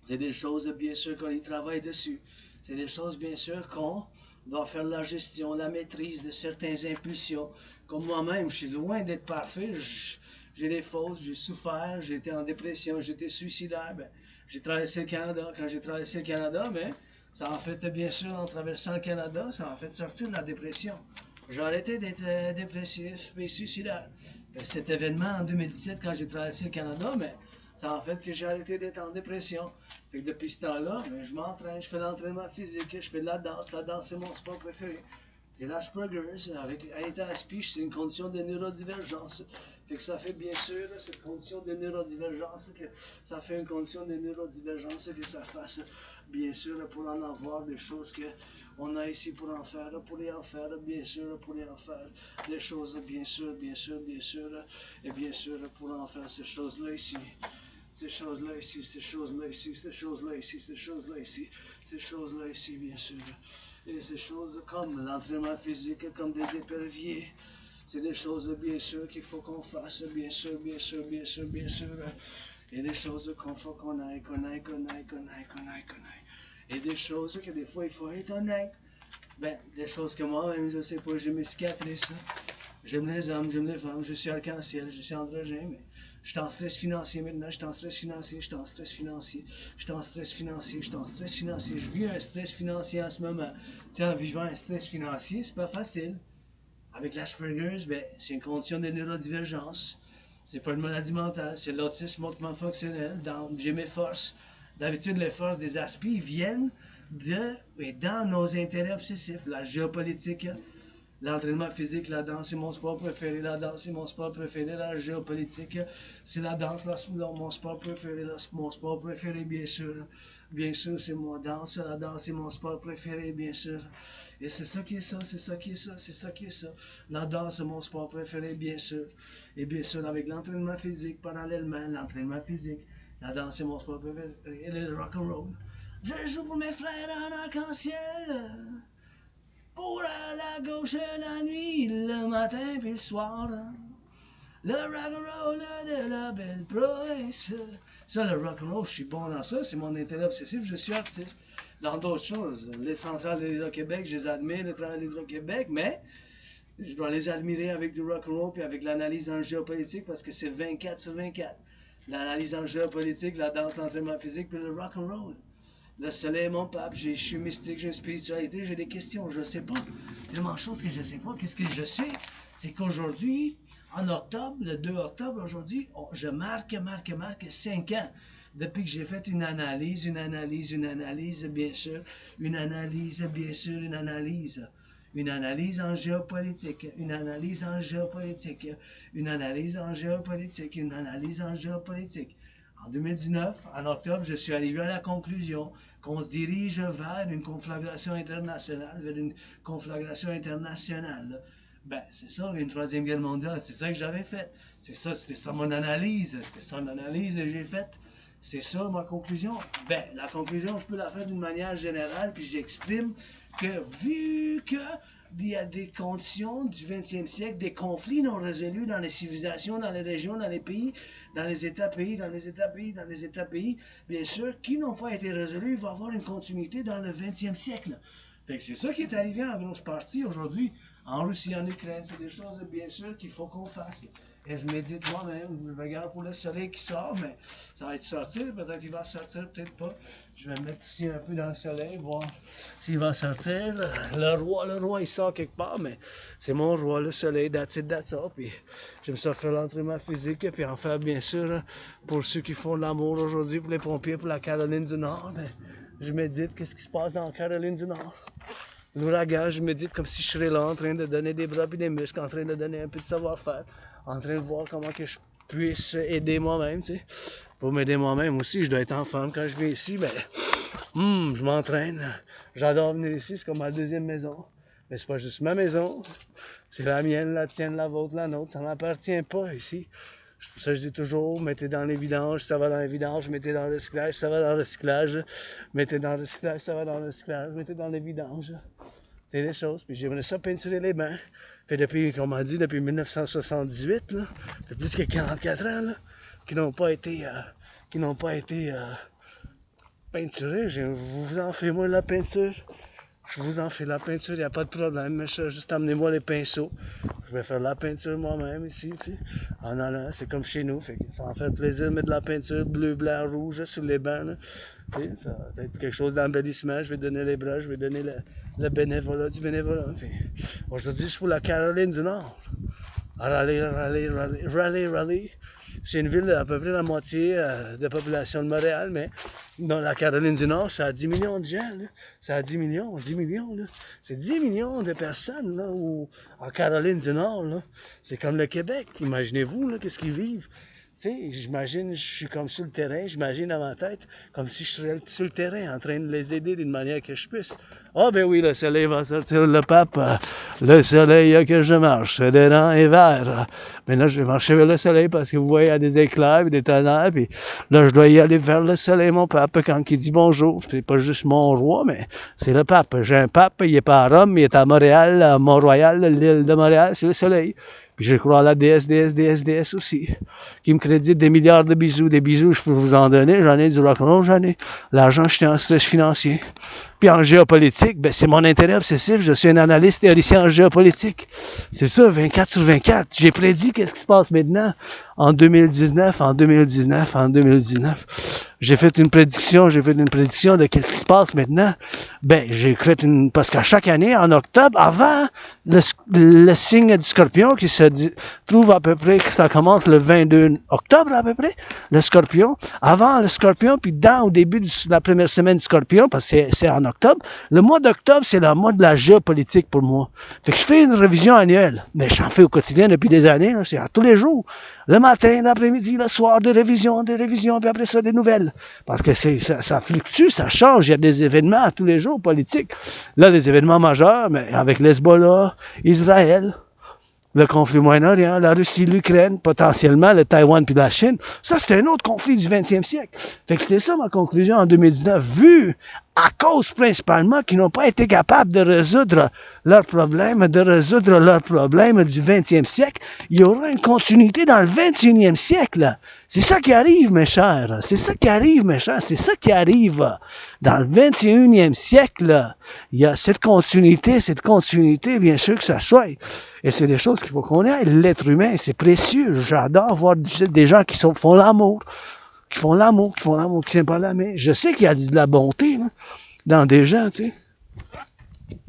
Speaker 1: C'est des choses, bien sûr, qu'on y travaille dessus. C'est des choses, bien sûr, qu'on doit faire la gestion, la maîtrise de certaines impulsions. Comme moi-même, je suis loin d'être parfait, j'ai des fautes, j'ai souffert, j'ai été en dépression, j'étais suicidaire. Ben, j'ai traversé le Canada. Quand j'ai traversé le Canada, ben, ça en fait, bien sûr, en traversant le Canada, ça en fait sortir de la dépression. J'ai arrêté d'être dépressif et suicidaire. Ben, cet événement en 2017, quand j'ai traversé le Canada, mais Ça en fait que j'ai arrêté d'être en dépression. Fait que depuis ce temps-là, ben, je m'entraîne, je fais l'entraînement physique, je fais de la danse. La danse, c'est mon sport préféré. C'est l'Asperger's, avec étant speech, c'est une condition de neurodivergence. Fait que ça fait bien sûr cette condition de neurodivergence, que ça fait une condition de neurodivergence que ça fasse bien sûr pour en avoir des choses que on a ici pour en faire, bien sûr, pour en faire des choses, bien sûr, et bien sûr pour en faire ces choses-là ici. Ces choses-là ici, ces choses-là ici, ces choses-là ici, ces choses-là ici, ces choses-là ici, bien sûr. Et ces choses comme l'entraînement physique, comme des éperviers. C'est des choses, bien sûr, qu'il faut qu'on fasse, bien sûr. Et des choses qu'il faut qu'on aille. Et des choses que des fois, il faut être honnête. Ben, des choses que moi-même, je sais pas, j'ai mes cicatrices. J'aime les hommes, j'aime les femmes, je suis arc-en-ciel, je suis androgène, mais je suis en stress financier maintenant, je suis en stress financier, je vis un stress financier en ce moment. Tu sais, en vivant un stress financier, c'est pas facile. Avec l'Asperger's, ben, c'est une condition de neurodivergence. C'est pas une maladie mentale, c'est l'autisme hautement fonctionnel. J'ai mes forces. D'habitude, les forces des Aspis viennent dans nos intérêts obsessifs. La géopolitique, l'entraînement physique, la danse, c'est mon sport préféré. La danse, c'est mon sport préféré. La géopolitique, c'est la danse, mon sport préféré. Mon sport préféré, bien sûr. Bien sûr, c'est mon danse. La danse, c'est mon sport préféré, bien sûr. Et c'est ça qui est ça, c'est ça qui est ça, c'est ça qui est ça. La danse, c'est mon sport préféré, bien sûr. Et bien sûr, avec l'entraînement physique, parallèlement, l'entraînement physique, la danse, c'est mon sport préféré. Et le rock'n'roll. Je joue pour mes frères en arc-en-ciel. Pour la gauche la nuit, le matin puis le soir. Le rock'n'roll de la belle province. Ça, le rock'n'roll, je suis bon dans ça, c'est mon intérêt obsessif, je suis artiste. Dans d'autres choses, les centrales de l'Hydro-Québec, je les admire, le travail de l'Hydro-Québec, mais je dois les admirer avec du rock'n'roll puis avec l'analyse en géopolitique parce que c'est 24 sur 24. L'analyse en géopolitique, la danse, l'entraînement physique puis le rock'n'roll. Le soleil est mon pape, je suis mystique, j'ai une spiritualité, j'ai des questions, je sais pas. Tellement de choses que je sais pas. Qu'est-ce que je sais? C'est qu'aujourd'hui, en octobre, le 2 octobre, aujourd'hui, je marque 5 ans. Depuis que j'ai fait une analyse, bien sûr, une analyse en géopolitique, une analyse en géopolitique. En 2019, en octobre, je suis arrivé à la conclusion qu'on se dirige vers une conflagration internationale, Ben, c'est ça, une troisième guerre mondiale, c'est ça que j'avais fait. C'était ça mon analyse, c'était ça l'analyse que j'ai faite. C'est ça ma conclusion. Ben, la conclusion, je peux la faire d'une manière générale, puis j'exprime que vu que il y a des conditions du 20e siècle, des conflits non résolus dans les civilisations, dans les régions, dans les pays, dans les États-pays, bien sûr, qui n'ont pas été résolus, il va y avoir une continuité dans le 20e siècle. Fait que c'est ça qui est arrivé en grosse partie aujourd'hui, en Russie, en Ukraine, c'est des choses, bien sûr, qu'il faut qu'on fasse. Et je médite moi-même, je regarde pour le soleil qui sort, mais ça va être sortir, peut-être qu'il va sortir, peut-être pas. Je vais me mettre ici un peu dans le soleil, voir s'il va sortir. Le roi, il sort quelque part, mais c'est mon roi, le soleil, that's all. Puis j'aime ça faire l'entraînement physique, puis en faire, bien sûr, pour ceux qui font de l'amour aujourd'hui, pour les pompiers, pour la Caroline du Nord. Ben, je médite, qu'est-ce qui se passe dans la Caroline du Nord? L'ouragan, je médite comme si je serais là en train de donner des bras et des muscles, en train de donner un peu de savoir-faire, en train de voir comment que je puisse aider moi-même, tu sais. Pour m'aider moi-même aussi, je dois être en forme quand je viens ici, mais je m'entraîne. J'adore venir ici, c'est comme ma deuxième maison. Mais c'est pas juste ma maison, c'est la mienne, la tienne, la vôtre, la nôtre, ça m'appartient pas ici. C'est pour ça que je dis toujours, mettez dans les vidanges, ça va dans les vidanges, mettez dans le recyclage, ça va dans le recyclage, mettez dans le recyclage, ça va dans le recyclage, mettez dans les vidanges. C'est des choses. Puis j'aimerais ça peinturer les bancs. Fait depuis, comme on m'a dit, depuis 1978, là, ça fait plus que 44 ans, là, qui n'ont pas été peinturés. Vous en faites moi la peinture. Je vous en fais la peinture, il n'y a pas de problème. Mais juste amenez-moi les pinceaux. Je vais faire la peinture moi-même ici, tu sais. En allant, c'est comme chez nous. Fait que ça en fait plaisir de mettre de la peinture bleu, blanc, rouge sur les bancs. Là. Tu sais, ça va être quelque chose d'embellissement. Je vais donner les bras, je vais donner le bénévolat du bénévolat. Aujourd'hui, c'est pour la Caroline du Nord. Raleigh. C'est une ville à peu près la moitié de population de Montréal, mais dans la Caroline du Nord, ça a 10 millions de gens. Là. Ça a 10 millions. Là. C'est 10 millions de personnes là, en Caroline du Nord. Là. C'est comme le Québec. Imaginez-vous, là, qu'est-ce qu'ils vivent. Tu sais, j'imagine, je suis comme sur le terrain, j'imagine dans ma tête, comme si je serais sur le terrain, en train de les aider d'une manière que je puisse. Ah ben oui, le soleil va sortir, le pape, le soleil que je marche, dedans est vert. Mais là, je vais marcher vers le soleil parce que vous voyez, il y a des éclairs, des tonnerres, puis là, je dois y aller vers le soleil, mon pape, quand il dit bonjour. C'est pas juste mon roi, mais c'est le pape. J'ai un pape, il est pas à Rome, il est à Montréal, à Mont-Royal, l'île de Montréal, c'est le soleil. Puis je crois à la déesse aussi, qui me crédite des milliards de bisous. Des bisous, je peux vous en donner. J'en ai du rock'n'roll, j'en ai. L'argent, je suis en stress financier. Puis en géopolitique, ben c'est mon intérêt obsessif. Je suis un analyste théoricien en géopolitique. C'est ça, 24 sur 24. J'ai prédit qu'est-ce qui se passe maintenant en 2019. J'ai fait une prédiction de qu'est-ce qui se passe maintenant. Ben, parce qu'à chaque année, en octobre, avant le signe du Scorpion, qui se trouve à peu près, que ça commence le 22 octobre à peu près, le Scorpion. Avant le Scorpion, puis au début de la première semaine du Scorpion, parce que c'est en octobre, le mois d'octobre, c'est le mois de la géopolitique pour moi. Fait que je fais une révision annuelle. Mais j'en fais au quotidien depuis des années, là, c'est à tous les jours. Le matin, l'après-midi, le soir, des révisions, puis après ça, des nouvelles. Parce que ça fluctue, ça change. Il y a des événements à tous les jours politiques. Là, les événements majeurs, mais avec l'Hezbollah, Israël, le conflit au Moyen-Orient, la Russie, l'Ukraine, potentiellement le Taïwan puis la Chine. Ça, c'était un autre conflit du 20e siècle. Fait que c'était ça ma conclusion en 2019. Vu à cause principalement qu'ils n'ont pas été capables de résoudre leurs problèmes, du 20e siècle, il y aura une continuité dans le 21e siècle. C'est ça qui arrive, mes chers. C'est ça qui arrive, dans le 21e siècle. Il y a cette continuité, bien sûr que ça soit. Et c'est des choses qu'il faut qu'on ait. L'être humain, c'est précieux. J'adore voir des gens qui font l'amour, qui tiennent pas la main. Je sais qu'il y a de la bonté là, dans des gens, tu sais.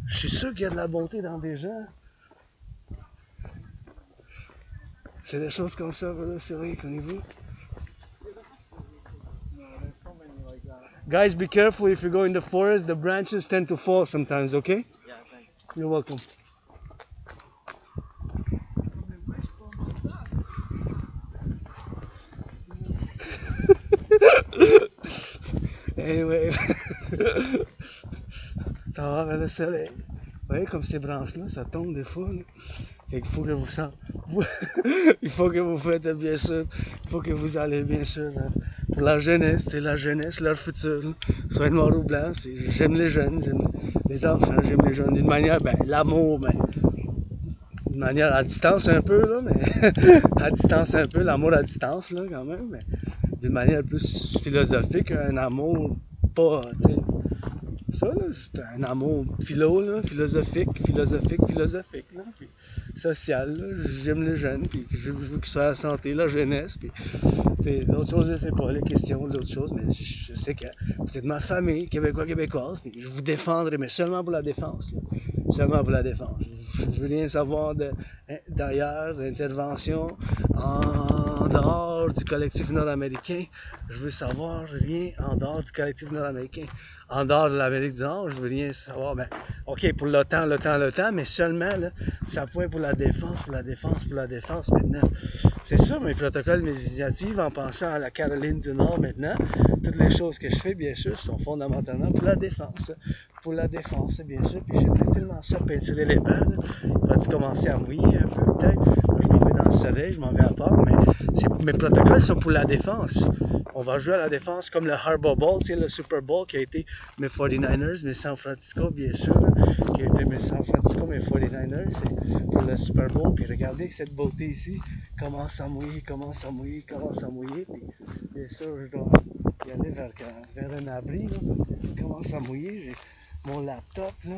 Speaker 1: Je suis sûr qu'il y a de la bonté dans des gens. C'est des choses comme ça, voilà, c'est vrai, connaissez-vous. Guys, be careful if you go in the forest. The branches tend to fall sometimes, okay? Yeah, thanks. You're welcome. Anyway, ça va vers le soleil. Vous voyez comme ces branches-là, ça tombe des fois. Là. Fait qu'il faut que il faut que vous faites bien sûr, il faut que vous allez bien sûr pour la jeunesse, c'est la jeunesse, leur futur. Là. Soit noir ou blanc, j'aime les jeunes, j'aime les enfants, j'aime les jeunes. D'une manière, l'amour, d'une manière à distance un peu, là, mais à distance un peu, l'amour à distance, là, quand même, mais d'une manière plus philosophique, un amour pas, tu sais, ça, là, c'est un amour philosophique, là, puis social, là, j'aime les jeunes, puis je veux qu'ils soient à la santé, la jeunesse, puis l'autre chose, je sais pas, les questions, l'autre chose, mais je sais que c'est de ma famille, québécoise, puis je vous défendrai, mais seulement pour la défense, là. Seulement pour la défense. Je veux rien savoir d'ailleurs, d'intervention en dehors du collectif nord-américain. Je veux savoir rien en dehors du collectif nord-américain. En dehors de l'Amérique du Nord, je veux rien savoir. Ben, OK, pour l'OTAN, mais seulement, là, ça peut être pour la défense maintenant. C'est ça, mes protocoles, mes initiatives, en pensant à la Caroline du Nord maintenant. Toutes les choses que je fais, bien sûr, sont fondamentalement pour la défense. Bien sûr. Puis j'aimerais tellement ça peinturer les balles. Il va-tu commencer à mouiller un peu, peut-être? Moi, je m'en vais dans le soleil, je m'en vais à part, mais mes protocoles sont pour la défense. On va jouer à la défense comme le Harbor Bowl, c'est le Super Bowl qui a été mes 49ers, mes San Francisco, bien sûr, qui a été mes San Francisco, mes 49ers, c'est pour le Super Bowl. Puis regardez cette beauté ici, commence à mouiller. Puis bien sûr, je dois y aller vers un abri, là. Ça commence à mouiller, j'ai mon laptop, là.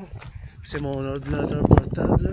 Speaker 1: C'est mon ordinateur portable, là.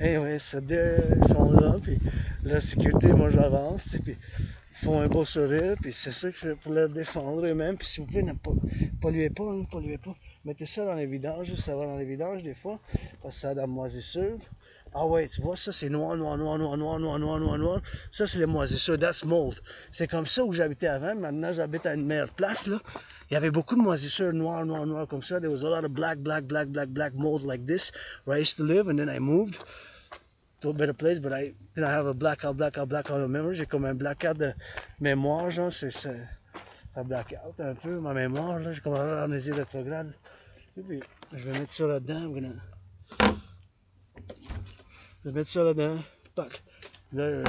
Speaker 1: Anyway, ils sont là, puis la sécurité, moi j'avance, puis ils font un beau sourire, puis c'est ça que je fais pour leur défendre eux-mêmes, puis s'il vous plaît, ne polluez pas, ne polluez pas. Mettez ça dans les vidanges, ça va dans les vidanges des fois, parce que ça a de la moisissure. Ah ouais, tu vois, ça c'est noir, noir, noir, noir, noir, noir, noir, noir, noir. Ça c'est les moisissures, that's mold. C'est comme ça où j'habitais avant, maintenant j'habite à une meilleure place, là. Il y avait beaucoup de moisissures noires, noires, noires comme ça. There was a lot of black, black, black, black, black mold like this, where I used to live, and then I moved to a better place, but I didn't have a blackout of memory. J'ai comme un blackout de mémoire, genre, ça blackout un peu ma mémoire, là. J'ai comme un amnésie rétrograde. Et puis, je vais mettre ça là-dedans, je vais mettre ça là-dedans. Tac. Là,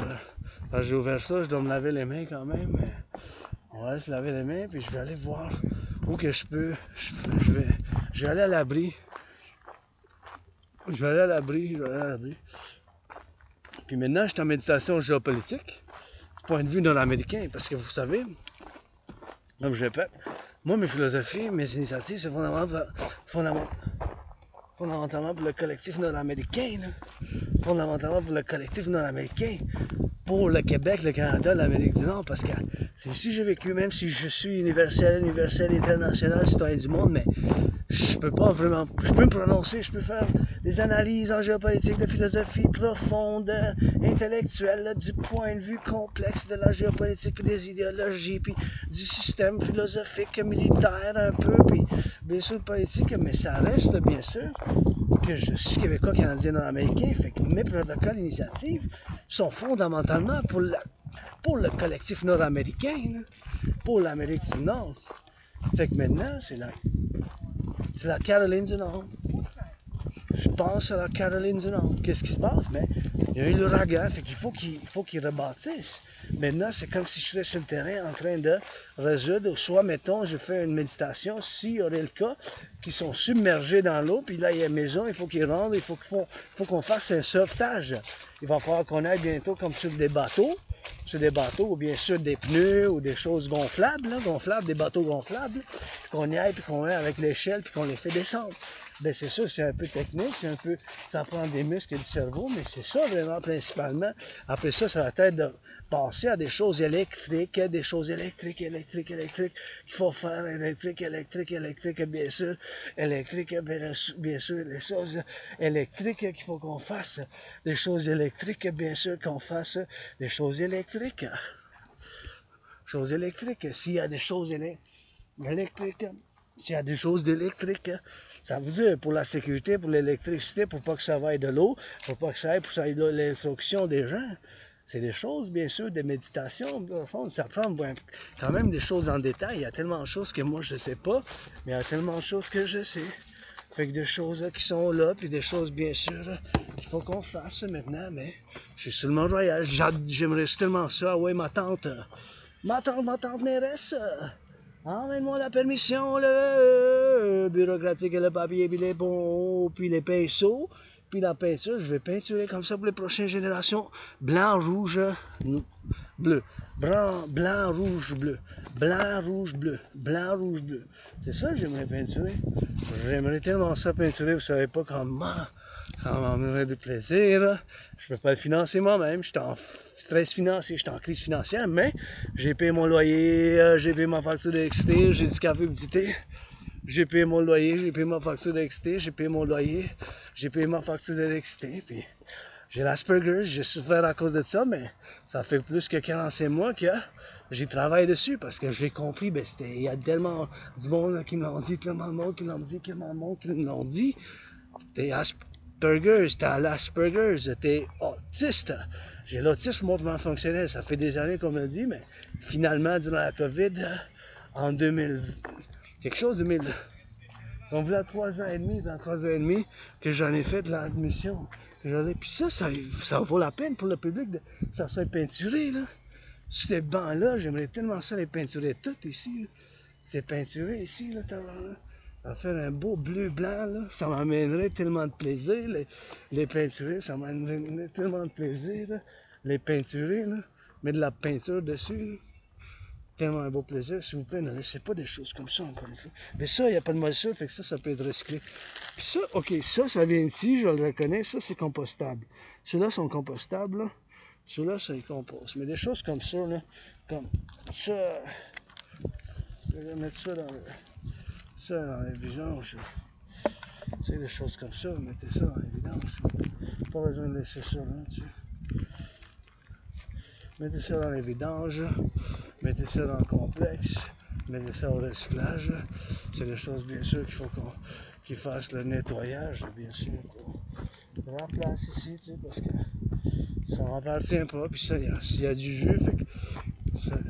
Speaker 1: quand j'ai ouvert ça, je dois me laver les mains quand même. Mais on va se laver les mains, puis je vais aller voir où que je peux. Je vais aller à l'abri. Je vais aller à l'abri. Puis maintenant, je suis en méditation géopolitique, du point de vue nord-américain, parce que vous savez, comme je répète, moi, mes philosophies, mes initiatives, c'est fondamentalement pour le collectif nord-américain, là. Fondamentalement pour le collectif nord-américain, pour le Québec, le Canada, l'Amérique du Nord, parce que c'est ici que j'ai vécu, même si je suis universel, international, citoyen du monde, mais je peux pas vraiment, je peux me prononcer, je peux faire des analyses en géopolitique, de philosophie profonde, intellectuelle, là, du point de vue complexe de la géopolitique, puis des idéologies, puis du système philosophique, militaire un peu, puis bien sûr politique, mais ça reste bien sûr que je suis québécois, canadien, nord-américain, fait que mes protocoles initiatives sont fondamentalement pour le collectif nord-américain, là, pour l'Amérique du Nord. Fait que maintenant, c'est la Caroline du Nord. Je pense à la Caroline du Nord. Qu'est-ce qui se passe? Mais il y a eu l'ouragan, fait qu'il faut qu'ils rebâtissent. Maintenant, c'est comme si je serais sur le terrain en train de résoudre, soit, mettons, je fais une méditation, s'il y aurait le cas, qui sont submergés dans l'eau, puis là, il y a une maison, il faut qu'ils rentrent, il faut qu'on fasse un sauvetage. Il va falloir qu'on aille bientôt comme sur des bateaux, ou bien sur des pneus, ou des choses gonflables, des bateaux gonflables, qu'on y aille, puis qu'on aille avec l'échelle, puis qu'on les fait descendre. Ben c'est ça, c'est un peu technique, ça prend des muscles et du cerveau, mais c'est ça vraiment principalement. Après ça, ça va être de passer à des choses électriques, qu'il faut faire, électrique, bien sûr, bien sûr, des choses électriques qu'il faut qu'on fasse, des choses électriques, bien sûr, qu'on fasse des choses électriques. Choses électriques, s'il y a des choses électriques, s'il y a des choses d'électrique, ça veut dire pour la sécurité, pour l'électricité, pour pas que ça vaille de l'eau, pour pas que ça aille pour l'instruction des gens. C'est des choses, bien sûr, de méditation. Au fond, ça prend quand même des choses en détail. Il y a tellement de choses que moi je sais pas, mais il y a tellement de choses que je sais. Fait que des choses qui sont là, puis des choses, bien sûr, qu'il faut qu'on fasse maintenant, mais je suis sur le Mont-Royal. J'aimerais tellement ça. Ah ouais, ma tante mairesse. Emmène-moi la permission, le bureaucratique, le papier, puis les ponts, puis les pinceaux, puis la peinture. Je vais peinturer comme ça pour les prochaines générations. Blanc, rouge, bleu. Blanc, rouge, bleu. Blanc, rouge, bleu. Blanc, rouge, bleu. C'est ça que j'aimerais peinturer. J'aimerais tellement ça peinturer, vous savez pas comment. Ça m'amènerait du plaisir. Je peux pas le financer moi-même. Je suis en stress financier, je suis en crise financière, mais j'ai payé mon loyer, j'ai payé ma facture d'électricité, j'ai du café budgété. J'ai payé mon loyer, j'ai payé ma facture d'électricité, j'ai payé mon loyer, j'ai payé ma facture d'électricité, puis j'ai l'Asperger, j'ai souffert à cause de ça, mais ça fait plus que 45 mois que j'y travaille dessus, parce que j'ai compris, ben il y a tellement du monde qui me l'ont dit, tellement de monde qui me l'ont dit, t'es Asperger, t'as l'Asperger, t'es autiste. J'ai l'autisme hautement fonctionnel, ça fait des années qu'on me le dit, mais finalement, durant la COVID, en 2020, quelque chose de 2000. On voulait 3 ans et demi, dans 3 ans et demi, que j'en ai fait de l'admission. Puis ça vaut la peine pour le public que ça soit peinturé, là. Ces bancs-là, j'aimerais tellement ça les peinturer toutes ici, là. C'est peinturé ici, là, ça va faire un beau bleu-blanc, là. Ça m'amènerait tellement de plaisir, les peinturer, ça m'amènerait tellement de plaisir, là. Les peinturer, là. Mettre de la peinture dessus, là. Tellement un beau plaisir. S'il vous plaît, ne laissez pas des choses comme ça, encore une fois. Mais ça, il n'y a pas de moisissure, fait que ça peut être recyclé. Puis ça, ok, ça vient d'ici, je le reconnais. Ça, c'est compostable. Ceux-là sont compostables, là. Ceux-là, ça les composte. Mais des choses comme ça, là, comme ça, je vais mettre ça dans les vidanges. Tu sais, des choses comme ça, mettez ça dans les vidanges. Pas besoin de laisser ça là, tu sais. Mettez ça dans les vidanges, mettez ça dans le complexe, mettez ça au recyclage. C'est des choses, bien sûr, qu'il faut qu'ils fassent le nettoyage, bien sûr, pour remplacer ici, tu sais, parce que ça m'appartient pas. Puis ça, il y a du jus, fait que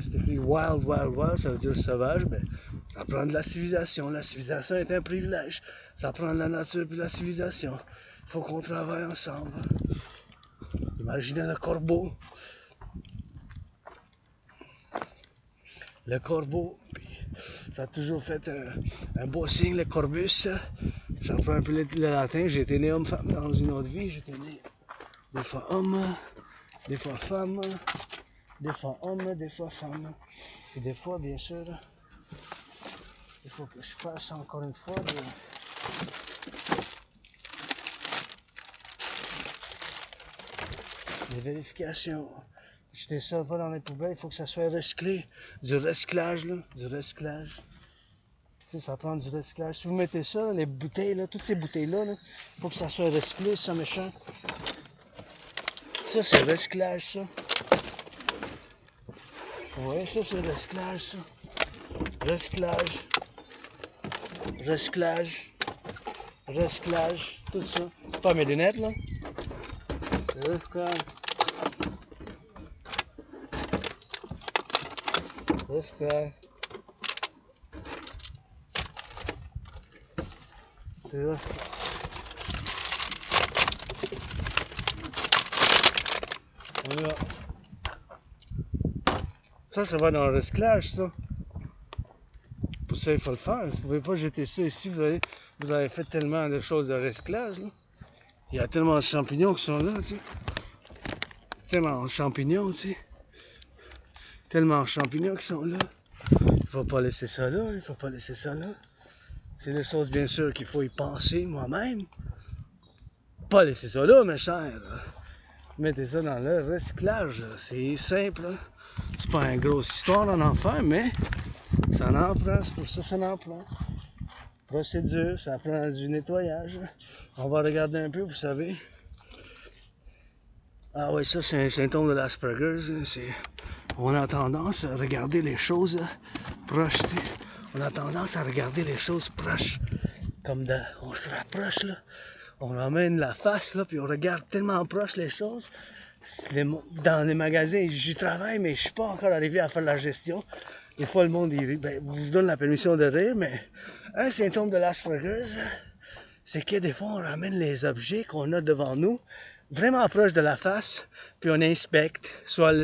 Speaker 1: c'est écrit wild, wild, wild, ça veut dire sauvage, mais ça prend de la civilisation. La civilisation est un privilège. Ça prend de la nature puis de la civilisation. Il faut qu'on travaille ensemble. Imaginez le corbeau. Le corbeau, puis ça a toujours fait un beau signe, le corbus. J'apprends un peu le latin. J'ai été né homme-femme dans une autre vie. J'étais né des fois homme, des fois femme, des fois homme, des fois femme. Et des fois, bien sûr, il faut que je fasse encore une fois des vérifications. Jetez ça pas dans les poubelles, il faut que ça soit recyclé. Du recyclage, là, du recyclage. Tu sais, ça prend du recyclage. Si vous mettez ça, les bouteilles, là, toutes ces bouteilles-là, il faut que ça soit recyclé, ça, méchant. Ça, c'est recyclage, ça. Ouais, ça, c'est recyclage, ça. Recyclage. Recyclage. Recyclage. Tout ça. C'est pas mes lunettes, là. Recyclage. Recyclage. C'est là. On y va. Ça va dans le recyclage, ça. Pour ça, il faut le faire. Vous ne pouvez pas jeter ça ici. Vous avez fait tellement de choses de recyclage, là. Il y a tellement de champignons qui sont là, tu sais. Tellement de champignons, tu sais. Tellement de champignons qui sont là. Il faut pas laisser ça là. Il faut pas laisser ça là. C'est des choses, bien sûr, qu'il faut y penser moi-même. Pas laisser ça là, mes chers. Mettez ça dans le recyclage. C'est simple. C'est pas une grosse histoire d'en en faire, mais ça en prend. C'est pour ça que ça en prend. Procédure, ça prend du nettoyage. On va regarder un peu, vous savez. Ah oui, ça c'est un symptôme de l'Asperger's. On a tendance à regarder les choses proches. T'sais. On a tendance à regarder les choses proches. Comme on se rapproche là. On emmène la face là, puis on regarde tellement proche les choses. Dans les magasins, j'y travaille, mais je suis pas encore arrivé à faire la gestion. Des fois, le monde vous donne la permission de rire, mais un symptôme de l'Asperger's, c'est que des fois, on ramène les objets qu'on a devant nous vraiment proche de la face, puis on inspecte, soit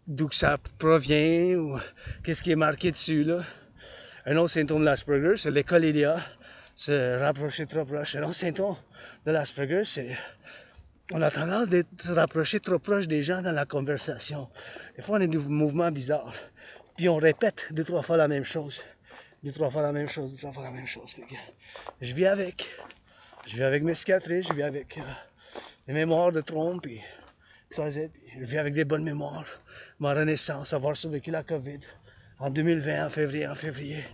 Speaker 1: d'où ça provient ou qu'est-ce qui est marqué dessus là. Un autre symptôme de l'Asperger, c'est le choléria, se rapprocher trop proche. Un autre symptôme de l'Asperger, c'est on a tendance d'être rapproché trop proche des gens dans la conversation. Des fois, on a des mouvements bizarres, puis on répète 2-3 fois la même chose. 2-3 fois la même chose, 2-3 fois la même chose. Je vis avec mes cicatrices, je vis avec les mémoires de trompe, puis je vis avec des bonnes mémoires. Ma renaissance, avoir survécu la COVID en 2020, en février.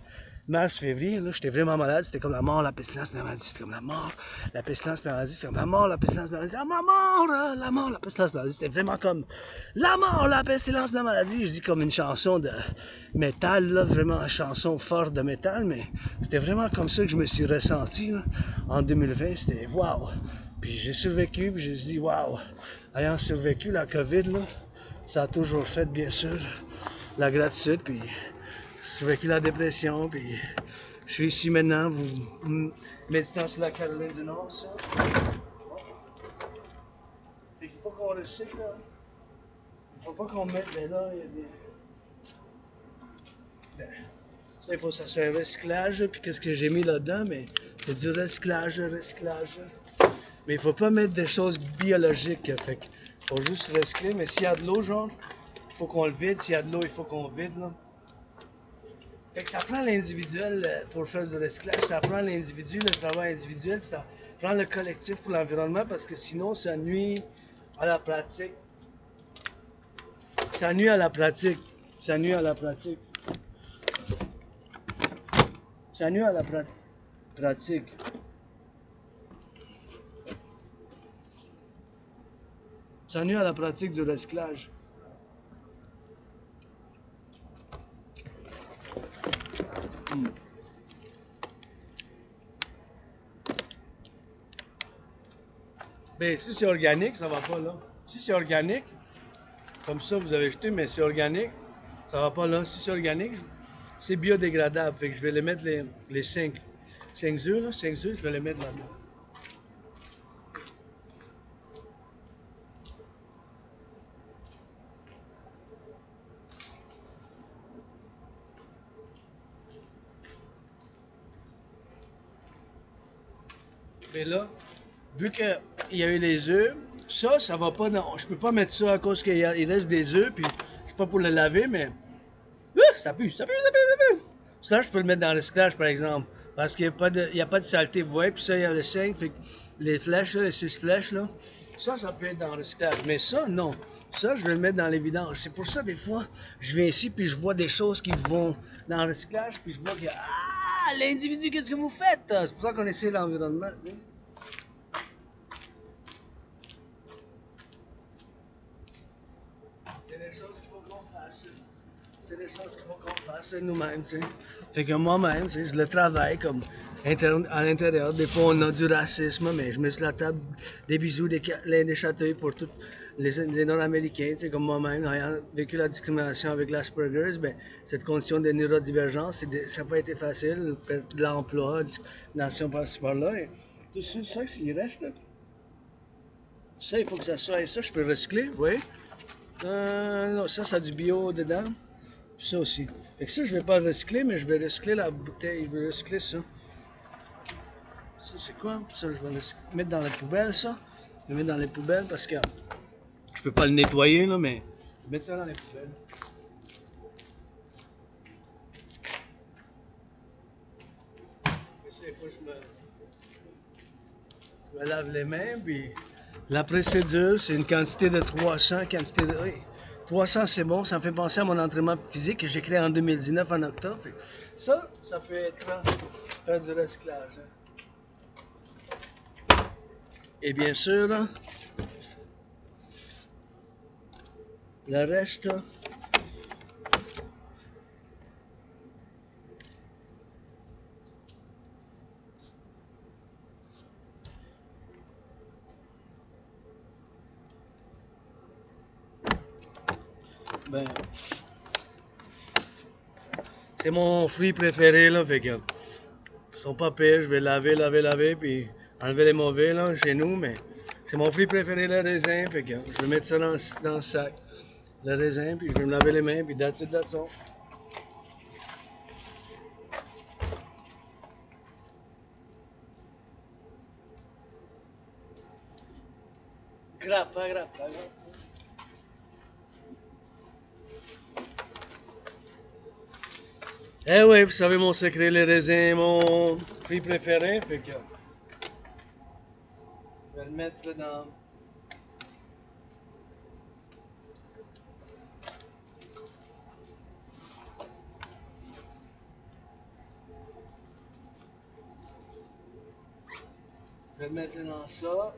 Speaker 1: Mars, février, là, j'étais vraiment malade, c'était comme la mort, la pestilence, la maladie, c'était comme la mort, la pestilence, la maladie, c'était comme la mort, la pestilence, la maladie, ah, la mort, la pestilence, la maladie, c'était vraiment comme la mort, la pestilence, la maladie, je dis comme une chanson de métal, là, vraiment une chanson forte de métal, mais c'était vraiment comme ça que je me suis ressenti, là, en 2020, c'était waouh. Puis j'ai survécu, puis j'ai dit waouh, ayant survécu la COVID, là, ça a toujours fait, bien sûr, la gratitude, puis j'ai survécu la dépression, puis je suis ici maintenant, vous méditant sur la Caroline du Nord, ça. Fait qu'il faut qu'on recycle, là. Il faut pas qu'on mette, ben là, il y a des... Ben, ça, il faut que ça soit un recyclage, puis qu'est-ce que j'ai mis là-dedans, mais c'est du recyclage. Mais il faut pas mettre des choses biologiques, fait qu'il faut juste recycler, mais s'il y a de l'eau, genre, il faut qu'on le vide, s'il y a de l'eau, il faut qu'on vide, là. Fait que ça prend l'individuel pour faire du recyclage, ça prend l'individu, le travail individuel, puis ça prend le collectif pour l'environnement parce que sinon ça nuit à la pratique. Ça nuit à la pratique. Ça nuit à la pratique. Ça nuit à la pratique. Ça nuit à la pratique du recyclage. Ben, si c'est organique, ça va pas là. Si c'est organique, comme ça vous avez jeté, mais c'est organique, ça va pas là. Si c'est organique, c'est biodégradable. Fait que je vais les mettre les 5 œufs, là, 5 œufs, je vais les mettre là-dedans. Mais là, vu qu'il y a eu les œufs, ça va pas dans. Je peux pas mettre ça à cause qu'il reste des œufs, puis je suis pas pour le laver, mais. Ça pue, ça pue, ça pue, ça pue. Ça, je peux le mettre dans le recyclage, par exemple. Parce qu'il n'y a pas de saleté, vous voyez, puis ça, il y a le 5, fait que les flèches, là, les 6 flèches, là, ça peut être dans le recyclage. Mais ça, non. Ça, je vais le mettre dans les vidanges. C'est pour ça, des fois, je viens ici, puis je vois des choses qui vont dans le recyclage, puis je vois que, ah, l'individu, qu'est-ce que vous faites? C'est pour ça qu'on essaie l'environnement, tu sais. C'est des choses qu'il faut qu'on fasse. C'est des choses qu'il faut qu'on fasse nous-mêmes, tu sais. Fait que moi-même, tu sais, je le travaille comme à l'intérieur. Des fois, on a du racisme, mais je mets sur la table des bisous, des chatouilles pour tous les Nord-Américains, tu sais, comme moi-même, ayant vécu la discrimination avec l'Asperger's, ben, cette condition de neurodivergence, ça n'a pas été facile, perdre de l'emploi, discrimination par-ci par-là. Et tout ça, il reste. Ça, il faut que ça soit. Ça, je peux recycler, vous voyez? Non, ça a du bio dedans. Puis ça aussi. Fait que ça, je vais pas le recycler, mais je vais recycler la bouteille. Je vais recycler ça. Ça, c'est quoi? Ça, je vais le mettre dans la poubelle, ça. Je vais le mettre dans les poubelles parce que je peux pas le nettoyer, là, mais je vais mettre ça dans les poubelles. Ça, il faut que je me lave les mains, puis la procédure, c'est une quantité de 300, oui. 300, c'est bon, ça me fait penser à mon entraînement physique que j'ai créé en 2019 en octobre. Ça peut être faire du recyclage. Et bien sûr, le reste, ben, c'est mon fruit préféré, là, fait que ils sont pas pires, je vais laver, puis enlever les mauvais, là, chez nous, mais c'est mon fruit préféré, le raisin, fait que je vais mettre ça dans le sac, le raisin, puis je vais me laver les mains, puis that's it, that's all. Grappa, grappa, grappa. Eh oui, vous savez mon secret, les raisins, mon fruit préféré, fait que je vais le mettre dans. Je vais le mettre dans ça.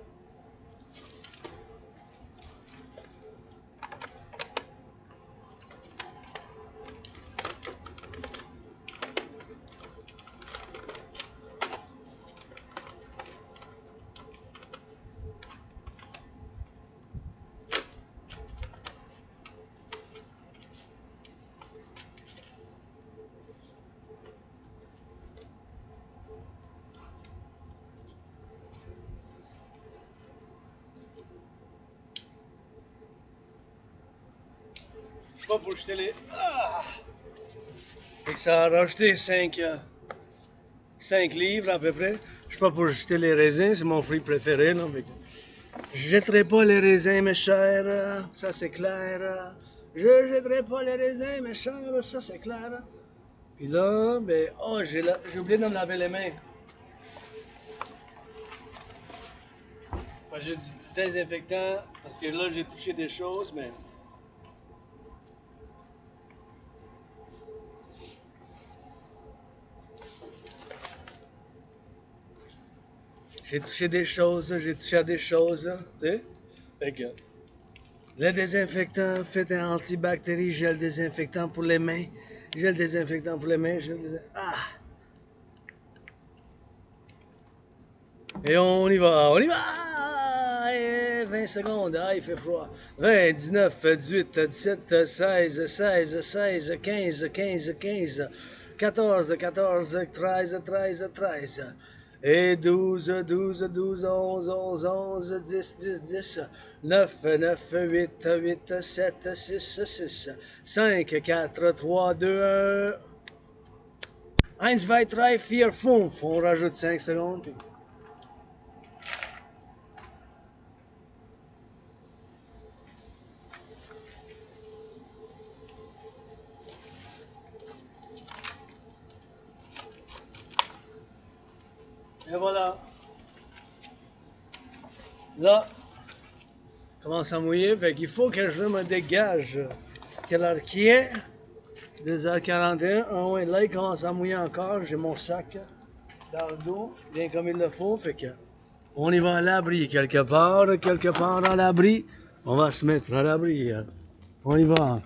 Speaker 1: Je suis pas pour jeter les. Ah! Fait que ça a rajouté 5 livres à peu près. Je suis pas pour jeter les raisins, c'est mon fruit préféré. Là, fait que je jetterai pas les raisins, mes chers. Ça c'est clair. Je jetterai pas les raisins, mes chers. Ça c'est clair. Puis là, ben, oh, j'ai oublié de me laver les mains. J'ai du désinfectant, parce que là, j'ai touché des choses, mais... J'ai touché des choses, j'ai touché à des choses, tu sais. Fait que... Le désinfectant, fait un antibactérie, gel désinfectant pour les mains. Gel désinfectant pour les mains, gel désinfectant... Ah! Et on y va, on y va! Et 20 secondes, ah, il fait froid. 20, 19, 18, 17, 16, 16, 16, 15, 15, 15, 14, 14, 13, 13, 13. Et 12, 12, 12, 11, 11, 11, 10, 10, 10, 9, 9, 8, 8, 7, 6, 6, 5, 4, 3, 2, 1. 1, 2, 3, 4, 5. On rajoute 5 secondes. Puis... Et voilà. Là, commence à mouiller, fait qu'il faut que je me dégage. Quelle heure qui est? 2h41. Ah ouais, là, il commence à mouiller encore. J'ai mon sac dans le dos, bien comme il le faut, fait que on y va à l'abri quelque part à l'abri. On va se mettre à l'abri. On y va.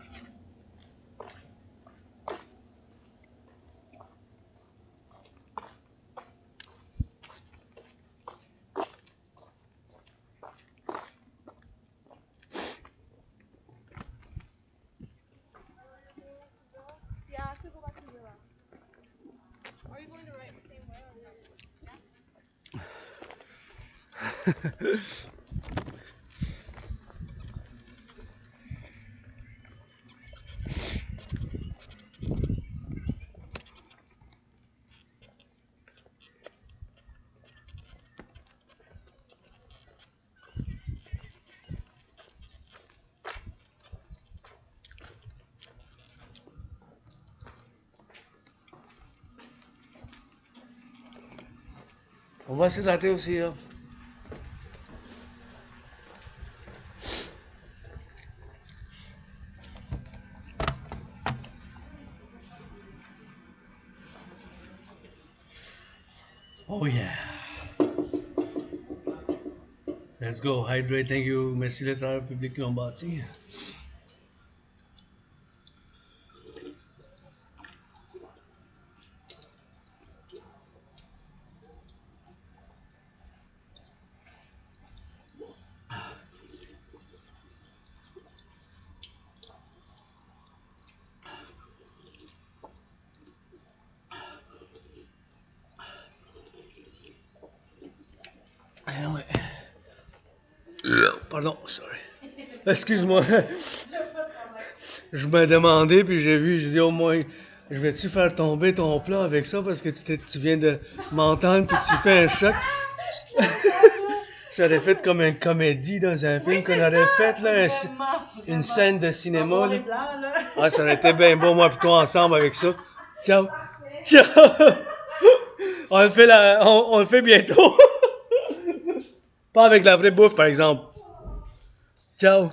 Speaker 2: Yeah, I could go back to the left. Are you going the right same way or not?
Speaker 1: On va s'hydrater aussi, là. Oh yeah. Let's go, hydrate, thank you. Merci les travailleurs publics qui ont bâti. Ah ouais. Pardon, sorry. Excuse-moi. Je me demandais, puis j'ai vu, j'ai dit au moins, je vais-tu faire tomber ton plat avec ça parce que tu viens de m'entendre puis tu fais un choc. Ça aurait fait comme une comédie dans un film qu'on aurait fait, là, une scène de cinéma. Là. Ah, ça aurait été bien beau, moi et toi ensemble avec ça. Ciao. Ciao. On le fait bientôt. Pas avec la vraie bouffe, par exemple. Ciao.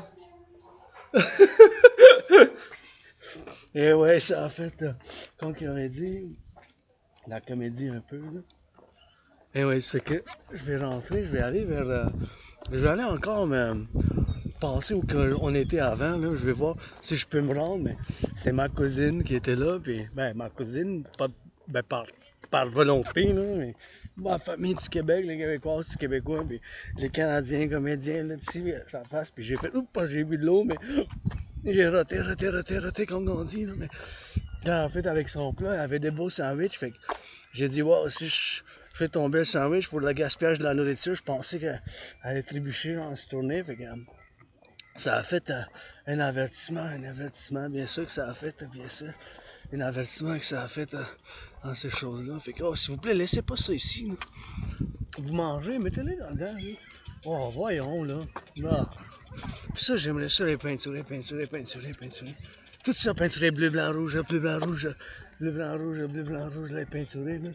Speaker 1: Et ouais, ça a fait, comme qu'il aurait dit, la comédie un peu, là. Et ouais, ça fait que je vais rentrer, je vais aller vers... je vais aller encore me passer où on était avant, là. Je vais voir si je peux me rendre, mais c'est ma cousine qui était là, puis ben ma cousine, pas, ben, par volonté, là, mais ma famille du Québec, les Québécois, du Québécois, puis les Canadiens comédiens là-dessus, en face, puis j'ai fait, oups, parce que j'ai bu de l'eau, mais j'ai raté, comme on dit, là, mais en fait, avec son plat, elle avait des beaux sandwichs, fait que j'ai dit, wow, si je fais tomber le sandwich pour le gaspillage de la nourriture, je pensais qu'elle allait trébucher en se tourner, fait que ça a fait un avertissement, bien sûr que ça a fait, bien sûr, un avertissement que ça a fait dans ces choses-là. Fait que, oh, s'il vous plaît, laissez pas ça ici, là. Vous mangez, mettez-les dedans, là. Oh, voyons, là. Ah. Puis ça, j'aimerais ça, les peintures. Tout ça, peinturé bleu, blanc, rouge, bleu, blanc, rouge, là, peinturé, là.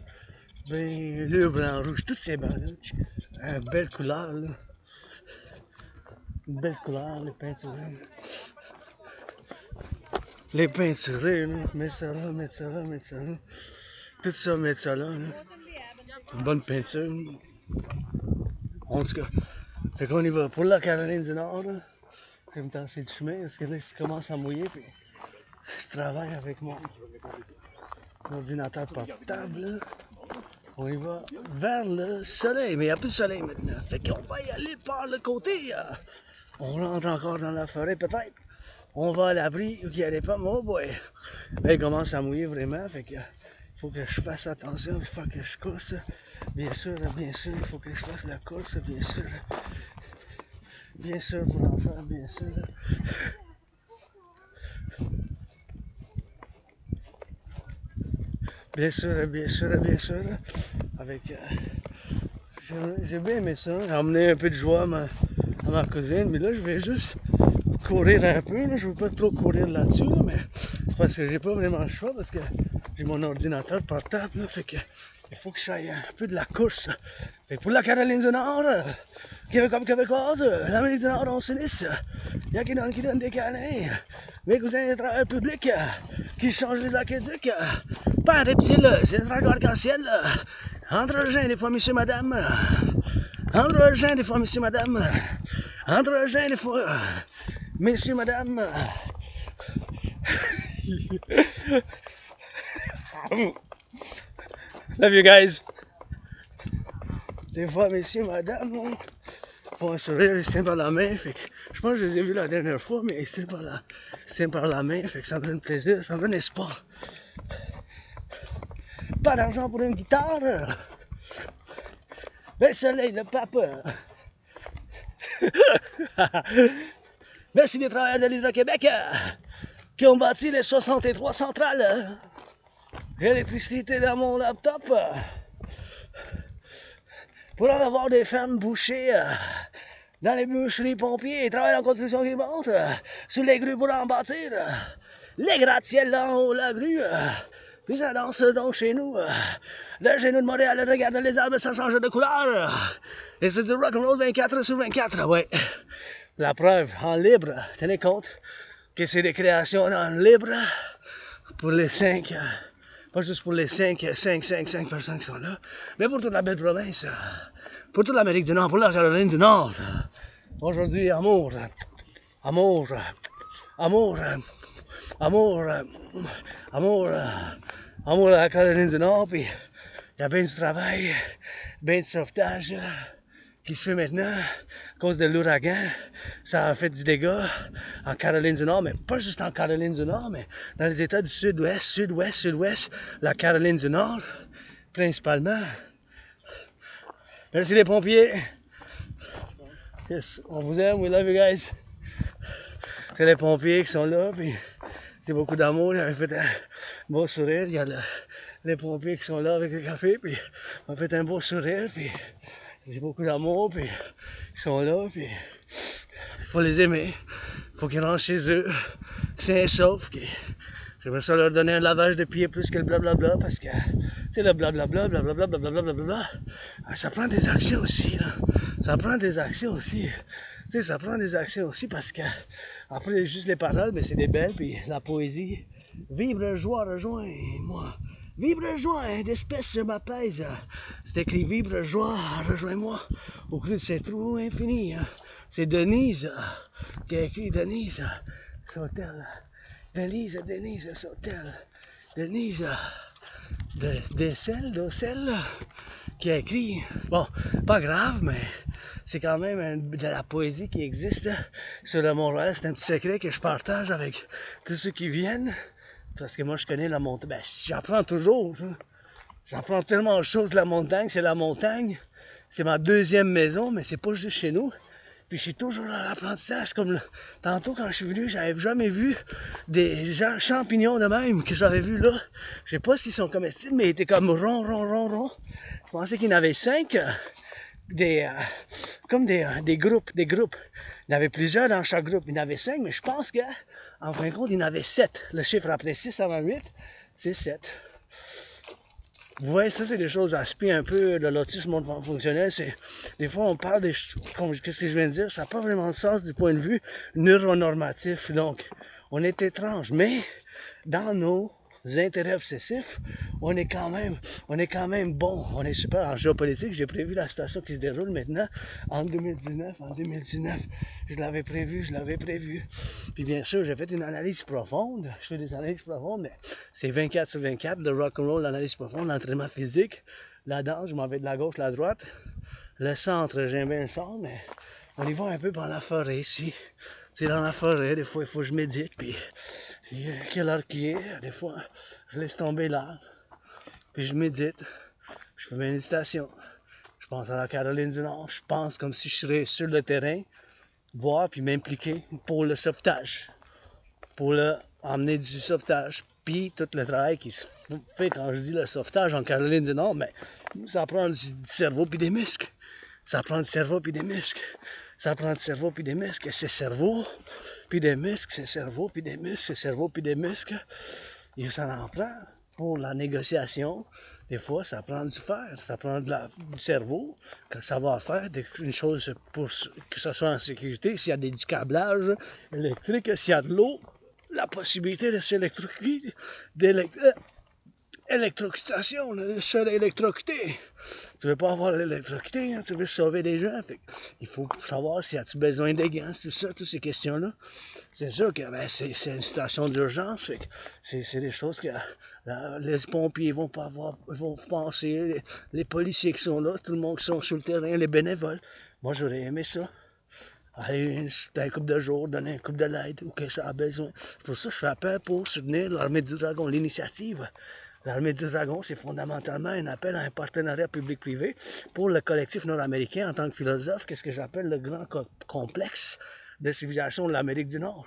Speaker 1: Ben, bleu, blanc, rouge, toutes ces bandes-là. Belle couleur, là. Une belle couleur, les peinturés. Les peinturés, là. Mettre ça là, mettre ça là, mettre ça là. Tout ça, mettre ça là. Une bonne peinture. En tout cas. Fait qu'on y va pour la Caroline du Nord, là. Je vais me tasser du chemin parce que là, je commence à mouiller. Puis je travaille avec mon ordinateur portable, là. On y va vers le soleil, mais il n'y a plus de soleil maintenant. Fait qu'on va y aller par le côté. On rentre encore dans la forêt peut-être. On va à l'abri, ou qu'il n'y allait pas, mon boy. Là, il commence à mouiller vraiment, fait que faut que je fasse attention, il faut que je course. Bien sûr, il faut que je fasse la course, bien sûr. Bien sûr, pour en faire, bien sûr. Bien sûr, bien sûr, bien sûr. Avec... j'ai bien aimé ça, j'ai emmené un peu de joie à ma cousine, mais là, je vais juste courir un peu, là. Je veux pas trop courir là-dessus, là, mais c'est parce que j'ai pas vraiment le choix, parce que j'ai mon ordinateur portable, là, fait que il faut que j'aille un peu de la course. Fait que pour la Caroline du Nord, Québec comme québécoise, l'Amérique du Nord, on s'unisse. Il y a qui donne des câlins. Mes cousins des travailleurs publics qui changent les aqueducs. Pas reptile, c'est le dragon arc-en-ciel. Androgène, des fois, monsieur, madame. Androgène, des fois, monsieur, madame. Androgène, des fois, messieurs, madame. Love you guys. Des fois, messieurs, madame, font un sourire, ils se tiennent par la main. Fait que je pense que je les ai vus la dernière fois, mais ils se tiennent par la main. Fait que ça me donne plaisir, ça me donne espoir. Pas d'argent pour une guitare. Le soleil, le papa. Merci des travailleurs de l'Hydro-Québec qui ont bâti les 63 centrales. J'ai l'électricité dans mon laptop pour en avoir des femmes bouchées dans les bûcheries pompiers, travaillent en construction qui montent sur les grues pour en bâtir. Les gratte-ciels là en haut, la grue. Puis ça danse donc chez nous. Là, chez nous de Montréal, regarde les arbres, ça change de couleur. Et c'est du rock'n'roll 24/24, ouais. La preuve, en libre, tenez compte que c'est des créations en libre pour les 5, pas juste pour les 5 personnes qui sont là, mais pour toute la belle province, pour toute l'Amérique du Nord, pour la Caroline du Nord. Aujourd'hui, amour, amour, amour, amour, amour, amour à la Caroline du Nord, puis il y a bien du travail, bien de sauvetage qui se fait maintenant à cause de l'ouragan. Ça a fait du dégât en Caroline du Nord, mais pas juste en Caroline du Nord, mais dans les États du Sud-Ouest, Sud-Ouest, Sud-Ouest, la Caroline du Nord, principalement. Merci les pompiers. Yes, on vous aime, we love you guys. C'est les pompiers qui sont là, puis c'est beaucoup d'amour. Ils avaient fait un beau sourire. Il y a les pompiers qui sont là avec le café, puis on a fait un beau sourire, puis c'est beaucoup d'amour, puis ils sont là, puis il faut les aimer. Il faut qu'ils rentrent chez eux, sains et saufs. J'aimerais ça leur donner un lavage de pieds plus que le blablabla, parce que, tu sais, le blablabla, blablabla, blablabla, blablabla, ça prend des actions aussi, là. Ça prend des actions aussi. Tu sais, ça prend des actions aussi, parce que, après, juste les paroles, mais c'est des belles, puis la poésie. Vibre, joie, rejoins-moi. Vibre, joie, d'espèce m'apaise. C'est écrit vibre, joie, rejoins-moi. Au creux de ces trous infinis. C'est Denise qui a écrit Denise Sautel. Denise Sautel. Denise d'Ocel qui a écrit. Bon, pas grave, mais c'est quand même de la poésie qui existe sur le Mont-Royal. C'est un petit secret que je partage avec tous ceux qui viennent. Parce que moi, je connais la montagne. Ben, j'apprends toujours. J'apprends tellement de choses de la montagne. C'est la montagne. C'est ma deuxième maison, mais c'est pas juste chez nous. Puis je suis toujours dans l'apprentissage. Comme tantôt, quand je suis venu, j'avais jamais vu des champignons de même que j'avais vu là. Je sais pas s'ils sont comestibles, mais ils étaient comme rond. Je pensais qu'il y en avait 5. Comme des groupes. Il y en avait plusieurs dans chaque groupe. Il y en avait 5, mais je pense qu'en fin de compte, il y en avait 7. Le chiffre après 6 avant 8. c'est 7. Vous voyez, ça, c'est des choses aspect un peu de l'autisme fonctionnel. C'est, des fois, on parle des choses, qu'est-ce que je viens de dire, ça n'a pas vraiment de sens du point de vue neuronormatif. Donc, on est étrange, mais dans nos intérêts obsessifs, on est quand même bon. On est super en géopolitique. J'ai prévu la situation qui se déroule maintenant en 2019. Je l'avais prévu. Puis bien sûr, j'ai fait une analyse profonde. Je fais des analyses profondes, mais c'est 24/24 de rock'n'roll, l'analyse profonde, l'entraînement physique, la danse, je m'en vais de la gauche à la droite. Le centre, j'aime bien le centre, mais on y va un peu par la forêt ici. C'est dans la forêt, des fois il faut que je médite, puis quelle heure qu'il est, des fois je laisse tomber là, puis je médite, je fais méditation, je pense à la Caroline du Nord, je pense comme si je serais sur le terrain, voir puis m'impliquer pour le sauvetage, pour emmener du sauvetage, puis tout le travail qui se fait quand je dis le sauvetage en Caroline du Nord, mais ça prend du cerveau puis des muscles, ça prend du cerveau puis des muscles. Ça prend du cerveau puis des muscles, c'est cerveau, puis des muscles, c'est cerveau, puis des muscles, c'est cerveau, puis des muscles. Et ça en prend pour la négociation. Des fois, ça prend du fer, ça prend du cerveau, que ça va faire une chose pour que ça soit en sécurité. S'il y a du câblage électrique, s'il y a de l'eau, la possibilité de s'électrocuter, électrocutation, de se électrocuter. Tu veux pas avoir l'électrocuté, hein, tu veux sauver des gens. Il faut savoir si as-tu besoin de gants, tout ça, toutes ces questions-là. C'est sûr que c'est une situation d'urgence. C'est des choses que les pompiers vont penser, les policiers qui sont là, tout le monde qui sont sur le terrain, les bénévoles. Moi, j'aurais aimé ça. Aller un couple de jours, donner un couple de l'aide ou que ça a besoin. C'est pour ça que je fais appel pour soutenir l'Armée du Dragon, l'initiative. L'Armée du Dragon, c'est fondamentalement un appel à un partenariat public-privé pour le collectif nord-américain en tant que philosophe, qu'est-ce que j'appelle le grand complexe de civilisation de l'Amérique du Nord.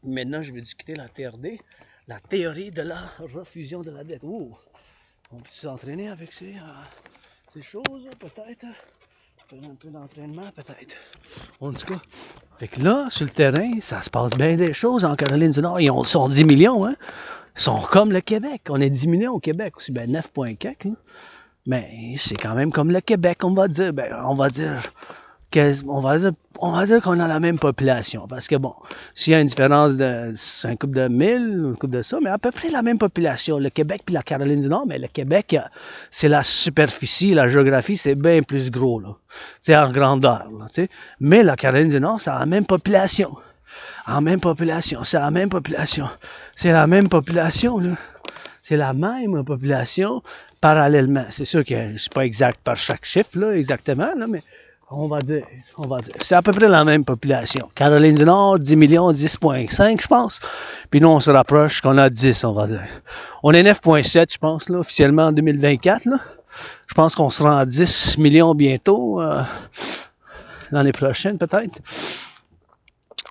Speaker 1: Maintenant, je vais discuter la TRD, la théorie de la refusion de la dette. Ouh, on peut s'entraîner avec ces choses, peut-être. Faire un peu d'entraînement, peut-être. En tout cas, fait que là, sur le terrain, ça se passe bien des choses en Caroline du Nord. Ils sont 10 millions, hein. Ils sont comme le Québec. On est 10 millions au Québec aussi. Ben 9 points quelques, là. Mais c'est quand même comme le Québec, on va dire. Ben, on va dire qu'on a la même population. Parce que bon, s'il y a une différence de un couple de 1000, un couple de ça, mais à peu près la même population. Le Québec puis la Caroline du Nord, mais le Québec, c'est la superficie, la géographie, c'est bien plus gros, là. C'est en grandeur, là, tu sais. Mais la Caroline du Nord, c'est la même population. C'est la même population, là. C'est la même population parallèlement. C'est sûr que c'est pas exact par chaque chiffre, là, exactement, là, mais on va dire. C'est à peu près la même population. Caroline du Nord, 10 millions, 10,5, je pense. Puis nous, on se rapproche qu'on a 10, on va dire. On est 9,7, je pense, là, officiellement en 2024, là. Je pense qu'on sera à 10 millions bientôt, l'année prochaine, peut-être.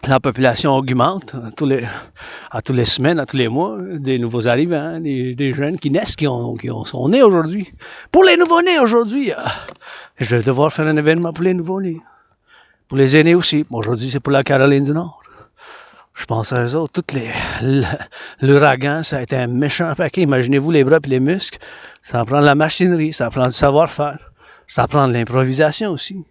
Speaker 1: La population augmente à tous les semaines, à tous les mois, des nouveaux arrivants, des jeunes qui naissent, qui sont nés aujourd'hui. Pour les nouveaux-nés aujourd'hui, je vais devoir faire un événement pour les nouveaux-nés. Pour les aînés aussi. Aujourd'hui, c'est pour la Caroline du Nord. Je pense à eux autres. L'ouragan, ça a été un méchant paquet. Imaginez-vous les bras et les muscles. Ça prend de la machinerie, ça prend du savoir-faire. Ça prend de l'improvisation aussi.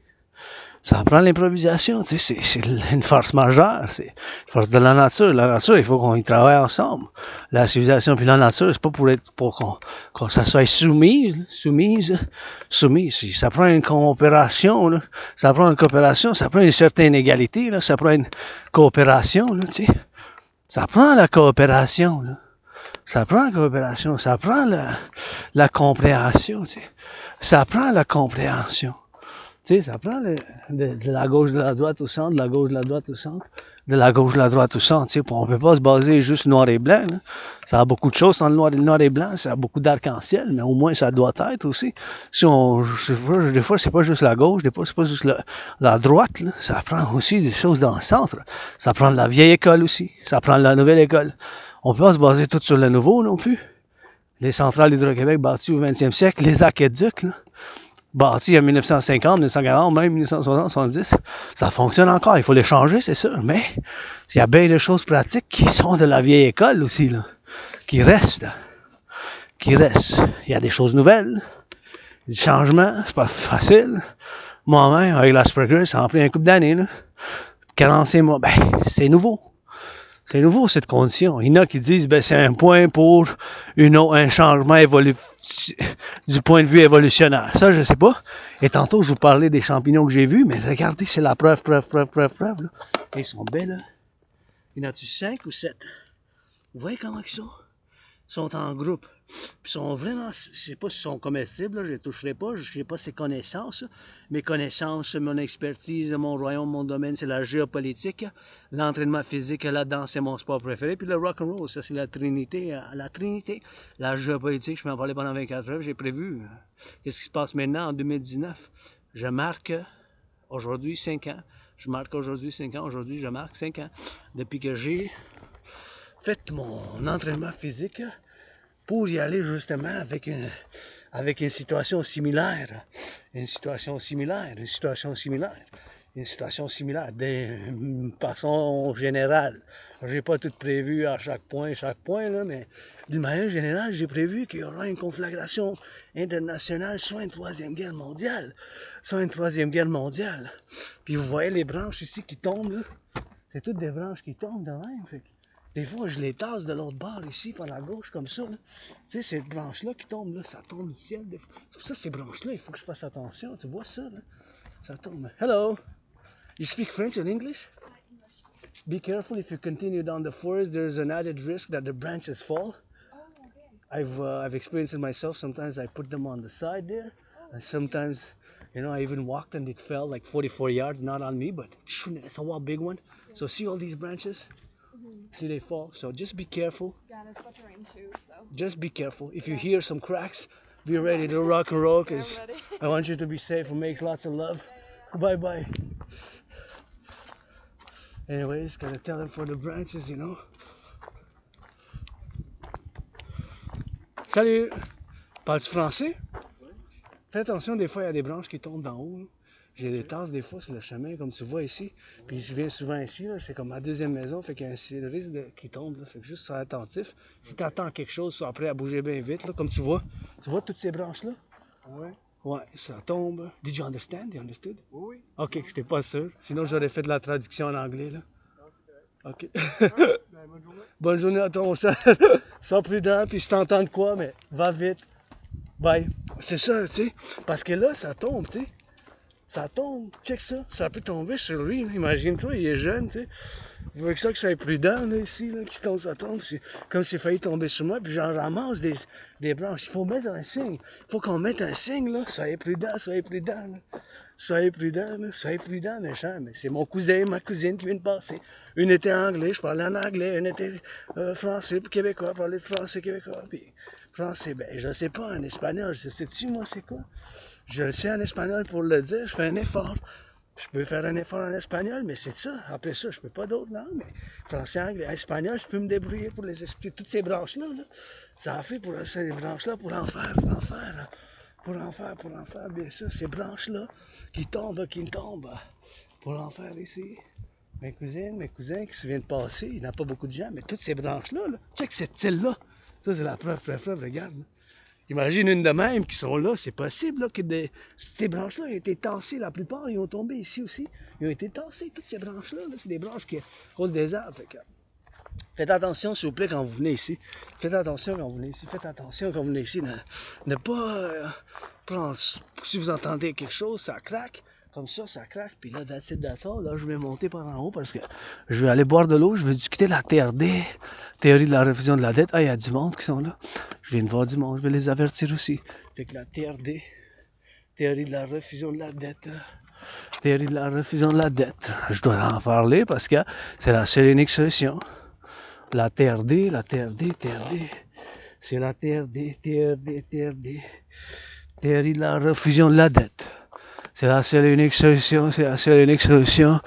Speaker 1: Ça prend l'improvisation, tu sais, c'est une force majeure, c'est une force de la nature. La nature, il faut qu'on y travaille ensemble. La civilisation puis la nature, c'est pas pour qu'on ça soit soumise. Ça prend une coopération, là. Ça prend une certaine égalité, là. Ça prend une coopération, là, tu sais. Ça prend la coopération, là. Ça prend la coopération, ça prend la compréhension, tu sais. Ça prend la compréhension. Tu sais, ça prend de la gauche, de la droite au centre, de la gauche, de la droite au centre, de la gauche, de la droite au centre. Tu sais, on peut pas se baser juste noir et blanc, là. Ça a beaucoup de choses entre le noir et blanc, ça a beaucoup d'arc-en-ciel, mais au moins ça doit être aussi. Des fois, c'est pas juste la gauche, des fois, c'est pas juste la droite, là. Ça prend aussi des choses dans le centre. Ça prend de la vieille école aussi. Ça prend de la nouvelle école. On peut pas se baser tout sur le nouveau non plus. Les centrales d'Hydro-Québec bâties au 20e siècle, les aqueducs, là. Bâti en 1950, 1940, même 1960, 1970, ça fonctionne encore. Il faut les changer, c'est sûr, mais il y a bien des choses pratiques qui sont de la vieille école aussi, là, qui restent. qui reste. Il y a des choses nouvelles, des changements, c'est pas facile. Moi-même, avec l'Asperger, ça a pris un couple d'années, là. 45 mois, ben, c'est nouveau. C'est nouveau, cette condition. Il y en a qui disent, ben, c'est un point pour un changement du point de vue évolutionnaire. Ça, je sais pas. Et tantôt, je vous parlais des champignons que j'ai vus, mais regardez, c'est la preuve, là. Et ils sont belles, là. Il y en a-tu 5 ou 7? Vous voyez comment ils sont? Ils sont en groupe. Ils sont vraiment, je sais pas s'ils sont comestibles, là, je les toucherai pas, je sais pas ses connaissances. Mes connaissances, mon expertise, mon royaume, mon domaine, c'est la géopolitique. L'entraînement physique, là-dedans, c'est mon sport préféré. Puis le rock'n'roll, ça c'est la trinité. La géopolitique, je peux en parler pendant 24 heures. J'ai prévu, qu'est-ce qui se passe maintenant en 2019? Je marque aujourd'hui 5 ans. Je marque aujourd'hui 5 ans. Aujourd'hui, je marque 5 ans. Depuis que j'ai fait mon entraînement physique pour y aller justement avec une situation similaire. Une situation similaire de façon générale. J'ai pas tout prévu à chaque point là, mais d'une manière générale, j'ai prévu qu'il y aura une conflagration internationale, soit une troisième guerre mondiale. Puis vous voyez les branches ici qui tombent, là. C'est toutes des branches qui tombent de même. Fait que des fois, je les tasse de l'autre bord ici, par la gauche, comme ça. Là. Tu sais, ces branches-là qui tombent, là, ça tombe du ciel. C'est pour ça, ces branches-là, il faut que je fasse attention. Tu vois ça, là? Ça tombe. Hello! You speak French and English? Be careful if you continue down the forest. There's an added risk that the branches fall. I've experienced it myself. Sometimes I put them on the side there. And sometimes, you know, I even walked and it fell like 44 yards, not on me, but it's a big one. So see all these branches? See they fall. So just be careful.
Speaker 2: Yeah, and it's about to rain too, so.
Speaker 1: Just be careful. If you hear some cracks, be ready to rock and roll because I want you to be safe and make lots of love. Bye. Anyways, gotta tell them for the branches, you know. Salut! Parles-tu français? Fais attention, des fois, il y a des branches qui tombent d'en haut. Là. J'ai des tasses, des fois, sur le chemin, comme tu vois ici. Puis je viens souvent ici, là, c'est comme ma deuxième maison, fait qu'il y a un risque qui tombe. Là, fait que juste sois attentif. Si tu attends quelque chose, sois prêt à bouger bien vite. Là, comme tu vois toutes ces branches-là?
Speaker 3: Ouais.
Speaker 1: Ouais, ça tombe. Did you understand? You understood?
Speaker 3: Oui.
Speaker 1: Ok, j'étais pas sûr. Sinon, j'aurais fait de la traduction en anglais, là. Ok.
Speaker 3: Bonne journée.
Speaker 1: Bonne journée à toi, mon cher. Sois prudent, puis si t'entends de quoi, mais va vite. Bye. C'est ça, tu sais. Parce que là, ça tombe, tu sais. Ça tombe. Check ça. Ça peut tomber sur lui. Là. Imagine-toi, il est jeune, tu sais. Il faut que ça soit prudent, là, ici, là, qui tombe, ça tombe. C'est comme s'il failli tomber sur moi, puis j'en ramasse des branches. Il faut mettre un signe. Il faut qu'on mette un signe, là. Soyez prudent, là. Soyez prudent, méchant. Mais c'est mon cousin, ma cousine qui vient de passer. Une était anglais, je parlais en anglais. Une était français, puis québécois, parlait de français, québécois. Puis français, ben, je sais pas, en espagnol, je sais-tu, moi, c'est quoi? Je le sais en espagnol pour le dire, je fais un effort. Je peux faire un effort en espagnol, mais c'est ça. Après ça, je peux pas d'autres langues, mais français, anglais, espagnol, je peux me débrouiller pour les expliquer. Toutes ces branches-là, là, ça a fait pour ces branches-là, pour en faire, bien sûr. Ces branches-là qui tombent, pour en faire ici. Mes cousins qui se viennent de passer, il n'y en a pas beaucoup de gens, mais toutes ces branches-là, là, check cette île-là. Ça, c'est la preuve, regarde. Là. Imagine une de même qui sont là, c'est possible là, que ces branches-là ont été tassées, la plupart, ils ont tombé ici aussi. Ils ont été tassés, toutes ces branches-là, là, c'est des branches qui causent des arbres. Fait que, faites attention, s'il vous plaît, quand vous venez ici. Faites attention quand vous venez ici. Ne pas prendre, si vous entendez quelque chose, ça craque. Comme ça craque, puis là, là, je vais monter par en haut parce que je vais aller boire de l'eau, je vais discuter de la TRD, théorie de la révision de la dette. Ah, il y a du monde qui sont là. Je viens de voir du monde, je vais les avertir aussi. Fait que la TRD, théorie de la révision de la dette. Je dois en parler parce que c'est la seule et unique solution. La TRD. C'est la TRD. Théorie de la refusion de la dette. C'est la seule et unique solution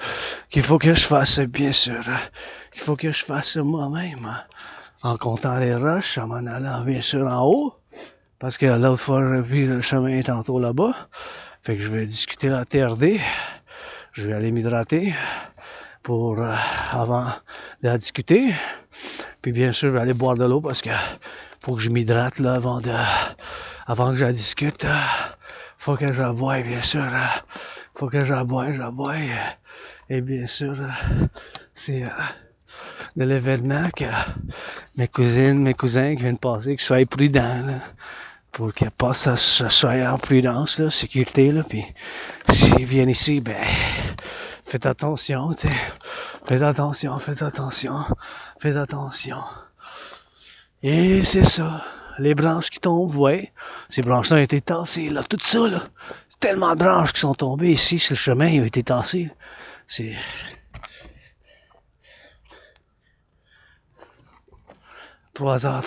Speaker 1: qu'il faut que je fasse, bien sûr. Il faut que je fasse moi-même. En comptant les roches, en m'en allant, bien sûr, en haut. Parce que l'autre fois, j'ai pris le chemin tantôt là-bas. Fait que je vais discuter la TRD. Je vais aller m'hydrater pour avant de la discuter. Puis bien sûr, je vais aller boire de l'eau parce que faut que je m'hydrate là avant que je discute. Faut que je bois, bien sûr. Faut que je bois. Et bien sûr, c'est de l'événement que mes cousines, mes cousins qui viennent passer, qu'ils soient prudents, là, pour qu'ils pas ça soit en prudence, là, sécurité, là, puis s'ils viennent ici, ben, faites attention, tu sais, faites attention. Et c'est ça, les branches qui tombent, vous voyez, ces branches-là ont été tassées, là, tout ça, là, c'est tellement de branches qui sont tombées ici sur le chemin, ils ont été tassées, c'est... 3 heures.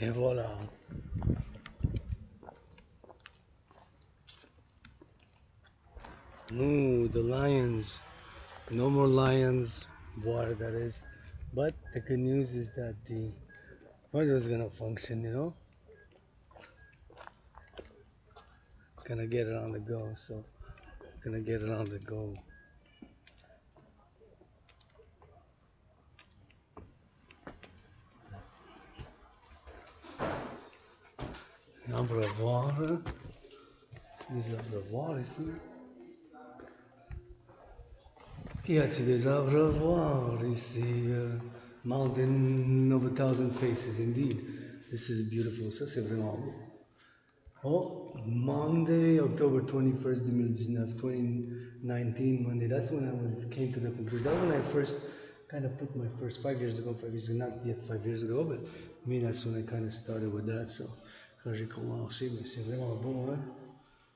Speaker 1: Et voilà. No, the lions. No more lions. Water, that is. But the good news is that the water is gonna function, you know? It's gonna get it on the go, so gonna get it on the go. Un abreuvoir, hein? C'est des abreuvoirs ici. Y a-t-il des abreuvoirs ici? Mountain of a thousand faces, indeed. This is beautiful. Ça, c'est vraiment beau. Oh, Monday, October 21st, 2019, Monday. That's when I came to the conclusion. That's when I first kind of put my first 5 years ago, not yet 5 years ago, but I mean, that's when I kind of started with that. So, quand j'ai commencé, mais c'est vraiment beau, hein?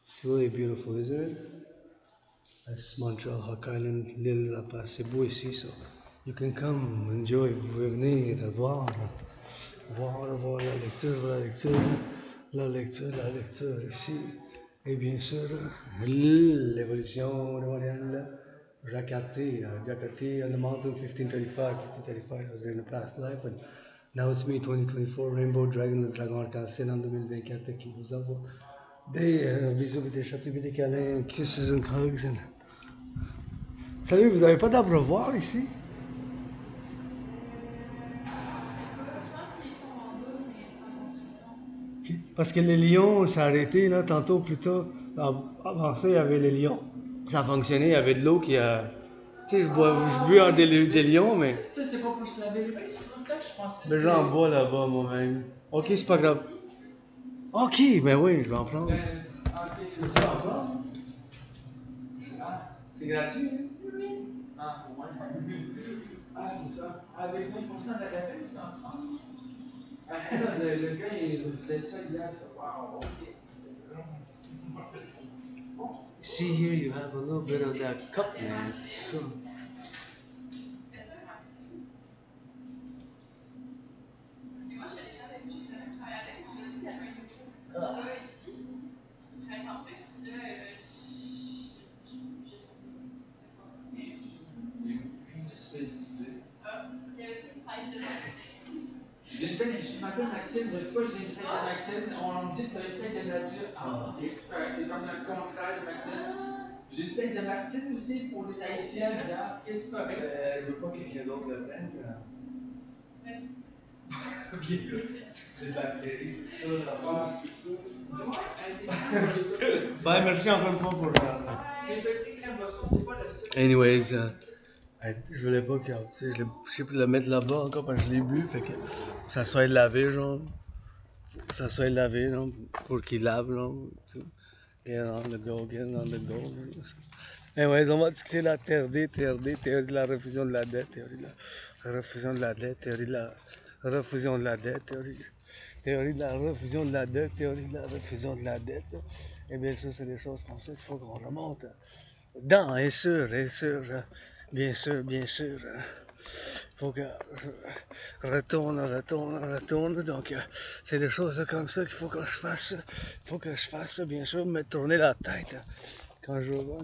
Speaker 1: It's really beautiful, isn't it? That's Montreal, Hawk Island, l'île La Paz. C'est beau ici, so you can come, enjoy, vous pouvez venir, voir la lecture ici. Et bien sûr, l'évolution de Montréal. Jacate on the mountain, 1535, I was there in the past life. And now it's me, 2024, Rainbow Dragon, le dragon arc-en-ciel en 2024, qui vous envoie des bisous, des châteaux, des câlins, kisses and hugs. And... Salut, vous avez pas d'abreuvoir ici? Okay. Parce que les lions, ça a arrêté là, tantôt plus tôt. Avant ça, il y avait les lions. Ça fonctionnait, il y avait de l'eau qui a. Tu sais, je bu en des lions, mais.
Speaker 5: Ça, c'est pas pour se laver les mains, ce truc-là, je pensais.
Speaker 1: Mais j'en bois là-bas moi-même. Ok, c'est pas grave. Ok, ben oui, je vais en prendre.
Speaker 5: Ok, tu veux
Speaker 1: en prendre?
Speaker 5: Ah,
Speaker 1: C'est gratuit, hein?
Speaker 5: ah, ouais. Ah, c'est ça. Avec 20% de la baisse, ça, en France. Ah, c'est ça, le gars, il faisait ça hier, ça. Wow, ok.
Speaker 1: See here, you have a little bit of that cup, man. Sure.
Speaker 2: Parce que moi, je l'avais jamais vu, j'ai jamais travaillé avec. On m'a dit qu'il y avait un nouveau ici, qui travaille en fait, puis là, je sais pas.
Speaker 5: Une espèce d'idée.
Speaker 2: Il y avait une taille de
Speaker 5: J'ai une tête, je m'appelle Maxime, je sais pas, j'ai une tête de Maxime. On me dit que tu as une tête de nature. Ah, ok. C'est comme le contraire de Maxime. J'ai une tête de Martine aussi pour les Haïtiens, genre, qu'est-ce que correct?
Speaker 1: Je veux pas que quelqu'un d'autre le prenne.
Speaker 5: Ok.
Speaker 1: Les bactéries, tout ça, la
Speaker 5: Dis-moi, tes crèmes Boston.
Speaker 1: Bye, merci encore une fois pour.
Speaker 5: Tes petits crèmes Boston, c'est pas le seul.
Speaker 1: Anyways, je voulais pas que. Tu sais, je sais plus le mettre là-bas encore parce que je l'ai bu, fait que ça soit lavé, genre. Ça soit lavé, genre, pour qu'il lave, genre. Get on the go, get on the go. Anyways, on va discuter la TRD, théorie de la refusion de la dette, théorie de la refusion de la dette, théorie de la refusion de la dette, théorie de la refusion de la dette, théorie de la refusion de la dette. Et bien sûr, c'est des choses comme ça qu'il faut qu'on remonte dans, et sûr, bien sûr, bien sûr. Il faut que je retourne. Donc, c'est des choses comme ça qu'il faut que je fasse. Il faut que je fasse, bien sûr, me tourner la tête quand je vois.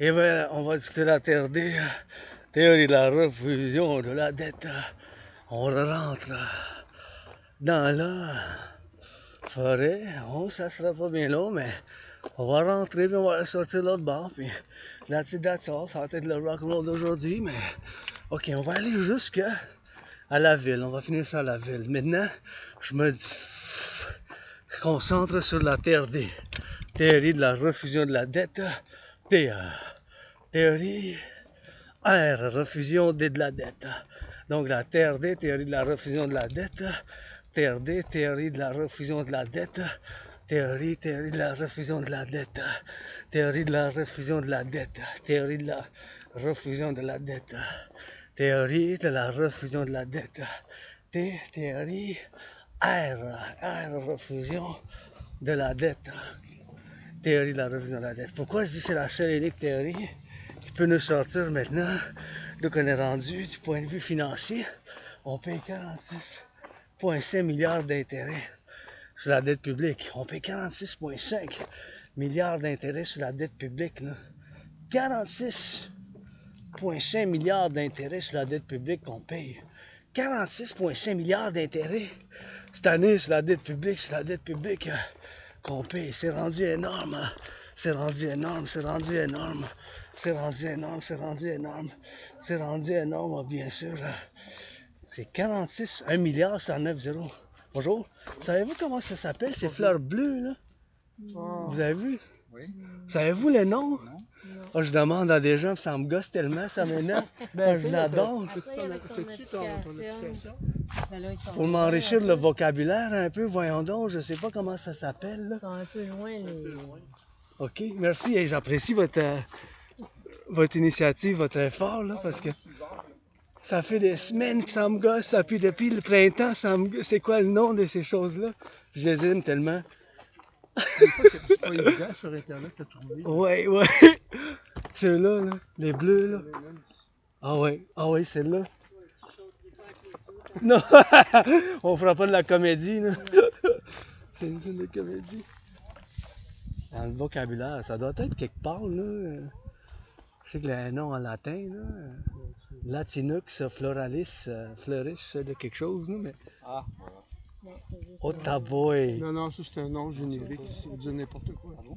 Speaker 1: Et bien, on va discuter la TRD, théorie de la refusion de la dette. On rentre dans la forêt. Oh, ça sera pas bien long, mais on va rentrer puis on va sortir de l'autre bord. Puis that's it, that's all. Ça va être le rock'n'roll d'aujourd'hui, mais ok, on va aller jusqu'à la ville. On va finir ça à la ville. Maintenant, je me concentre sur la TRD, théorie de la refusion de la dette. Théorie R, refusion de la dette. Donc la TRD, théorie de la refusion de la dette. TRD, théorie de la refusion de la dette. Théorie de la refusion de la dette. Théorie de la refusion de la dette. Théorie de la refusion de la dette. Théorie de la refusion de la dette. T, théorie, R, refusion de la dette. Théorie de la refusion de la dette. Pourquoi je dis que c'est la seule et unique théorie qui peut nous sortir maintenant, donc on est rendu du point de vue financier, on paye 46,5 milliards d'intérêts sur la dette publique. On paye 46,5 milliards d'intérêts sur la dette publique. 46,5 milliards d'intérêts sur la dette publique qu'on paye. 46,5 milliards d'intérêts cette année sur la dette publique, qu'on paye. C'est rendu énorme. Hein? C'est rendu énorme, c'est rendu énorme. C'est rendu énorme, c'est rendu énorme. C'est rendu énorme, bien sûr. C'est 46, 1 milliard 109 zéros. Bonjour. Savez-vous comment ça s'appelle, ces fleurs bleues, là? Vous avez vu?
Speaker 4: Oui.
Speaker 1: Savez-vous les noms?
Speaker 4: Non.
Speaker 1: Oh, je demande à des gens, puis ça me gosse tellement, ça m'énerve. Oh, je l'adore.
Speaker 4: Fais-tu ton application?
Speaker 1: Pour m'enrichir le vocabulaire un peu, voyons donc, je sais pas comment ça s'appelle. Là.
Speaker 6: Ils sont un peu loin, les...
Speaker 1: OK, merci et j'apprécie votre initiative, votre effort, là, parce que ça fait des semaines que ça me gosse, ça, puis depuis le printemps, ça me gosse. C'est quoi le nom de ces choses-là? Je les aime tellement.
Speaker 4: Des fois, c'est pas évident sur Internet de trouver.
Speaker 1: Ouais, ouais. Ceux-là, là, les bleus, là. Ah ouais, celle-là. Non, on fera pas de la comédie, là. C'est une scène de comédie. Dans le vocabulaire, ça doit être quelque part, là. Je sais que le nom en latin, là. Latinux, floralis, fleuris, de quelque chose, là, mais...
Speaker 4: Ah, voilà.
Speaker 1: Oh, ta boy!
Speaker 4: Non, non, ça c'est un nom générique, ça veut dire n'importe quoi. Ah bon?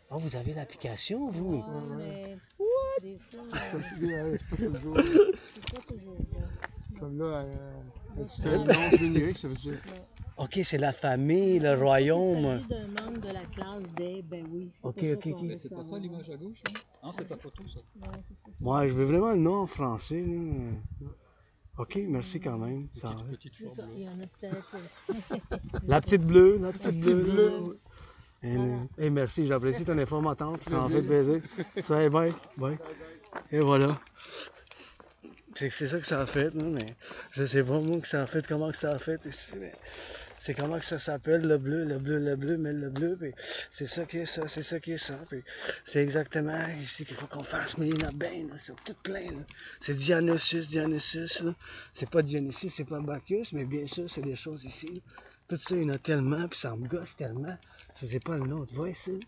Speaker 1: Oh, vous avez l'application, vous?
Speaker 6: Mais... Des fois,
Speaker 4: C'est pas toujours.
Speaker 6: c'est pas toujours bon.
Speaker 4: Comme là, c'est un nom générique, ça veut dire.
Speaker 1: OK, c'est la famille, le royaume.
Speaker 6: Il s'agit d'un membre de la classe des... Ben oui, c'est
Speaker 1: Ok,
Speaker 6: pas ça
Speaker 1: ok,
Speaker 6: qu'on
Speaker 1: ok.
Speaker 6: veut
Speaker 7: C'est pas ça
Speaker 6: savoir.
Speaker 7: l'image à gauche, hein? Non, c'est ta photo, ça.
Speaker 6: Ouais, c'est ça.
Speaker 1: Moi, je veux vraiment le nom en français, là. OK, merci quand même. Ça...
Speaker 7: Petite
Speaker 6: C'est
Speaker 7: fleur
Speaker 6: ça,
Speaker 7: bleue.
Speaker 6: il y en a peut-être...
Speaker 1: La petite bleue, la petite bleue.
Speaker 4: bleu.
Speaker 1: Et merci, j'apprécie ton effort, ma tante. Ça en fait plaisir. Ça est bien. Et voilà. C'est ça que ça a fait, là, mais je sais pas, moi, que ça a fait, comment que ça a fait. C'est comment que ça s'appelle, le bleu, mais le bleu, puis c'est ça qui est ça, puis c'est exactement ici qu'il faut qu'on fasse, mais il y en a bien, là, c'est tout plein, là. C'est Dionysus, là. C'est pas Dionysus, c'est pas Bacchus, mais bien sûr, c'est des choses ici, là. Tout ça, il y en a tellement, puis ça me gosse tellement, je sais pas le nom, tu vois ici?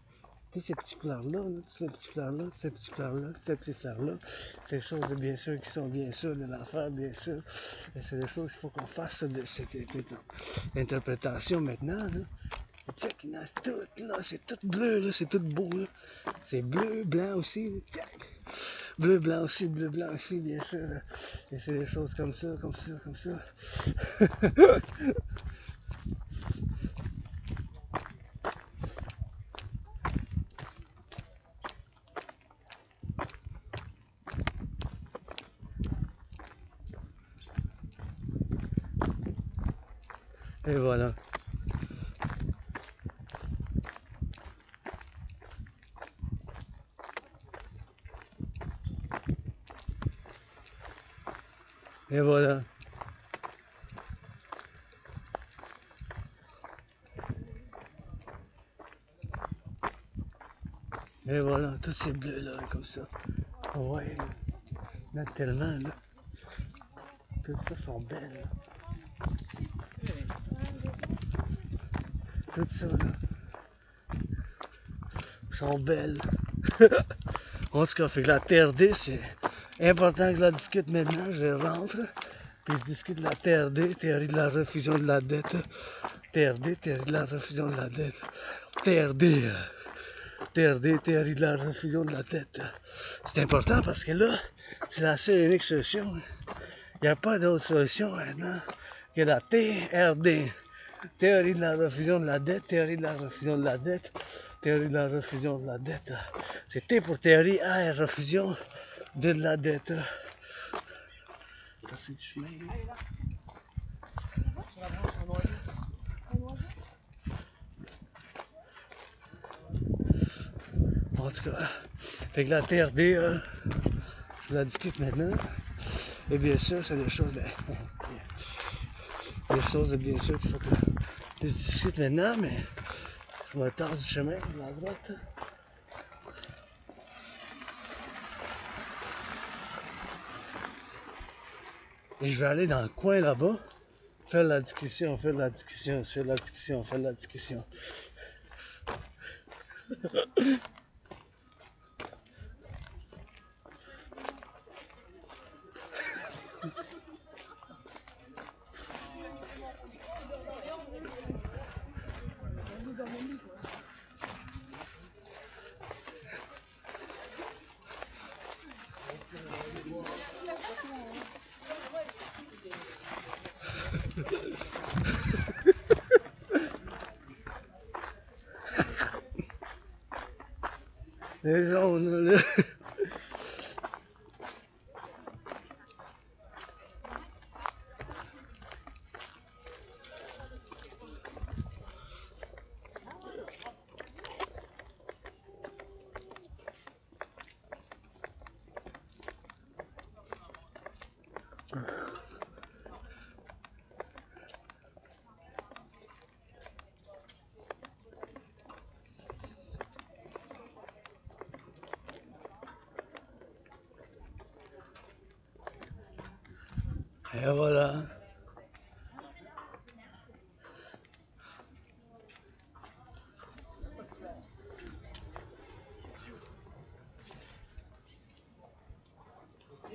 Speaker 1: Tous ces petits fleurs-là, ces petits fleurs-là, ces petits fleurs-là, ces petits fleurs-là, ces choses, bien sûr, qui sont bien sûr de l'affaire, bien sûr. Et c'est des choses qu'il faut qu'on fasse de cette interprétation maintenant, là. Et check, il y en a tout, là, c'est tout bleu, là, c'est tout beau, là. C'est bleu, blanc aussi, là, check. Bleu, blanc aussi, bien sûr. Là. Et c'est des choses comme ça. Et voilà. Et voilà. Et voilà, tous ces bleus-là, comme ça. Ouais, il y en a tellement, là. Toutes ça sont belles, là. Tout ça, là, sont belles. En tout cas, fait que la TRD, c'est important que je la discute maintenant. Je rentre, puis je discute de la TRD, théorie de la refusion de la dette. TRD, théorie de la refusion de la dette. TRD, théorie de la refusion de la dette. C'est important parce que là, c'est la seule et unique solution. Il n'y a pas d'autre solution maintenant que la TRD. Théorie de la refusion de la dette, théorie de la refusion de la dette, théorie de la refusion de la dette. C'est T pour théorie, R, refusion de la dette. Ça, c'est du chemin. En tout cas, fait que la TRD, je la discute maintenant. Et bien sûr, c'est des choses, bien sûr qu'il faut que je discute maintenant, mais je me tarde du chemin de la droite. Et je vais aller dans le coin là-bas, faire de la discussion, faire de la discussion, faire de la discussion, faire de la discussion. Les jaunes, là. Et voilà.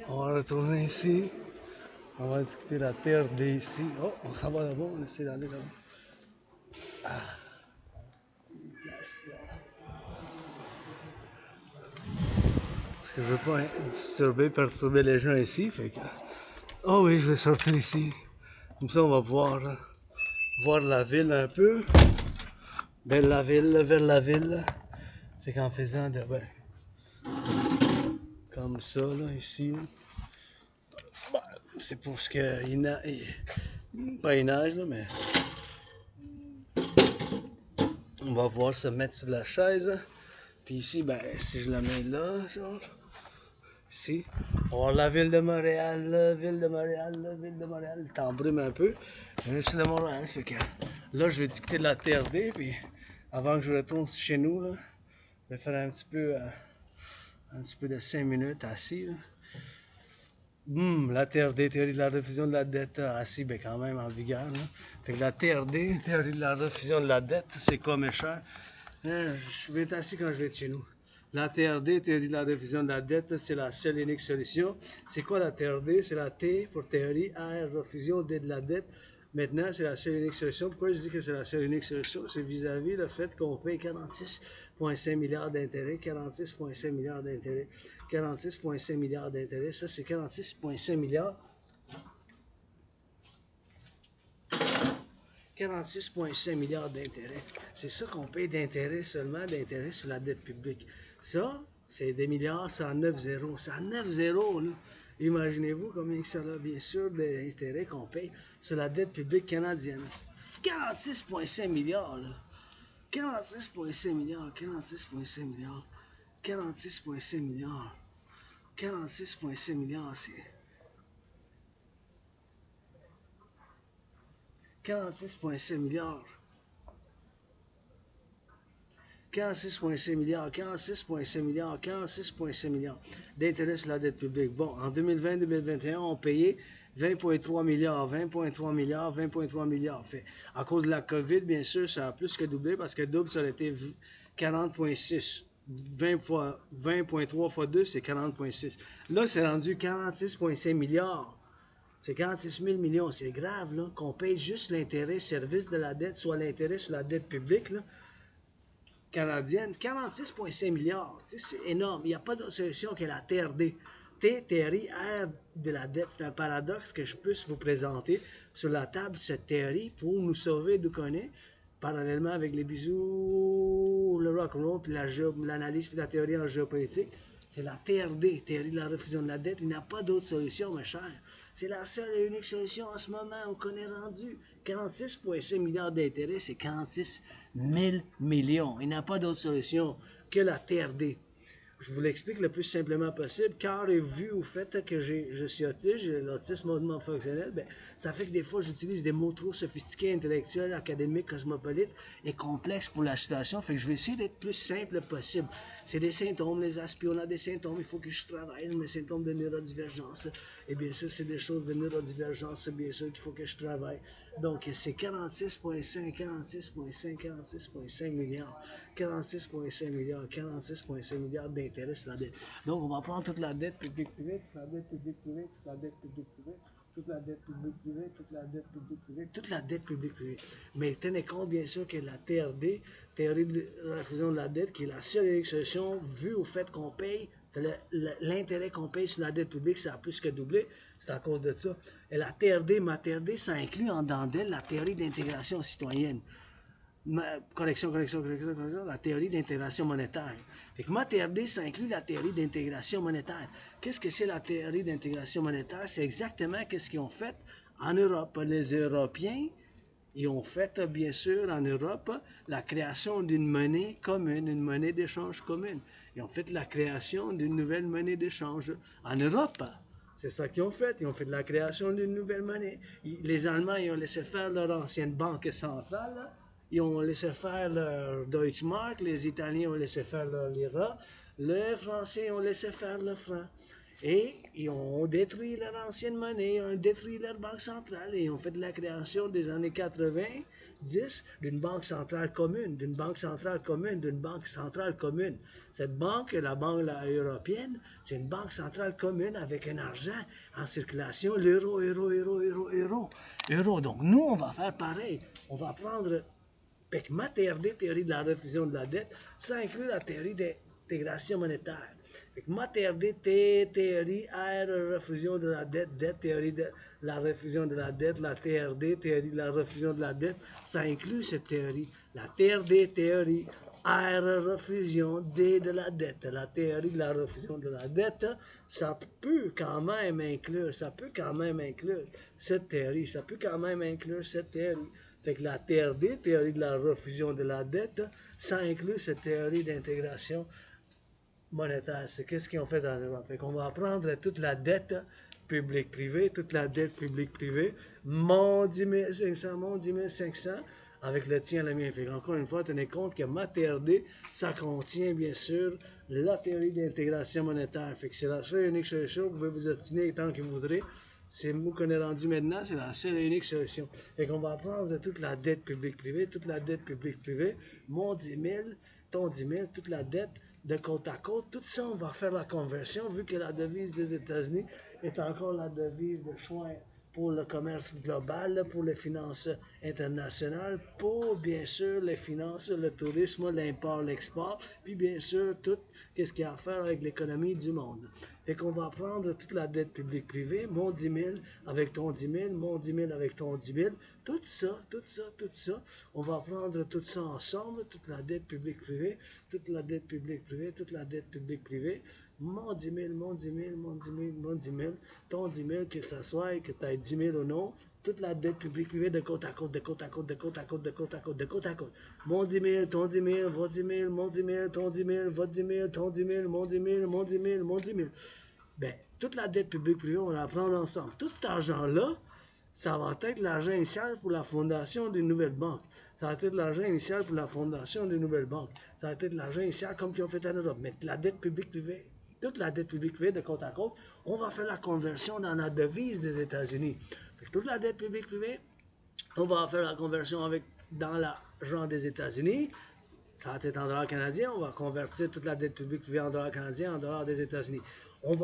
Speaker 1: On va retourner ici. On va discuter la terre d'ici. Oh, on s'en va là-bas, on essaie d'aller là-bas. Parce que je veux pas perturber les gens ici, fait que... Oh oui, je vais sortir ici. Comme ça, on va pouvoir voir la ville un peu. Vers la ville. Fait qu'en faisant de... Ouais, comme ça, là, ici. Bah, c'est pour ce que... Pas il neige, là, mais... On va voir se mettre sur la chaise. Puis ici, ben, si je la mets là, genre... Ici, on va voir la ville de Montréal, la ville de Montréal, le temps brume un peu. Mais c'est de Montréal, fait que là, je vais discuter de la TRD, puis avant que je retourne chez nous, là, je vais faire un petit peu de 5 minutes assis. Là. La TRD, théorie de la diffusion de la dette, assis, ben quand même en vigueur. Là. Fait que la TRD, théorie de la diffusion de la dette, c'est quoi mes chers? Je vais être assis quand je vais être chez nous. La TRD, théorie de la diffusion de la dette, c'est la seule et unique solution. C'est quoi la TRD? C'est la T pour théorie, R, diffusion, D de la dette. Maintenant, c'est la seule et unique solution. Pourquoi je dis que c'est la seule et unique solution? C'est vis-à-vis le fait qu'on paye 46,5 milliards d'intérêts, 46,5 milliards d'intérêts, 46,5 milliards d'intérêts. Ça, c'est 46,5 milliards. 46,5 milliards d'intérêts. C'est ça qu'on paye d'intérêts seulement, d'intérêts sur la dette publique. Ça, c'est des milliards, c'est en 9 zéros. C'est en 9 zéros, là. Imaginez-vous combien ça a, bien sûr, d'intérêts qu'on paye sur la dette publique canadienne. 46,5 milliards, là. 46,5 milliards, 46,5 milliards, 46,5 milliards, 46,5 milliards, c'est... 46,5 milliards. 46,5 milliards, 46,5 milliards, 46,5 milliards d'intérêts sur la dette publique. Bon, en 2020-2021, on payait 20,3 milliards, 20,3 milliards, 20,3 milliards. Fait, à cause de la COVID, bien sûr, ça a plus que doublé parce que double, ça aurait été 40,6. 20,3 fois 2, c'est 40,6. Là, c'est rendu 46,5 milliards. C'est 46 000 millions. C'est grave, là, qu'on paye juste l'intérêt service de la dette, soit l'intérêt sur la dette publique, là, canadienne, 46,5 milliards. C'est énorme. Il n'y a pas d'autre solution que la TRD. T, théorie, R de la dette. C'est un paradoxe que je puisse vous présenter sur la table, cette théorie, pour nous sauver d'où qu'on est, parallèlement avec les bisous, le rock'n'roll, puis l'analyse, puis la théorie en géopolitique. C'est la TRD, théorie de la diffusion de la dette. Il n'y a pas d'autre solution, mes chers. C'est la seule et unique solution en ce moment où on est rendu. 46,5 milliards d'intérêts, c'est 46 000 millions. Il n'y a pas d'autre solution que la TRD. je vous l'explique le plus simplement possible. Car et vu au fait que je suis autiste, j'ai l'autisme hautement fonctionnel, ben, ça fait que des fois j'utilise des mots trop sophistiqués, intellectuels, académiques, cosmopolites et complexes pour la situation. Fait que je vais essayer d'être plus simple possible. C'est des symptômes, les aspects, on a des symptômes, il faut que je travaille, mes symptômes de neurodivergence. Et bien sûr, c'est des choses de neurodivergence, bien sûr, qu'il faut que je travaille. Donc, c'est 46,5 milliards. 46,5 milliards, 46,5 milliards d'intérêts sur la dette. Donc, on va prendre toute la dette publique-privée, toute la dette publique-privée, toute la dette publique-privée, toute la dette publique-privée, toute la dette publique-privée, toute la dette publique-privée. Mais tenez compte, bien sûr, que la TRD, théorie de la fusion de la dette, qui est la seule et unique solution, vu au fait qu'on paye, l'intérêt qu'on paye sur la dette publique, ça a plus que doublé. C'est à cause de ça. Et la TRD, ma TRD, ça inclut en dedans d'elle la théorie d'intégration citoyenne. Correction, la théorie d'intégration monétaire. Fait que ma TRD, ça inclut la théorie d'intégration monétaire. Qu'est-ce que c'est la théorie d'intégration monétaire? C'est exactement qu'est-ce qu'ils ont fait en Europe. Les Européens, ils ont fait, bien sûr, en Europe, la création d'une monnaie commune, une monnaie d'échange commune. Ils ont fait la création d'une nouvelle monnaie d'échange en Europe. C'est ça qu'ils ont fait. Ils ont fait la création d'une nouvelle monnaie. Les Allemands, ils ont laissé faire leur ancienne banque centrale, là. Ils ont laissé faire leur Deutschmark, les Italiens ont laissé faire leur lira, les Français ont laissé faire le franc. Et ils ont détruit leur ancienne monnaie, ils ont détruit leur banque centrale et ils ont fait de la création des années 90 d'une banque centrale commune, d'une banque centrale commune, d'une banque centrale commune. Cette banque, la banque européenne, c'est une banque centrale commune avec un argent en circulation, l'euro, euro. Donc nous, on va faire pareil. On va prendre fait que ma TRD, théorie de la refusion de la dette, ça inclut la théorie d'intégration monétaire. Fait que ma TRD, théorie R, refusion de la dette, théorie de la refusion de la dette, la TRD, théorie de la refusion de la dette, ça inclut cette théorie. La TRD, théorie R, refusion, D de la dette. La théorie de la refusion de la dette, ça peut quand même inclure cette théorie, Fait que la TRD, théorie de la refusion de la dette, ça inclut cette théorie d'intégration monétaire. C'est qu'est-ce qu'ils ont fait dans l'Europe. Fait qu'on va prendre toute la dette publique-privée, toute la dette publique-privée, mon 10 500, mon 10 500, avec le tien, le mien. Fait encore une fois, tenez compte que ma TRD, ça contient bien sûr la théorie d'intégration monétaire. Fait que c'est la seule et unique solution. Vous pouvez vous obstiner tant que vous voudrez. C'est le mot qu'on est rendu maintenant, c'est la seule et unique solution. Fait qu'on va prendre toute la dette publique-privée, mon 10 000, ton 10 000, toute la dette de côte à côte. Tout ça, on va faire la conversion, vu que la devise des États-Unis est encore la devise de choix pour le commerce global, pour les finances internationales, pour bien sûr les finances, le tourisme, l'import, l'export, puis bien sûr tout ce qu'il y a à faire avec l'économie du monde. Fait qu'on va prendre toute la dette publique-privée, mon 10 000 avec ton 10 000, mon 10 000 avec ton 10 000, tout ça, on va prendre tout ça ensemble, toute la dette publique-privée, mon 10 000, mon 10 000, mon 10 000, mon 10 000, ton 10 000, que ça soit, que tu aies 10 000 ou non, toute la dette publique-privée de côte à côte. Mon 10 000, ton 10 000, votre 10 000, mon 10 000, ton 10 000, votre 10 000, ton 10 000, mon 10 000, mon 10 000, mon 10 000. Ben, toute la dette publique-privée, on va la prendre ensemble. Tout cet argent-là, ça va être l'argent initial pour la fondation d'une nouvelle banque. Ça va être l'argent initial pour la fondation d'une nouvelle banque. Ça va être l'argent initial comme qu'ils ont fait en Europe. Mais la dette publique-privée, toute la dette publique-privée de côte à côte, on va faire la conversion dans la devise des États-Unis. Toute la dette publique-privée, on va faire la conversion dans l'argent des États-Unis. Ça va être en dollars canadiens. On va convertir toute la dette publique privée en dollars canadiens, en dollars des États-Unis. On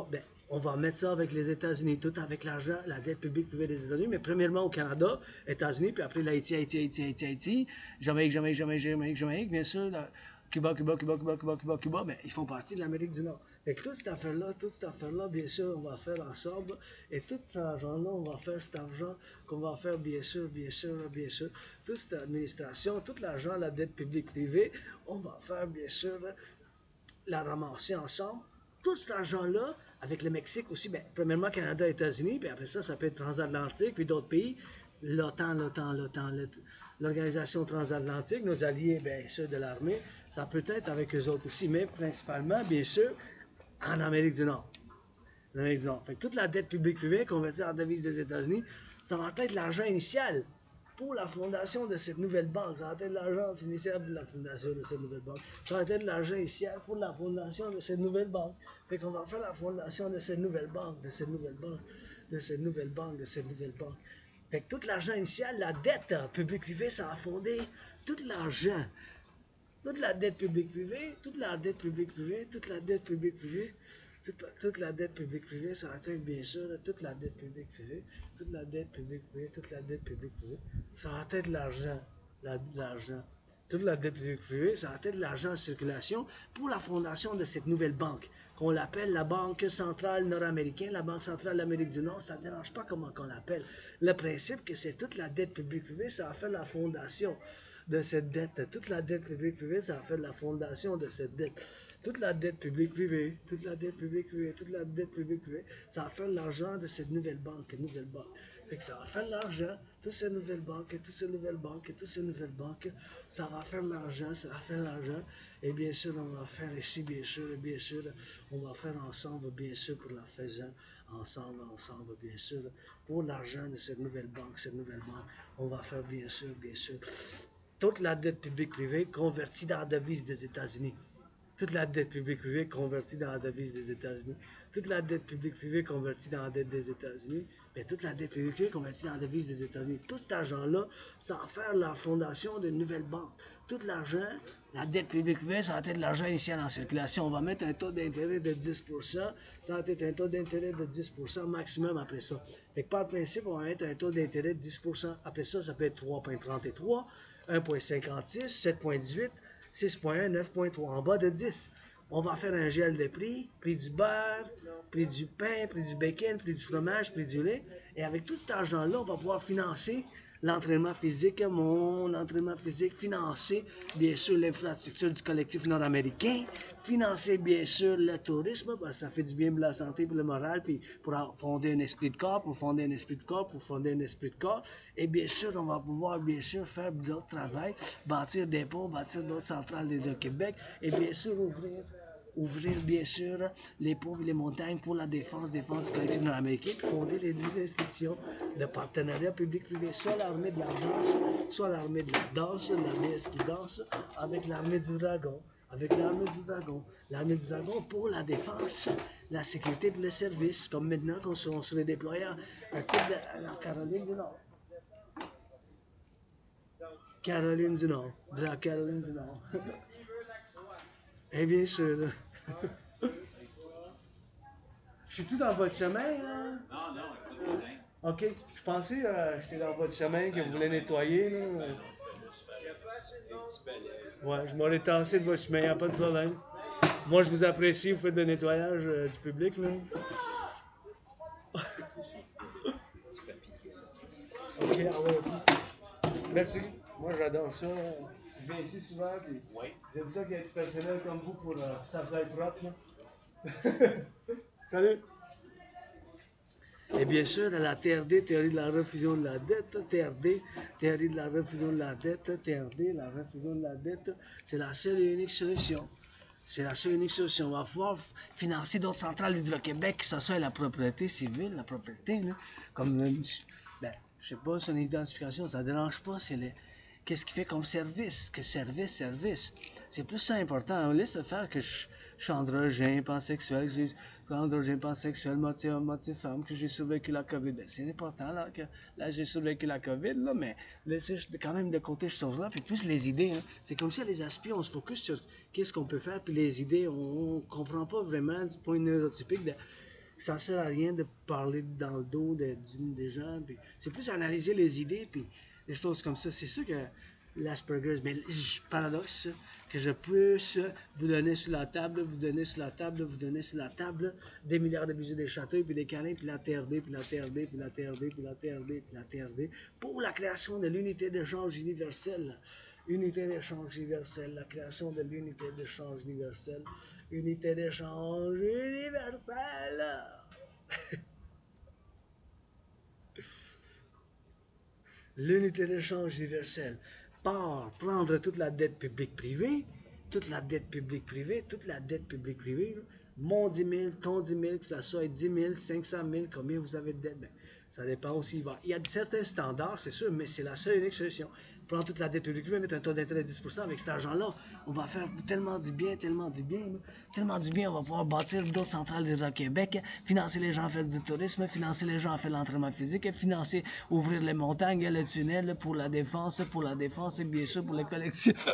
Speaker 1: va mettre ça avec les États-Unis, tout avec l'argent, la dette publique privée des États-Unis, mais premièrement au Canada, États-Unis, puis après l'Haïti, Jamaïque, bien sûr, Cuba, mais ils font partie de l'Amérique du Nord. Et toute cette affaire-là, bien sûr, on va faire ensemble. Et tout cet argent-là, on va faire cet argent qu'on va faire, bien sûr. Toute cette administration, tout l'argent, la dette publique-privée, on va faire, bien sûr, la ramasser ensemble. Tout cet argent-là, avec le Mexique aussi, bien, premièrement Canada, États-Unis, puis après ça, ça peut être transatlantique, puis d'autres pays, l'OTAN, l'organisation transatlantique, nos alliés, bien sûr, de l'armée, ça peut être avec eux autres aussi, mais principalement, bien sûr, en Amérique du Nord. En Amérique du Nord. Fait que toute la dette publique-privée convertie en devise des États-Unis, ça va être l'argent initial pour la fondation de cette nouvelle banque. Ça va être l'argent initial pour la fondation de cette nouvelle banque. Ça va être l'argent initial pour la fondation de cette nouvelle banque. Fait qu'on va faire la fondation de cette nouvelle banque, de cette nouvelle banque, de cette nouvelle banque, de cette nouvelle banque. Fait que tout l'argent initial, la dette publique-privée, ça a fondé tout l'argent. Toute la dette publique-privée, toute la dette publique-privée, toute la dette publique-privée, toute la dette publique-privée, ça atteint bien sûr toute la dette publique-privée, toute la dette publique-privée, toute la dette publique-privée, ça atteint l'argent, l'argent. Toute la dette publique-privée, ça atteint l'argent en circulation pour la fondation de cette nouvelle banque, qu'on l'appelle la Banque centrale nord-américaine, la Banque centrale de l'Amérique du Nord, ça ne dérange pas comment on l'appelle. Le principe que c'est toute la dette publique-privée, ça a fait la fondation de cette dette. Toute la dette publique-privée, ça a fait la fondation de cette dette. Toute la dette publique-privée, toute la dette publique-privée, toute la dette publique-privée, ça a fait l'argent de cette nouvelle banque, Fait que ça va faire l'argent, toutes ces nouvelles banques, toutes ces nouvelles banques, toutes ces nouvelles banques, ça va faire l'argent, ça va faire l'argent. Et bien sûr, on va faire ici, bien sûr, on va faire ensemble, bien sûr, pour la faisant, ensemble, bien sûr, pour l'argent de cette nouvelle banque, on va faire, bien sûr, toute la dette publique-privée convertie dans la devise des États-Unis. Toute la dette publique-privée convertie dans la devise des États-Unis. Toute la dette publique-privée convertie dans la dette des États-Unis. Mais toute la dette publique-privée convertie dans la devise des États-Unis. Tout cet argent-là, ça va faire la fondation d'une nouvelle banque. Tout l'argent, la dette publique-privée, ça va être de l'argent initial en circulation. On va mettre un taux d'intérêt de 10%. Ça va être un taux d'intérêt de 10% maximum après ça. Fait que par principe, on va mettre un taux d'intérêt de 10%. Après ça, ça peut être 3,33, 1,56, 7,18, 6,1, 9,3, en bas de 10. On va faire un gel de prix du beurre, prix du pain, prix du bacon, prix du fromage, prix du lait. Et avec tout cet argent-là, on va pouvoir financer l'entraînement physique, mon entraînement physique, financer bien sûr l'infrastructure du collectif nord-américain, financer bien sûr le tourisme, parce que ça fait du bien pour la santé, pour le moral, puis pour fonder un esprit de corps, pour fonder un esprit de corps. Et bien sûr, on va pouvoir bien sûr faire d'autres travaux, bâtir des ponts, bâtir d'autres centrales de Québec, et bien sûr ouvrir bien sûr les ponts et les montagnes pour la défense du collectif nord-américain, puis fonder les deux institutions de partenariat public-privé, soit l'armée de la danse, soit l'armée de la danse, la déesse qui danse, avec l'armée du dragon, l'armée du dragon pour la défense, la sécurité pour le service, comme maintenant qu'on se déploie à la Caroline du Nord. De la Caroline du Nord. Et bien sûr. Je suis tout dans votre chemin, là? Non, écoute, OK. Je pensais que j'étais dans votre chemin, que vous voulez nettoyer, là. Ouais, je m'aurais tassé de votre chemin, y a pas de problème. Moi, je vous apprécie, vous faites le nettoyage du public, là. OK, ah ouais, OK. Merci. Moi, j'adore ça. Je viens ici souvent, puis j'aime ça qu'il y ait du personnel comme vous pour ça soit propre, là. Salut! Et bien sûr, la TRD, théorie de la refusion de la dette, TRD, théorie de la refusion de la dette, TRD, la refusion de la dette, c'est la seule et unique solution. C'est la seule et unique solution. On va pouvoir financer d'autres centrales d'Hydro-Québec, que ce soit la propriété civile, la propriété, là, comme, ben, je sais pas, son identification, ça ne dérange pas, c'est les... Qu'est-ce qu'il fait comme service? Que service. C'est plus ça important. On laisse faire que je suis androgène, pansexuel, moitié homme, moitié femme, que j'ai survécu la COVID. Ben, c'est important, là, que là, j'ai survécu la COVID, là, mais laissez quand même de côté ces choses-là, puis plus les idées, hein. C'est comme ça, les aspects, on se focus sur qu'est-ce qu'on peut faire, puis les idées, on comprend pas vraiment du point neurotypique de... Ça sert à rien de parler dans le dos des gens, puis c'est plus analyser les idées, puis des choses comme ça. C'est ça que l'Asperger's, mais paradoxe, que je puisse vous donner sur la table, des milliards de bisous, des châteaux, puis des câlins, puis la TRD, pour la création de l'unité d'échange universelle. La création de l'unité d'échange universelle. Unité d'échange universelle. l'unité d'échange universelle par prendre toute la dette publique-privée, toute la dette publique-privée, toute la dette publique-privée, mon 10 000, ton 10 000, que ça soit 10 000, 500 000, combien vous avez de dette, ben, ça dépend aussi. Il y a certains standards, c'est sûr, mais c'est la seule et unique solution. Prendre toute la dette publique-privée, mettre un taux d'intérêt de 10%, avec cet argent-là, on va faire tellement du bien, tellement du bien, tellement du bien, on va pouvoir bâtir d'autres centrales déjà au Québec, financer les gens à faire du tourisme, financer les gens à faire l'entraînement physique, financer, ouvrir les montagnes, le tunnel pour la défense, et bien sûr pour le collectif.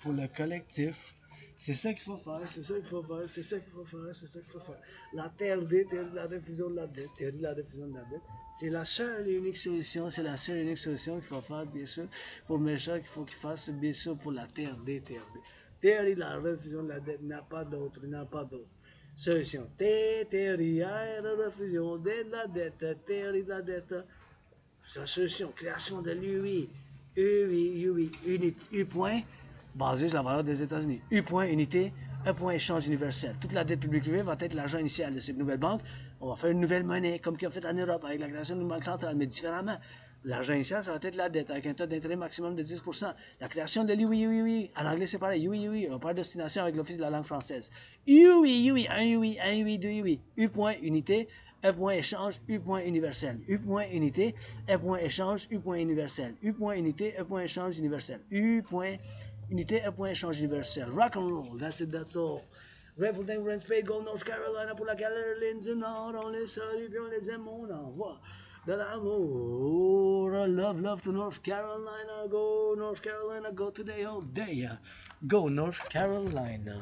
Speaker 1: Pour le collectif. C'est ça qu'il faut faire, c'est ça qu'il faut faire, c'est ça qu'il faut faire, c'est ça qu'il faut faire. La TRD, théorie de la diffusion de la dette, théorie de la diffusion de la dette, c'est la seule et unique solution, c'est la seule et unique solution qu'il faut faire, bien sûr, pour le méchant qu'il faut qu'il fasse, bien sûr, pour la TRD. Théorie de la diffusion de la dette, il n'y a pas d'autre, il n'y a pas d'autre. Solution. Théorie de diffusion de la dette, théorie de la dette. C'est la solution. Création de l'UI. U point, basé sur la valeur des États-Unis. U point, unité, un point échange universel. Toute la dette publique privée va être l'argent initial de cette nouvelle banque. On va faire une nouvelle monnaie, comme qu'ils ont fait en Europe avec la création d'une banque centrale, mais différemment. L'argent initial, ça va être la dette, avec un taux d'intérêt maximum de 10%. La création de l'UI. En anglais, c'est pareil. UI. On parle d'obstination avec l'Office de la langue française. UI. Un UI, deux UI. U point, unité. Un point échange, U point universel. U point unité, un point échange, U point universel. U point unité, un point échange universel. U point unité, un point échange universel. Rock and roll, that's it, that's all. Rifle Tank Range Spade, Go North Carolina pour la Caroline du Nord. On les salue puis on les aime, on envoie de l'amour. Love to North Carolina. Go North Carolina, go today all day. Go North Carolina.